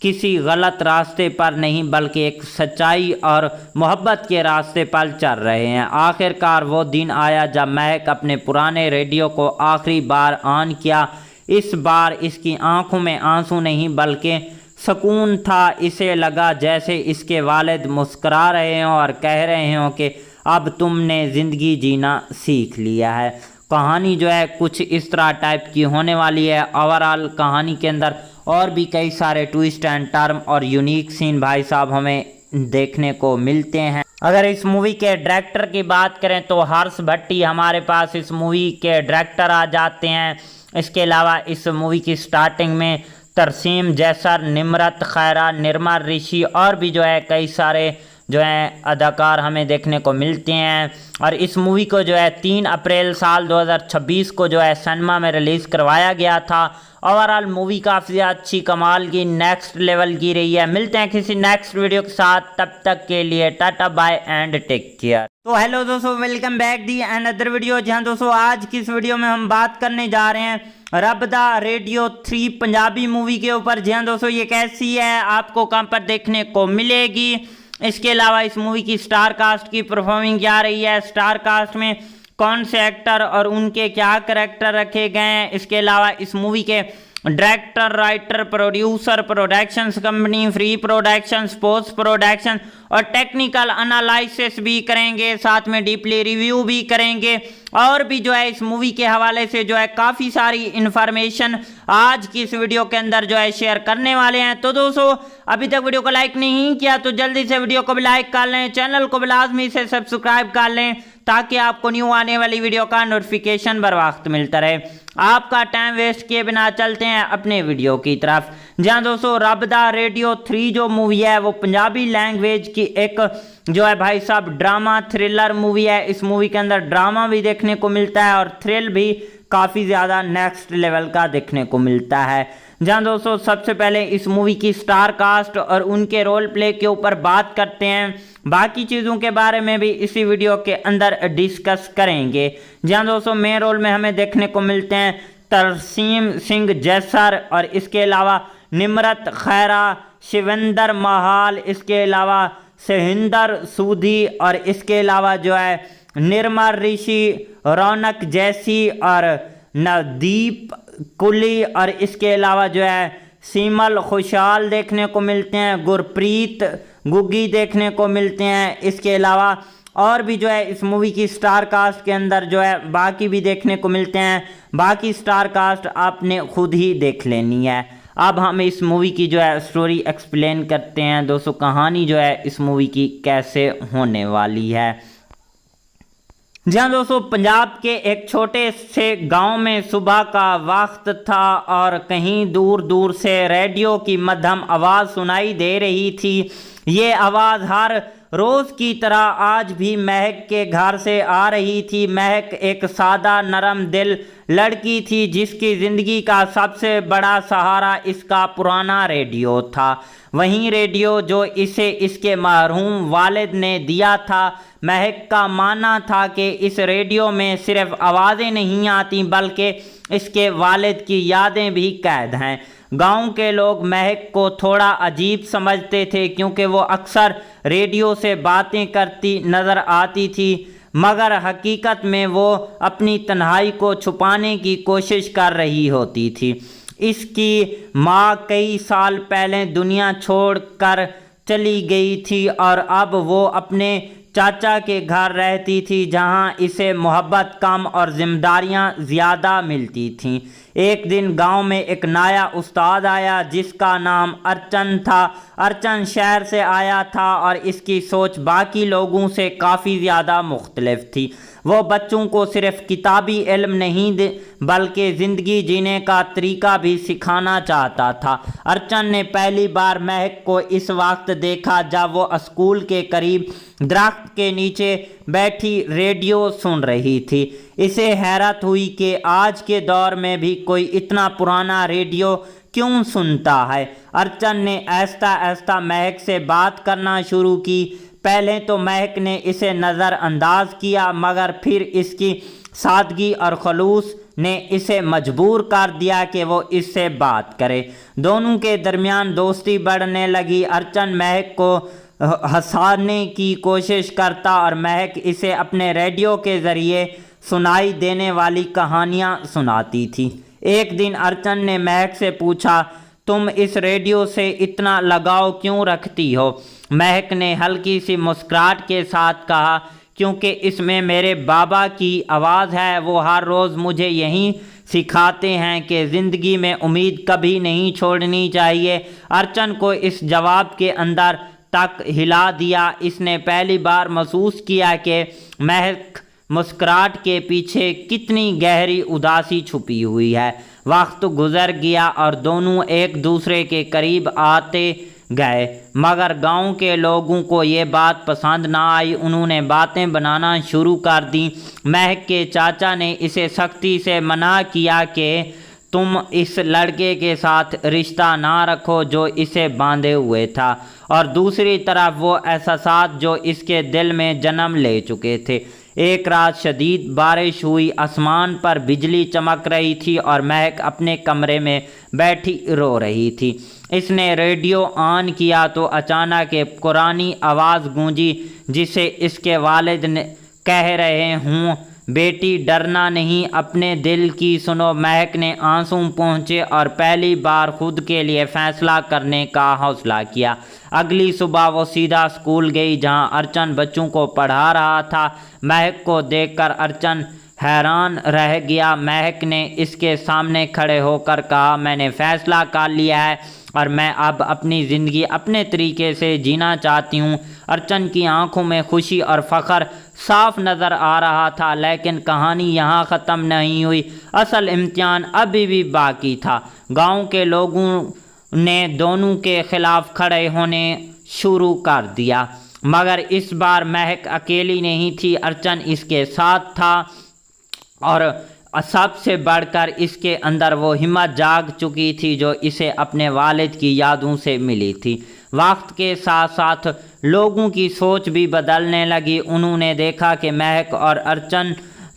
किसी गलत रास्ते पर नहीं बल्कि एक सच्चाई और मोहब्बत के रास्ते पर चल रहे हैं। आखिरकार वो दिन आया जब महक अपने पुराने रेडियो को आखिरी बार ऑन किया। इस बार इसकी आंखों में आंसू नहीं बल्कि सुकून था। इसे लगा जैसे इसके वालिद मुस्करा रहे हों और कह रहे हों कि अब तुमने ज़िंदगी जीना सीख लिया है। कहानी जो है कुछ इस तरह टाइप की होने वाली है। ओवरऑल कहानी के अंदर और भी कई सारे ट्विस्ट एंड टर्म और यूनिक सीन भाई साहब हमें देखने को मिलते हैं। अगर इस मूवी के डायरेक्टर की बात करें तो हर्ष भट्टी हमारे पास इस मूवी के डायरेक्टर आ जाते हैं। इसके अलावा इस मूवी की स्टार्टिंग में तरसीम जैसर, निमरत खैरा, निर्मल ऋषि और भी जो है कई सारे जो है अदाकार हमें देखने को मिलते हैं। और इस मूवी को जो है 3 अप्रैल साल 2026 को जो है सिनेमा में रिलीज़ करवाया गया था। ओवरऑल मूवी काफ़ी अच्छी कमाल की नेक्स्ट लेवल की रही है। मिलते हैं किसी नेक्स्ट वीडियो के साथ, तब तक के लिए tata bye and take care. तो हेलो दोस्तों, welcome back the another video. जहां दोस्तों आज की इस वीडियो में हम बात करने जा रहे हैं रब दा रेडियो 3 पंजाबी मूवी के ऊपर। जहां दोस्तों ये कैसी है, आपको कहां पर देखने को मिलेगी, इसके अलावा इस मूवी की स्टार कास्ट की परफॉर्मिंग क्या रही है, स्टार कास्ट में कौन से एक्टर और उनके क्या करैक्टर रखे गए हैं, इसके अलावा इस मूवी के director, writer, producer, productions company, free production, post production और टेक्निकल एनालिसिस भी करेंगे, साथ में डीपली रिव्यू भी करेंगे और भी जो है इस मूवी के हवाले से जो है काफ़ी सारी इन्फॉर्मेशन आज की इस वीडियो के अंदर जो है शेयर करने वाले हैं। तो दोस्तों अभी तक वीडियो को लाइक नहीं किया तो जल्दी से वीडियो को भी लाइक कर लें, चैनल को भी लाजमी से सब्सक्राइब कर लें ताकि आपको न्यू आने वाली वीडियो का नोटिफिकेशन बर वक्त मिलता रहे। आपका टाइम वेस्ट किए बिना चलते हैं अपने वीडियो की तरफ। जहां दोस्तों रब दा रेडियो 3 जो मूवी है वो पंजाबी लैंग्वेज की एक जो है भाई साहब ड्रामा थ्रिलर मूवी है। इस मूवी के अंदर ड्रामा भी देखने को मिलता है और थ्रिल भी काफ़ी ज़्यादा नेक्स्ट लेवल का देखने को मिलता है। जहां दोस्तों सबसे पहले इस मूवी की स्टार कास्ट और उनके रोल प्ले के ऊपर बात करते हैं, बाकी चीज़ों के बारे में भी इसी वीडियो के अंदर डिस्कस करेंगे। जहां दोस्तों मेन रोल में हमें देखने को मिलते हैं तरसीम सिंह जैसर और इसके अलावा निमरत खैरा, शिवेंद्र महाल, इसके अलावा सहिंदर सूदी और इसके अलावा जो है निर्मल ऋषि, रौनक जैसी और नवदीप कुली और इसके अलावा जो है सीमल खुशहाल देखने को मिलते हैं, गुरप्रीत गुग्गी देखने को मिलते हैं। इसके अलावा और भी जो है इस मूवी की स्टार कास्ट के अंदर जो है बाकी भी देखने को मिलते हैं। बाकी स्टार कास्ट आपने खुद ही देख लेनी है। अब हम इस मूवी की जो है स्टोरी एक्सप्लेन करते हैं। दोस्तों कहानी जो है इस मूवी की कैसे होने वाली है। जहां दोस्तों पंजाब के एक छोटे से गांव में सुबह का वक्त था और कहीं दूर दूर से रेडियो की मध्यम आवाज़ सुनाई दे रही थी। ये आवाज़ हर रोज़ की तरह आज भी महक के घर से आ रही थी। महक एक सादा नरम दिल लड़की थी जिसकी ज़िंदगी का सबसे बड़ा सहारा इसका पुराना रेडियो था। वहीं रेडियो जो इसे इसके मरहूम वालिद ने दिया था। महक का मानना था कि इस रेडियो में सिर्फ आवाज़ें नहीं आती बल्कि इसके वालिद की यादें भी कैद हैं। गांव के लोग महक को थोड़ा अजीब समझते थे क्योंकि वो अक्सर रेडियो से बातें करती नज़र आती थी, मगर हकीकत में वो अपनी तन्हाई को छुपाने की कोशिश कर रही होती थी। इसकी माँ कई साल पहले दुनिया छोड़कर चली गई थी और अब वो अपने चाचा के घर रहती थी जहां इसे मोहब्बत कम और जिम्मेदारियां ज़्यादा मिलती थीं। एक दिन गांव में एक नया उस्ताद आया जिसका नाम अर्चन था। अर्चन शहर से आया था और इसकी सोच बाकी लोगों से काफ़ी ज़्यादा मुख्तलिफ थी। वो बच्चों को सिर्फ किताबी इल्म नहीं बल्कि ज़िंदगी जीने का तरीका भी सिखाना चाहता था। अर्चन ने पहली बार महक को इस वक्त देखा जब वो स्कूल के करीब दरख्त के नीचे बैठी रेडियो सुन रही थी। इसे हैरत हुई कि आज के दौर में भी कोई इतना पुराना रेडियो क्यों सुनता है। अर्चन ने आहिस्ता आहिस्ता महक से बात करना शुरू की। पहले तो महक ने इसे नज़रअंदाज किया मगर फिर इसकी सादगी और खलूस ने इसे मजबूर कर दिया कि वो इससे बात करे। दोनों के दरमियान दोस्ती बढ़ने लगी। अर्चन महक को हंसाने की कोशिश करता और महक इसे अपने रेडियो के ज़रिए सुनाई देने वाली कहानियाँ सुनाती थी। एक दिन अर्चन ने महक से पूछा, तुम इस रेडियो से इतना लगाव क्यों रखती हो? महक ने हल्की सी मुस्कुराहट के साथ कहा, क्योंकि इसमें मेरे बाबा की आवाज़ है। वो हर रोज़ मुझे यही सिखाते हैं कि ज़िंदगी में उम्मीद कभी नहीं छोड़नी चाहिए। अर्चन को इस जवाब के अंदर तक हिला दिया। इसने पहली बार महसूस किया कि महक मुस्कुराहट के पीछे कितनी गहरी उदासी छुपी हुई है। वक्त गुजर गया और दोनों एक दूसरे के करीब आते गए, मगर गांव के लोगों को ये बात पसंद ना आई। उन्होंने बातें बनाना शुरू कर दी। महक के चाचा ने इसे सख्ती से मना किया कि तुम इस लड़के के साथ रिश्ता ना रखो जो इसे बांधे हुए था, और दूसरी तरफ वो एहसास जो इसके दिल में जन्म ले चुके थे। एक रात शदीद बारिश हुई, आसमान पर बिजली चमक रही थी और महक अपने कमरे में बैठी रो रही थी। इसने रेडियो ऑन किया तो अचानक एक पुरानी आवाज़ गूंजी जिसे इसके वालिद ने कह रहे हूँ, बेटी डरना नहीं, अपने दिल की सुनो। महक ने आंसू पहुँचे और पहली बार खुद के लिए फैसला करने का हौसला किया। अगली सुबह वो सीधा स्कूल गई जहां अर्चन बच्चों को पढ़ा रहा था। महक को देखकर अर्चन हैरान रह गया। महक ने इसके सामने खड़े होकर कहा, मैंने फैसला कर लिया है और मैं अब अपनी ज़िंदगी अपने तरीके से जीना चाहती हूँ। अर्चन की आंखों में खुशी और फ़ख्र साफ नज़र आ रहा था, लेकिन कहानी यहाँ ख़त्म नहीं हुई। असल इम्तिहान अभी भी बाकी था। गांव के लोगों ने दोनों के खिलाफ खड़े होने शुरू कर दिया, मगर इस बार महक अकेली नहीं थी, अर्चन इसके साथ था और सबसे बढ़कर इसके अंदर वो हिम्मत जाग चुकी थी जो इसे अपने वालिद की यादों से मिली थी। वक्त के साथ साथ लोगों की सोच भी बदलने लगी। उन्होंने देखा कि महक और अर्चन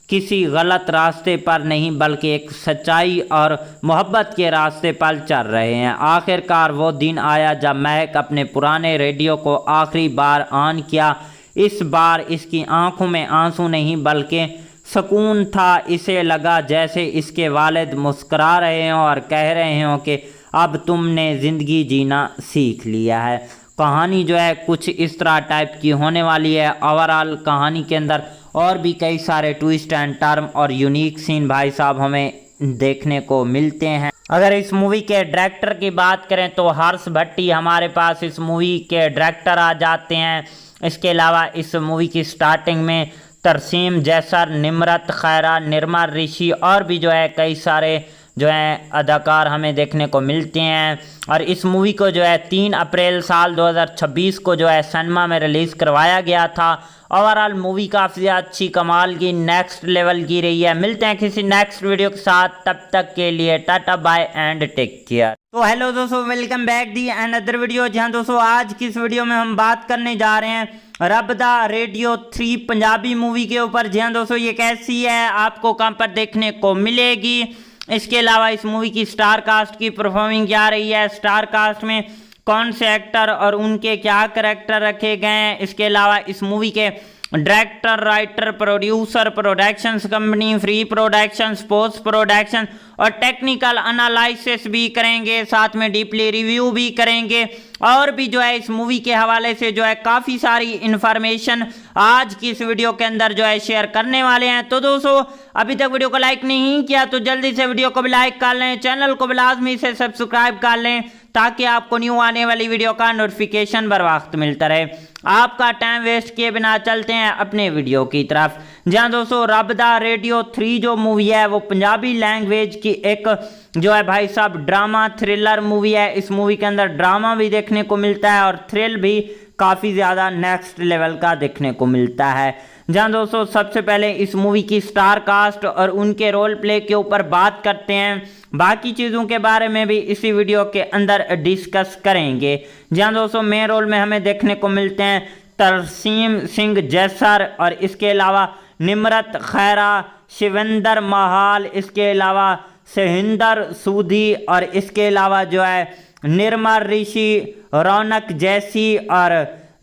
किसी गलत रास्ते पर नहीं बल्कि एक सच्चाई और मोहब्बत के रास्ते पर चल रहे हैं। आखिरकार वो दिन आया जब महक अपने पुराने रेडियो को आखिरी बार ऑन किया। इस बार इसकी आंखों में आंसू नहीं बल्कि सुकून था। इसे लगा जैसे इसके वालिद मुस्करा रहे हों और कह रहे हों कि अब तुमने ज़िंदगी जीना सीख लिया है। कहानी जो है कुछ इस तरह टाइप की होने वाली है। ओवरऑल कहानी के अंदर और भी कई सारे ट्विस्ट एंड टर्म और यूनिक सीन भाई साहब हमें देखने को मिलते हैं। अगर इस मूवी के डायरेक्टर की बात करें तो हर्ष भट्टी हमारे पास इस मूवी के डायरेक्टर आ जाते हैं। इसके अलावा इस मूवी की स्टार्टिंग में तरसीम जैसर, निम्रत खैरा, निर्मा ऋषि और भी जो है कई सारे जो है अदाकार हमें देखने को मिलते हैं। और इस मूवी को जो है 3 अप्रैल साल 2026 को जो है सिनेमा में रिलीज़ करवाया गया था। ओवरऑल मूवी काफ़ी अच्छी कमाल की नेक्स्ट लेवल की रही है। मिलते हैं किसी नेक्स्ट वीडियो के साथ, तब तक के लिए tata bye and take care. तो हेलो दोस्तों, welcome back the another video. जहां दोस्तों आज की इस वीडियो में हम बात करने जा रहे हैं रब दा रेडियो 3 पंजाबी मूवी के ऊपर। जहां दोस्तों ये कैसी है, आपको कहां पर देखने को मिलेगी। इसके अलावा इस मूवी की स्टार कास्ट की परफॉर्मिंग क्या रही है, स्टार कास्ट में कौन से एक्टर और उनके क्या करैक्टर रखे गए हैं। इसके अलावा इस मूवी के director, writer, producer, productions company, free productions, post production और टेक्निकल एनालिसिस भी करेंगे, साथ में डीपली रिव्यू भी करेंगे और भी जो है इस मूवी के हवाले से जो है काफ़ी सारी इन्फॉर्मेशन आज की इस वीडियो के अंदर जो है शेयर करने वाले हैं। तो दोस्तों अभी तक वीडियो को लाइक नहीं किया तो जल्दी से वीडियो को भी लाइक कर लें, चैनल को भी लाजमी से सब्सक्राइब कर लें ताकि आपको न्यू आने वाली वीडियो का नोटिफिकेशन बर वक्त मिलता रहे। आपका टाइम वेस्ट किए बिना चलते हैं अपने वीडियो की तरफ। जहां दोस्तों रब दा रेडियो 3 जो मूवी है वो पंजाबी लैंग्वेज की एक जो है भाई साहब ड्रामा थ्रिलर मूवी है। इस मूवी के अंदर ड्रामा भी देखने को मिलता है और थ्रिल भी काफ़ी ज़्यादा नेक्स्ट लेवल का देखने को मिलता है। जहां दोस्तों सबसे पहले इस मूवी की स्टार कास्ट और उनके रोल प्ले के ऊपर बात करते हैं, बाकी चीज़ों के बारे में भी इसी वीडियो के अंदर डिस्कस करेंगे। जहां दोस्तों मेन रोल में हमें देखने को मिलते हैं तरसीम सिंह जैसर और इसके अलावा निम्रत खैरा, शिवेंद्र महाल, इसके अलावा सहिंदर सूदी और इसके अलावा जो है निर्मा ऋषि, रौनक जैसी और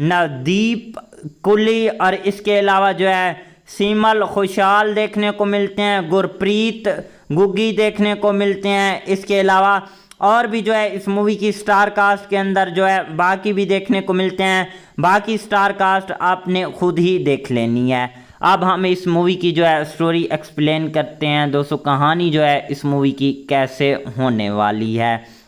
नवदीप कुली और इसके अलावा जो है सीमल खुशहाल देखने को मिलते हैं, गुरप्रीत गुग्गी देखने को मिलते हैं। इसके अलावा और भी जो है इस मूवी की स्टार कास्ट के अंदर जो है बाकी भी देखने को मिलते हैं। बाकी स्टार कास्ट आपने खुद ही देख लेनी है। अब हम इस मूवी की जो है स्टोरी एक्सप्लेन करते हैं। दोस्तों कहानी जो है इस मूवी की कैसे होने वाली है।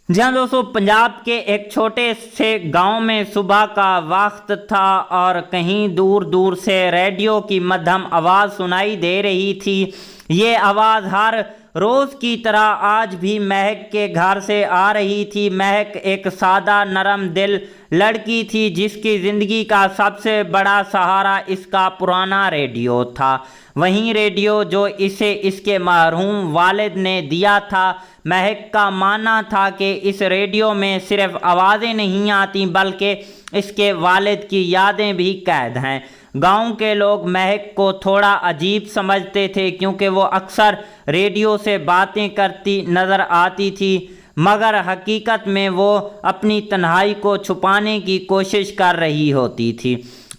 जहां दोस्तों पंजाब के एक छोटे से गांव में सुबह का वक्त था और कहीं दूर दूर से रेडियो की मध्यम आवाज़ सुनाई दे रही थी। ये आवाज़ हर रोज़ की तरह आज भी महक के घर से आ रही थी। महक एक सादा नरम दिल लड़की थी जिसकी ज़िंदगी का सबसे बड़ा सहारा इसका पुराना रेडियो था। वहीं रेडियो जो इसे इसके मरहूम वालिद ने दिया था। महक का मानना था कि इस रेडियो में सिर्फ आवाज़ें नहीं आती बल्कि इसके वालिद की यादें भी कैद हैं। गांव के लोग महक को थोड़ा अजीब समझते थे क्योंकि वो अक्सर रेडियो से बातें करती नज़र आती थी, मगर हकीकत में वो अपनी तन्हाई को छुपाने की कोशिश कर रही होती थी।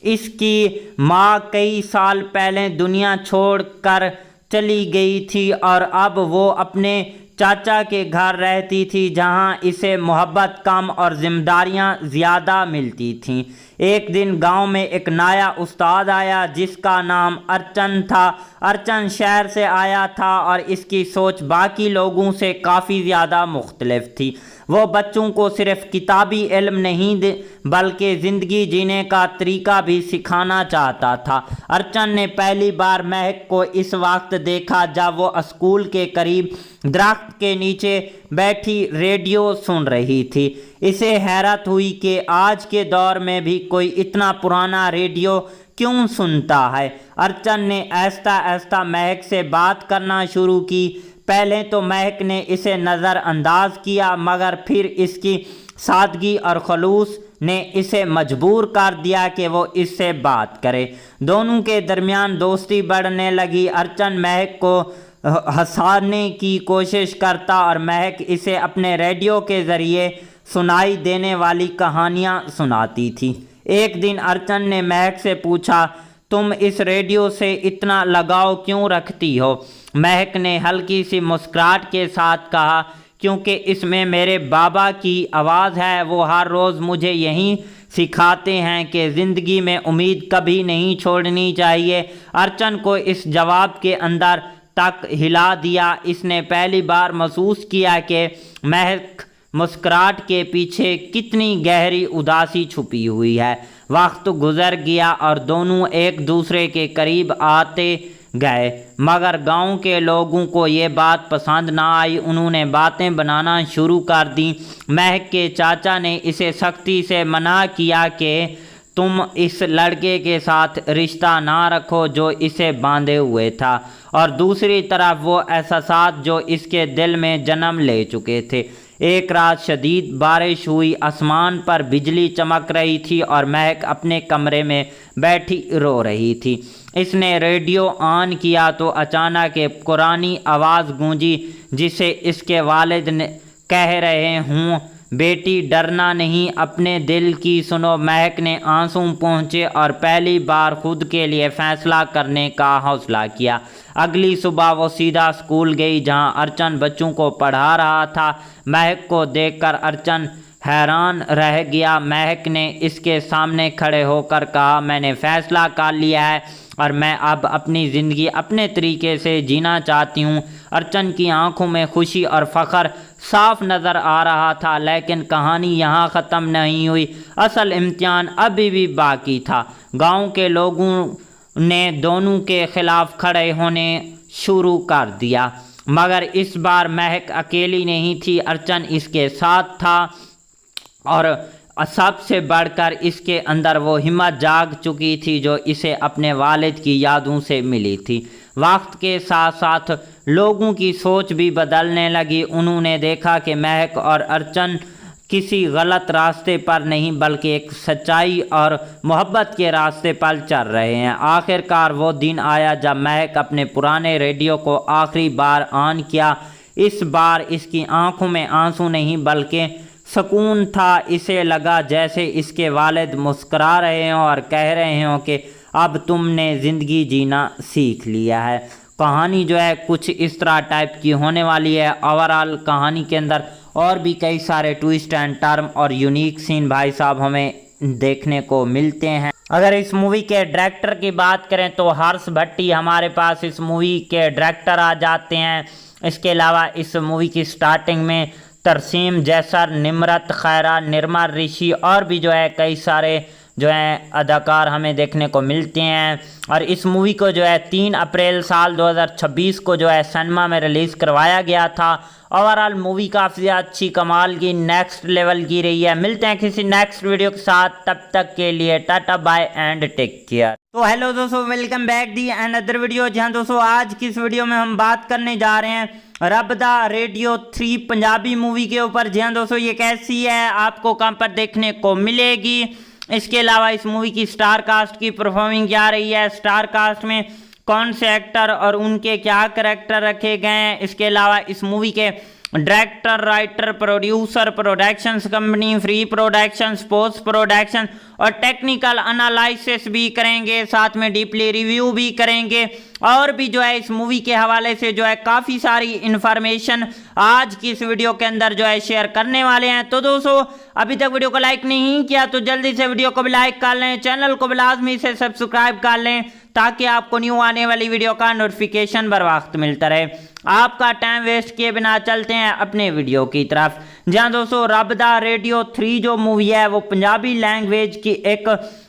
इसकी माँ कई साल पहले दुनिया छोड़कर चली गई थी और अब वो अपने चाचा के घर रहती थी जहाँ इसे मोहब्बत कम और जिम्मेदारियाँ ज़्यादा मिलती थीं। एक दिन गांव में एक नया उस्ताद आया जिसका नाम अर्चन था। अर्चन शहर से आया था और इसकी सोच बाकी लोगों से काफ़ी ज़्यादा मुख्तलिफ थी। वो बच्चों को सिर्फ किताबी इल्म नहीं बल्कि ज़िंदगी जीने का तरीका भी सिखाना चाहता था। अर्चन ने पहली बार महक को इस वक्त देखा जब वो स्कूल के करीब दरख्त के नीचे बैठी रेडियो सुन रही थी। इसे हैरत हुई कि आज के दौर में भी कोई इतना पुराना रेडियो क्यों सुनता है। अर्चन ने आहिस्ता आहिस्ता महक से बात करना शुरू की। पहले तो महक ने इसे नज़रअंदाज किया मगर फिर इसकी सादगी और खलूस ने इसे मजबूर कर दिया कि वो इससे बात करे। दोनों के दरमियान दोस्ती बढ़ने लगी। अर्चन महक को हंसाने की कोशिश करता और महक इसे अपने रेडियो के ज़रिए सुनाई देने वाली कहानियाँ सुनाती थी। एक दिन अर्चन ने महक से पूछा, तुम इस रेडियो से इतना लगाव क्यों रखती हो? महक ने हल्की सी मुस्कुराहट के साथ कहा, क्योंकि इसमें मेरे बाबा की आवाज़ है। वो हर रोज़ मुझे यही सिखाते हैं कि ज़िंदगी में उम्मीद कभी नहीं छोड़नी चाहिए। अर्चन को इस जवाब के अंदर तक हिला दिया। इसने पहली बार महसूस किया कि महक मुस्कुराहट के पीछे कितनी गहरी उदासी छुपी हुई है। वक्त गुजर गया और दोनों एक दूसरे के करीब आते गए, मगर गांव के लोगों को ये बात पसंद ना आई। उन्होंने बातें बनाना शुरू कर दी। महक के चाचा ने इसे सख्ती से मना किया कि तुम इस लड़के के साथ रिश्ता ना रखो जो इसे बांधे हुए था, और दूसरी तरफ वो एहसास जो इसके दिल में जन्म ले चुके थे। एक रात शदीद बारिश हुई, आसमान पर बिजली चमक रही थी और महक अपने कमरे में बैठी रो रही थी। इसने रेडियो ऑन किया तो अचानक एक पुरानी आवाज़ गूंजी जिसे इसके वालिद ने कह रहे हूँ, बेटी डरना नहीं, अपने दिल की सुनो। महक ने आंसू पहुँचे और पहली बार खुद के लिए फ़ैसला करने का हौसला किया। अगली सुबह वो सीधा स्कूल गई जहाँ अर्चन बच्चों को पढ़ा रहा था। महक को देखकर अर्चन हैरान रह गया। महक ने इसके सामने खड़े होकर कहा, मैंने फ़ैसला कर लिया है और मैं अब अपनी ज़िंदगी अपने तरीके से जीना चाहती हूँ। अर्चन की आंखों में खुशी और फ़ख्र साफ नज़र आ रहा था, लेकिन कहानी यहाँ ख़त्म नहीं हुई। असल इम्तिहान अभी भी बाकी था। गांव के लोगों ने दोनों के ख़िलाफ़ खड़े होने शुरू कर दिया, मगर इस बार महक अकेली नहीं थी। अर्चन इसके साथ था और सबसे बढ़कर इसके अंदर वो हिम्मत जाग चुकी थी जो इसे अपने वालिद की यादों से मिली थी। वक्त के साथ साथ लोगों की सोच भी बदलने लगी। उन्होंने देखा कि महक और अर्चन किसी गलत रास्ते पर नहीं बल्कि एक सच्चाई और मोहब्बत के रास्ते पर चल रहे हैं। आखिरकार वो दिन आया जब महक अपने पुराने रेडियो को आखिरी बार ऑन किया। इस बार इसकी आंखों में आंसू नहीं बल्कि सुकून था। इसे लगा जैसे इसके वालिद मुस्करा रहे हों और कह रहे हों कि अब तुमने ज़िंदगी जीना सीख लिया है। कहानी जो है कुछ इस तरह टाइप की होने वाली है। ओवरऑल कहानी के अंदर और भी कई सारे ट्विस्ट एंड टर्म और यूनिक सीन भाई साहब हमें देखने को मिलते हैं। अगर इस मूवी के डायरेक्टर की बात करें तो हर्ष भट्टी हमारे पास इस मूवी के डायरेक्टर आ जाते हैं। इसके अलावा इस मूवी की स्टार्टिंग में तरसीम जैसर, निमरत खैरा, निर्मल ऋषि और भी जो है कई सारे जो है अदाकार हमें देखने को मिलते हैं। और इस मूवी को जो है 3 अप्रैल साल 2026 को जो है सिनेमा में रिलीज़ करवाया गया था। ओवरऑल मूवी काफ़ी अच्छी कमाल की नेक्स्ट लेवल की रही है। मिलते हैं किसी नेक्स्ट वीडियो के साथ, तब तक के लिए tata bye and take care. तो हेलो दोस्तों, welcome back the another video. जहां दोस्तों आज की इस वीडियो में हम बात करने जा रहे हैं रब दा रेडियो 3 पंजाबी मूवी के ऊपर। जहां दोस्तों ये कैसी है, आपको कहां पर देखने को मिलेगी, इसके अलावा इस मूवी की स्टार कास्ट की परफॉर्मिंग क्या रही है, स्टार कास्ट में कौन से एक्टर और उनके क्या करैक्टर रखे गए हैं, इसके अलावा इस मूवी के director, writer, producer, productions company, free productions, post production और टेक्निकल एनालिसिस भी करेंगे, साथ में डीपली रिव्यू भी करेंगे और भी जो है इस मूवी के हवाले से जो है काफ़ी सारी इन्फॉर्मेशन आज की इस वीडियो के अंदर जो है शेयर करने वाले हैं। तो दोस्तों अभी तक वीडियो को लाइक नहीं किया तो जल्दी से वीडियो को भी लाइक कर लें, चैनल को भी लाजमी से सब्सक्राइब कर लें ताकि आपको न्यू आने वाली वीडियो का नोटिफिकेशन बर वक्त मिलता रहे। आपका टाइम वेस्ट किए बिना चलते हैं अपने वीडियो की तरफ। जहां दोस्तों रब दा रेडियो 3 जो मूवी है वो पंजाबी लैंग्वेज की एक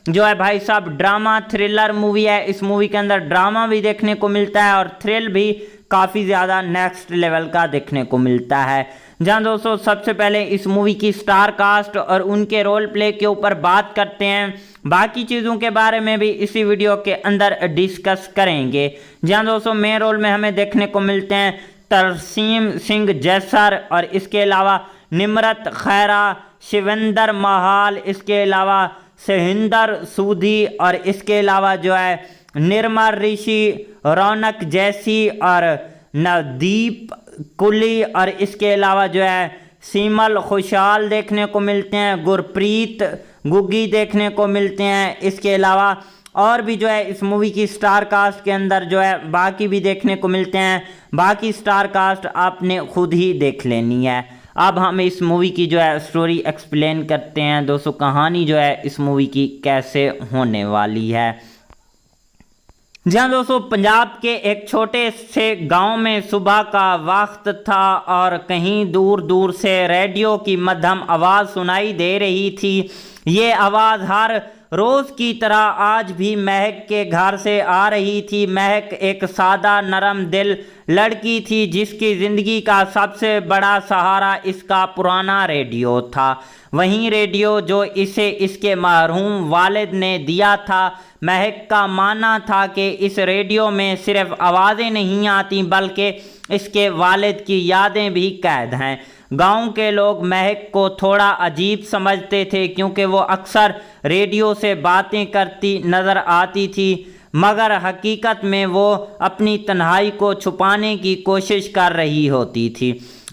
जो है भाई साहब ड्रामा थ्रिलर मूवी है। इस मूवी के अंदर ड्रामा भी देखने को मिलता है और थ्रिल भी काफ़ी ज़्यादा नेक्स्ट लेवल का देखने को मिलता है। जहां दोस्तों सबसे पहले इस मूवी की स्टार कास्ट और उनके रोल प्ले के ऊपर बात करते हैं, बाकी चीज़ों के बारे में भी इसी वीडियो के अंदर डिस्कस करेंगे। जहां दोस्तों मेन रोल में हमें देखने को मिलते हैं तरसीम सिंह जैसर और इसके अलावा निमरत खैरा, शिवेंद्र महाल, इसके अलावा सहिंदर सूदी और इसके अलावा जो है निर्मल ऋषि, रौनक जैसी और नवदीप कुली और इसके अलावा जो है सीमल खुशहाल देखने को मिलते हैं, गुरप्रीत गुग्गी देखने को मिलते हैं। इसके अलावा और भी जो है इस मूवी की स्टार कास्ट के अंदर जो है बाकी भी देखने को मिलते हैं। बाकी स्टार कास्ट आपने खुद ही देख लेनी है। अब हम इस मूवी की जो है स्टोरी एक्सप्लेन करते हैं। दोस्तों कहानी जो है इस मूवी की कैसे होने वाली है। जहां दोस्तों पंजाब के एक छोटे से गांव में सुबह का वक्त था और कहीं दूर दूर से रेडियो की मध्यम आवाज़ सुनाई दे रही थी। ये आवाज़ हर रोज़ की तरह आज भी महक के घर से आ रही थी। महक एक सादा नरम दिल लड़की थी जिसकी ज़िंदगी का सबसे बड़ा सहारा इसका पुराना रेडियो था। वहीं रेडियो जो इसे इसके मरहूम वालिद ने दिया था। महक का मानना था कि इस रेडियो में सिर्फ आवाज़ें नहीं आती बल्कि इसके वालिद की यादें भी कैद हैं। गांव के लोग महक को थोड़ा अजीब समझते थे क्योंकि वो अक्सर रेडियो से बातें करती नज़र आती थी, मगर हकीकत में वो अपनी तन्हाई को छुपाने की कोशिश कर रही होती थी।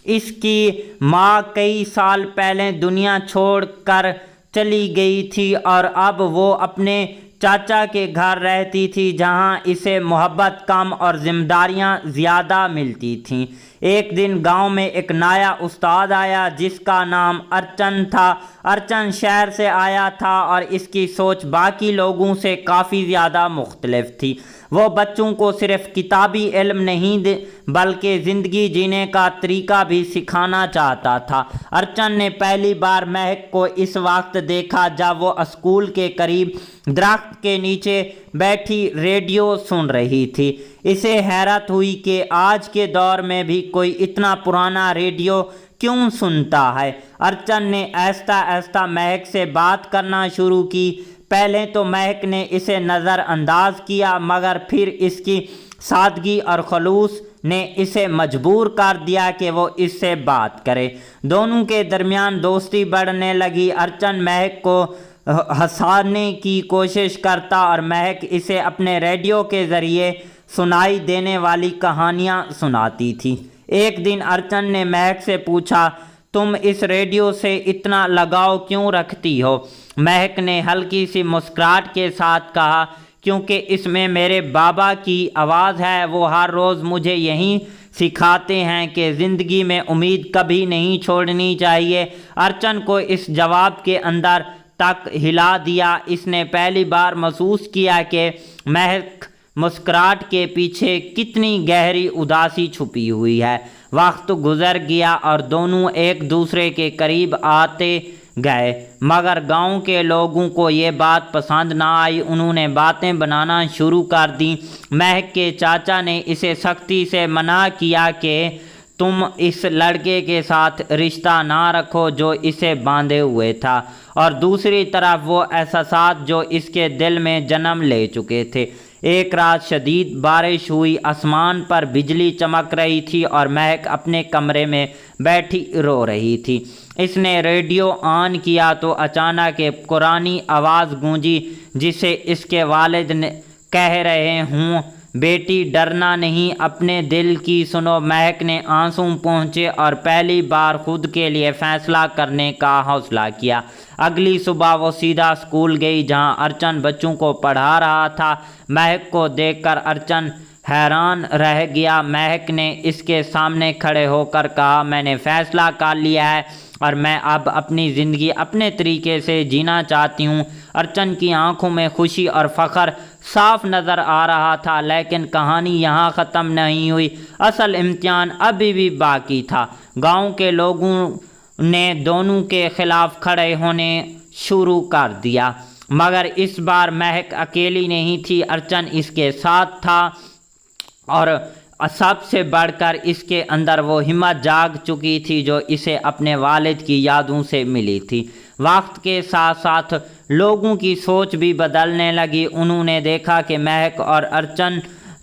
इसकी माँ कई साल पहले दुनिया छोड़कर चली गई थी और अब वो अपने चाचा के घर रहती थी जहां इसे मोहब्बत कम और जिम्मेदारियां ज़्यादा मिलती थीं। एक दिन गांव में एक नया उस्ताद आया जिसका नाम अर्चन था। अर्चन शहर से आया था और इसकी सोच बाकी लोगों से काफ़ी ज़्यादा मुख्तलिफ थी। वो बच्चों को सिर्फ किताबी इल्म नहीं बल्कि ज़िंदगी जीने का तरीका भी सिखाना चाहता था। अर्चन ने पहली बार महक को इस वक्त देखा जब वो स्कूल के करीब दरख्त के नीचे बैठी रेडियो सुन रही थी। इसे हैरत हुई कि आज के दौर में भी कोई इतना पुराना रेडियो क्यों सुनता है। अर्चन ने आहिस्ता आहिस्ता महक से बात करना शुरू की। पहले तो महक ने इसे नज़रअंदाज किया मगर फिर इसकी सादगी और खलूस ने इसे मजबूर कर दिया कि वो इससे बात करे। दोनों के दरमियान दोस्ती बढ़ने लगी। अर्चन महक को हंसाने की कोशिश करता और महक इसे अपने रेडियो के ज़रिए सुनाई देने वाली कहानियाँ सुनाती थी। एक दिन अर्चन ने महक से पूछा, तुम इस रेडियो से इतना लगाव क्यों रखती हो? महक ने हल्की सी मुस्कुराहट के साथ कहा, क्योंकि इसमें मेरे बाबा की आवाज़ है। वो हर रोज़ मुझे यही सिखाते हैं कि ज़िंदगी में उम्मीद कभी नहीं छोड़नी चाहिए। अर्चन को इस जवाब के अंदर तक हिला दिया। इसने पहली बार महसूस किया कि महक मुस्कुराहट के पीछे कितनी गहरी उदासी छुपी हुई है। वक्त गुजर गया और दोनों एक दूसरे के करीब आते गए, मगर गांव के लोगों को ये बात पसंद ना आई। उन्होंने बातें बनाना शुरू कर दी। महक के चाचा ने इसे सख्ती से मना किया कि तुम इस लड़के के साथ रिश्ता ना रखो जो इसे बांधे हुए था, और दूसरी तरफ वो एहसास जो इसके दिल में जन्म ले चुके थे। एक रात शदीद बारिश हुई, आसमान पर बिजली चमक रही थी और महक अपने कमरे में बैठी रो रही थी। इसने रेडियो ऑन किया तो अचानक एक पुरानी आवाज़ गूंजी जिसे इसके वालिद ने कह रहे हूँ, बेटी डरना नहीं, अपने दिल की सुनो। महक ने आंसू पहुँचे और पहली बार खुद के लिए फैसला करने का हौसला किया। अगली सुबह वो सीधा स्कूल गई जहां अर्चन बच्चों को पढ़ा रहा था। महक को देखकर अर्चन हैरान रह गया। महक ने इसके सामने खड़े होकर कहा, मैंने फैसला कर लिया है और मैं अब अपनी ज़िंदगी अपने तरीके से जीना चाहती हूँ। अर्चन की आंखों में खुशी और फ़ख्र साफ नज़र आ रहा था, लेकिन कहानी यहाँ ख़त्म नहीं हुई। असल इम्तिहान अभी भी बाकी था। गांव के लोगों ने दोनों के खिलाफ खड़े होने शुरू कर दिया, मगर इस बार महक अकेली नहीं थी, अर्चन इसके साथ था और सबसे बढ़कर इसके अंदर वो हिम्मत जाग चुकी थी जो इसे अपने वालिद की यादों से मिली थी। वक्त के साथ साथ लोगों की सोच भी बदलने लगी। उन्होंने देखा कि महक और अर्चन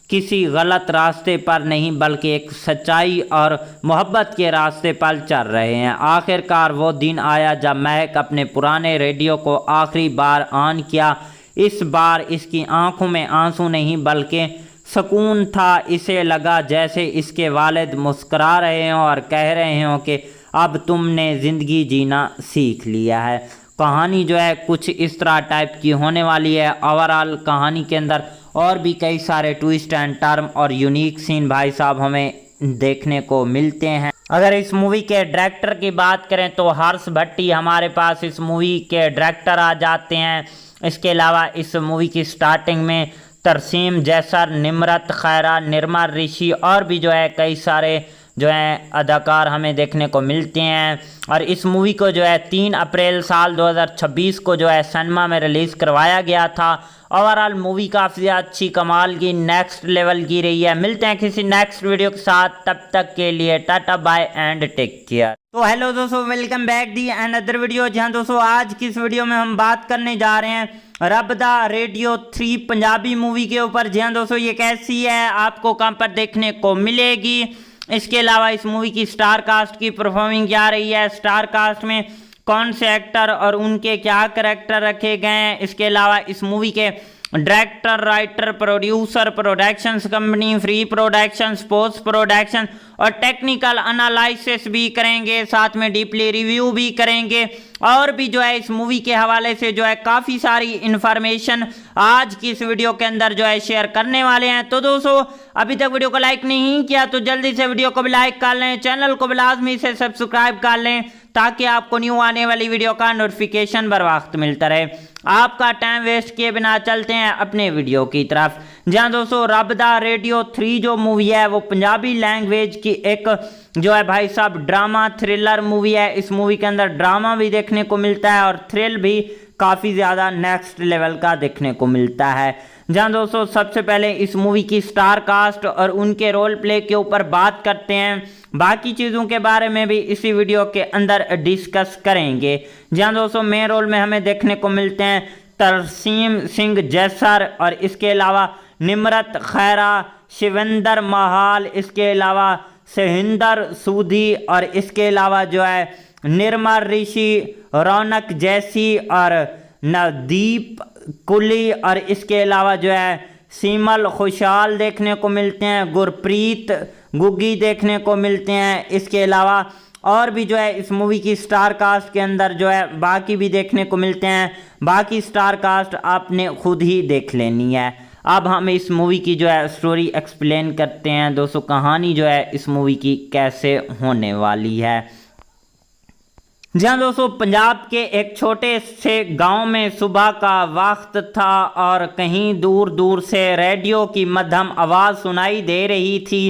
किसी गलत रास्ते पर नहीं बल्कि एक सच्चाई और मोहब्बत के रास्ते पर चल रहे हैं। आखिरकार वो दिन आया जब महक अपने पुराने रेडियो को आखिरी बार ऑन किया। इस बार इसकी आंखों में आंसू नहीं बल्कि सुकून था। इसे लगा जैसे इसके वालिद मुस्करा रहे हों और कह रहे हों कि अब तुमने ज़िंदगी जीना सीख लिया है। कहानी जो है कुछ इस तरह टाइप की होने वाली है। ओवरऑल कहानी के अंदर और भी कई सारे ट्विस्ट एंड टर्म और यूनिक सीन भाई साहब हमें देखने को मिलते हैं। अगर इस मूवी के डायरेक्टर की बात करें तो हर्ष भट्टी हमारे पास इस मूवी के डायरेक्टर आ जाते हैं। इसके अलावा इस मूवी की स्टार्टिंग में तरसीम जैसर, निम्रत खैरा, निर्मा ऋषि और भी जो है कई सारे जो है अदाकार हमें देखने को मिलते हैं। और इस मूवी को जो है 3 अप्रैल साल 2026 को जो है सिनेमा में रिलीज़ करवाया गया था। ओवरऑल मूवी काफ़ी अच्छी कमाल की नेक्स्ट लेवल की रही है। मिलते हैं किसी नेक्स्ट वीडियो के साथ, तब तक के लिए tata bye and take care. तो हेलो दोस्तों, welcome back the another video. जहाँ दोस्तों आज की इस वीडियो में हम बात करने जा रहे हैं रब दा रेडियो 3 पंजाबी मूवी के ऊपर। जहाँ दोस्तों ये कैसी है आपको कहाँ पर देखने को मिलेगी। इसके अलावा इस मूवी की स्टार कास्ट की परफॉर्मिंग क्या रही है, स्टार कास्ट में कौन से एक्टर और उनके क्या करैक्टर रखे गए हैं। इसके अलावा इस मूवी के director, writer, producer, productions company, free production, post production और टेक्निकल एनालिसिस भी करेंगे, साथ में डीपली रिव्यू भी करेंगे और भी जो है इस मूवी के हवाले से जो है काफ़ी सारी इन्फॉर्मेशन आज की इस वीडियो के अंदर जो है शेयर करने वाले हैं। तो दोस्तों अभी तक वीडियो को लाइक नहीं किया तो जल्दी से वीडियो को भी लाइक कर लें, चैनल को भी लाजमी से सब्सक्राइब कर लें ताकि आपको न्यू आने वाली वीडियो का नोटिफिकेशन बर वक्त मिलता रहे। आपका टाइम वेस्ट किए बिना चलते हैं अपने वीडियो की तरफ। जहां दोस्तों रब दा रेडियो 3 जो मूवी है वो पंजाबी लैंग्वेज की एक जो है भाई साहब ड्रामा थ्रिलर मूवी है। इस मूवी के अंदर ड्रामा भी देखने को मिलता है और थ्रिल भी काफ़ी ज़्यादा नेक्स्ट लेवल का देखने को मिलता है। जहां दोस्तों सबसे पहले इस मूवी की स्टार कास्ट और उनके रोल प्ले के ऊपर बात करते हैं, बाकी चीज़ों के बारे में भी इसी वीडियो के अंदर डिस्कस करेंगे। जहां दोस्तों मेन रोल में हमें देखने को मिलते हैं तरसीम सिंह जैसर और इसके अलावा निम्रत खैरा, शिवेंद्र महाल, इसके अलावा सहिंदर सूदी और इसके अलावा जो है निर्मा ऋषि, रौनक जैसी और नवदीप कुली और इसके अलावा जो है सीमल खुशहाल देखने को मिलते हैं, गुरप्रीत गुग्गी देखने को मिलते हैं। इसके अलावा और भी जो है इस मूवी की स्टार कास्ट के अंदर जो है बाकी भी देखने को मिलते हैं। बाकी स्टार कास्ट आपने खुद ही देख लेनी है। अब हम इस मूवी की जो है स्टोरी एक्सप्लेन करते हैं। दोस्तों कहानी जो है इस मूवी की कैसे होने वाली है। जहाँ दोस्तों पंजाब के एक छोटे से गांव में सुबह का वक्त था और कहीं दूर दूर से रेडियो की मध्यम आवाज़ सुनाई दे रही थी।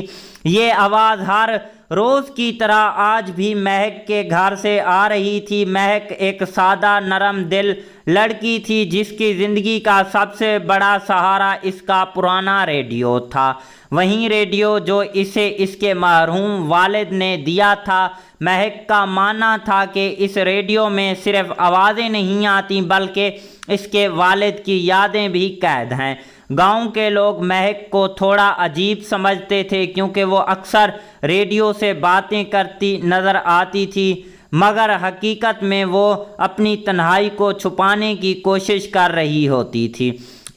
ये आवाज़ हर रोज की तरह आज भी महक के घर से आ रही थी। महक एक सादा नरम दिल लड़की थी जिसकी ज़िंदगी का सबसे बड़ा सहारा इसका पुराना रेडियो था। वहीं रेडियो जो इसे इसके मरहूम वालिद ने दिया था। महक का मानना था कि इस रेडियो में सिर्फ आवाज़ें नहीं आती बल्कि इसके वालिद की यादें भी कैद हैं। गांव के लोग महक को थोड़ा अजीब समझते थे क्योंकि वो अक्सर रेडियो से बातें करती नज़र आती थी, मगर हकीकत में वो अपनी तन्हाई को छुपाने की कोशिश कर रही होती थी।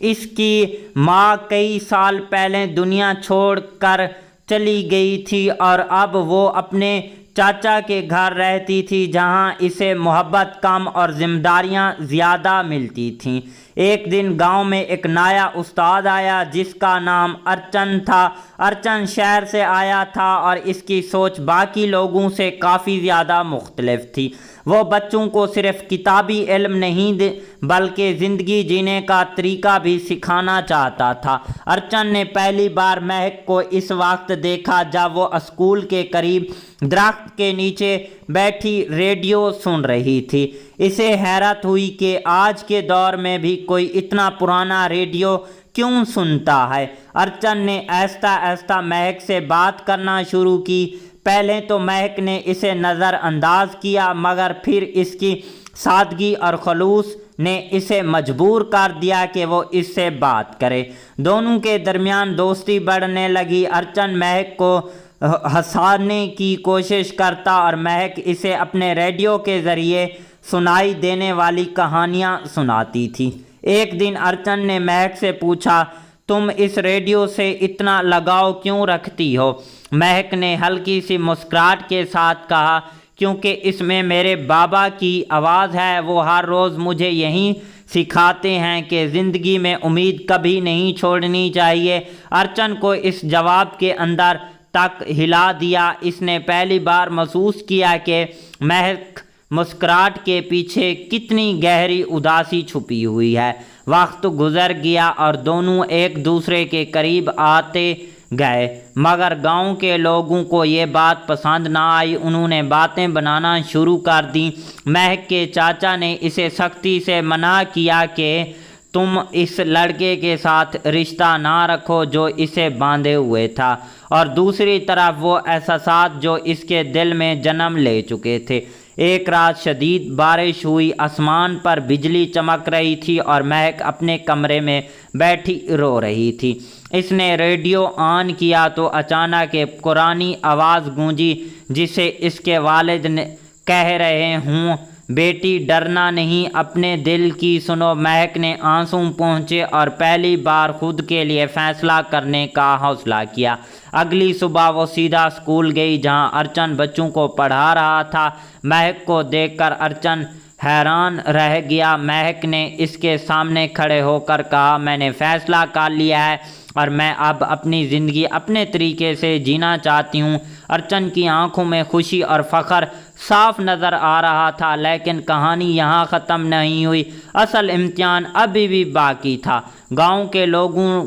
इसकी माँ कई साल पहले दुनिया छोड़कर चली गई थी और अब वो अपने चाचा के घर रहती थी जहां इसे मोहब्बत कम और जिम्मेदारियां ज़्यादा मिलती थीं। एक दिन गांव में एक नया उस्ताद आया जिसका नाम अर्चन था। अर्चन शहर से आया था और इसकी सोच बाकी लोगों से काफ़ी ज़्यादा मुख्तलिफ थी। वो बच्चों को सिर्फ किताबी इल्म नहीं बल्कि ज़िंदगी जीने का तरीका भी सिखाना चाहता था। अर्चन ने पहली बार महक को इस वक्त देखा जब वो स्कूल के करीब दरख्त के नीचे बैठी रेडियो सुन रही थी। इसे हैरत हुई कि आज के दौर में भी कोई इतना पुराना रेडियो क्यों सुनता है। अर्चन ने आहिस्ता आहिस्ता महक से बात करना शुरू की। पहले तो महक ने इसे नज़रअंदाज किया मगर फिर इसकी सादगी और खलूस ने इसे मजबूर कर दिया कि वो इससे बात करे। दोनों के दरमियान दोस्ती बढ़ने लगी। अर्चन महक को हंसाने की कोशिश करता और महक इसे अपने रेडियो के ज़रिए सुनाई देने वाली कहानियाँ सुनाती थी। एक दिन अर्चन ने महक से पूछा, तुम इस रेडियो से इतना लगाव क्यों रखती हो? महक ने हल्की सी मुस्कुराहट के साथ कहा, क्योंकि इसमें मेरे बाबा की आवाज़ है। वो हर रोज़ मुझे यही सिखाते हैं कि ज़िंदगी में उम्मीद कभी नहीं छोड़नी चाहिए। अर्चन को इस जवाब के अंदर तक हिला दिया। इसने पहली बार महसूस किया कि महक मुस्कुराहट के पीछे कितनी गहरी उदासी छुपी हुई है। वक्त गुजर गया और दोनों एक दूसरे के करीब आते गए, मगर गांव के लोगों को ये बात पसंद ना आई। उन्होंने बातें बनाना शुरू कर दी। महक के चाचा ने इसे सख्ती से मना किया कि तुम इस लड़के के साथ रिश्ता ना रखो जो इसे बांधे हुए था, और दूसरी तरफ वो एहसास जो इसके दिल में जन्म ले चुके थे। एक रात शदीद बारिश हुई, आसमान पर बिजली चमक रही थी और महक अपने कमरे में बैठी रो रही थी। इसने रेडियो ऑन किया तो अचानक एक पुरानी आवाज़ गूंजी जिसे इसके वालिद ने कह रहे हूँ, बेटी डरना नहीं, अपने दिल की सुनो। महक ने आंसू पहुँचे और पहली बार खुद के लिए फ़ैसला करने का हौसला किया। अगली सुबह वो सीधा स्कूल गई जहाँ अर्चन बच्चों को पढ़ा रहा था। महक को देखकर अर्चन हैरान रह गया। महक ने इसके सामने खड़े होकर कहा, मैंने फ़ैसला कर लिया है और मैं अब अपनी ज़िंदगी अपने तरीके से जीना चाहती हूँ। अर्चन की आंखों में खुशी और फ़ख्र साफ नज़र आ रहा था, लेकिन कहानी यहाँ ख़त्म नहीं हुई। असल इम्तिहान अभी भी बाकी था। गांव के लोगों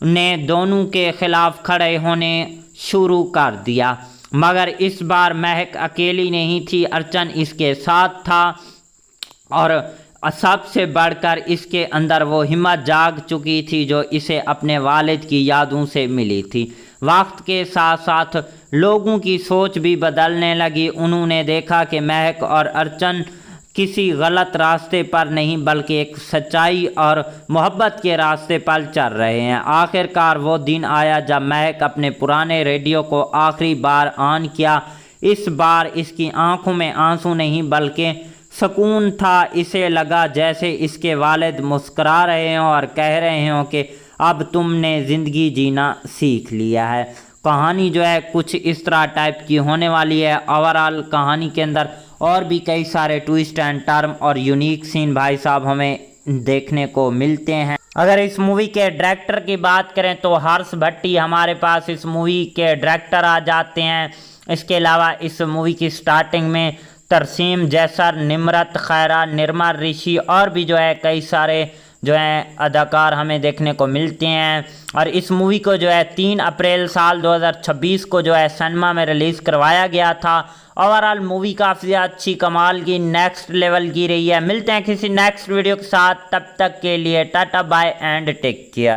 ने दोनों के ख़िलाफ़ खड़े होने शुरू कर दिया, मगर इस बार महक अकेली नहीं थी। अर्चन इसके साथ था और सबसे बढ़कर इसके अंदर वो हिम्मत जाग चुकी थी जो इसे अपने वालिद की यादों से मिली थी। वक्त के साथ साथ लोगों की सोच भी बदलने लगी। उन्होंने देखा कि महक और अर्चन किसी गलत रास्ते पर नहीं बल्कि एक सच्चाई और मोहब्बत के रास्ते पर चल रहे हैं। आखिरकार वो दिन आया जब महक अपने पुराने रेडियो को आखिरी बार ऑन किया। इस बार इसकी आंखों में आंसू नहीं बल्कि सुकून था। इसे लगा जैसे इसके वालिद मुस्करा रहे हों और कह रहे हों कि अब तुमने ज़िंदगी जीना सीख लिया है। कहानी जो है कुछ इस तरह टाइप की होने वाली है। ओवरऑल कहानी के अंदर और भी कई सारे ट्विस्ट एंड टर्म और यूनिक सीन भाई साहब हमें देखने को मिलते हैं। अगर इस मूवी के डायरेक्टर की बात करें तो हर्ष भट्टी हमारे पास इस मूवी के डायरेक्टर आ जाते हैं। इसके अलावा इस मूवी की स्टार्टिंग में तरसीम जैसर, निमरत खैरा, निर्मल ऋषि और भी जो है कई सारे जो है अदाकार हमें देखने को मिलते हैं। और इस मूवी को जो है 3 अप्रैल साल 2026 को जो है सिनेमा में रिलीज़ करवाया गया था। ओवरऑल मूवी काफ़ी अच्छी कमाल की नेक्स्ट लेवल की रही है। मिलते हैं किसी नेक्स्ट वीडियो के साथ, तब तक के लिए tata bye and take care.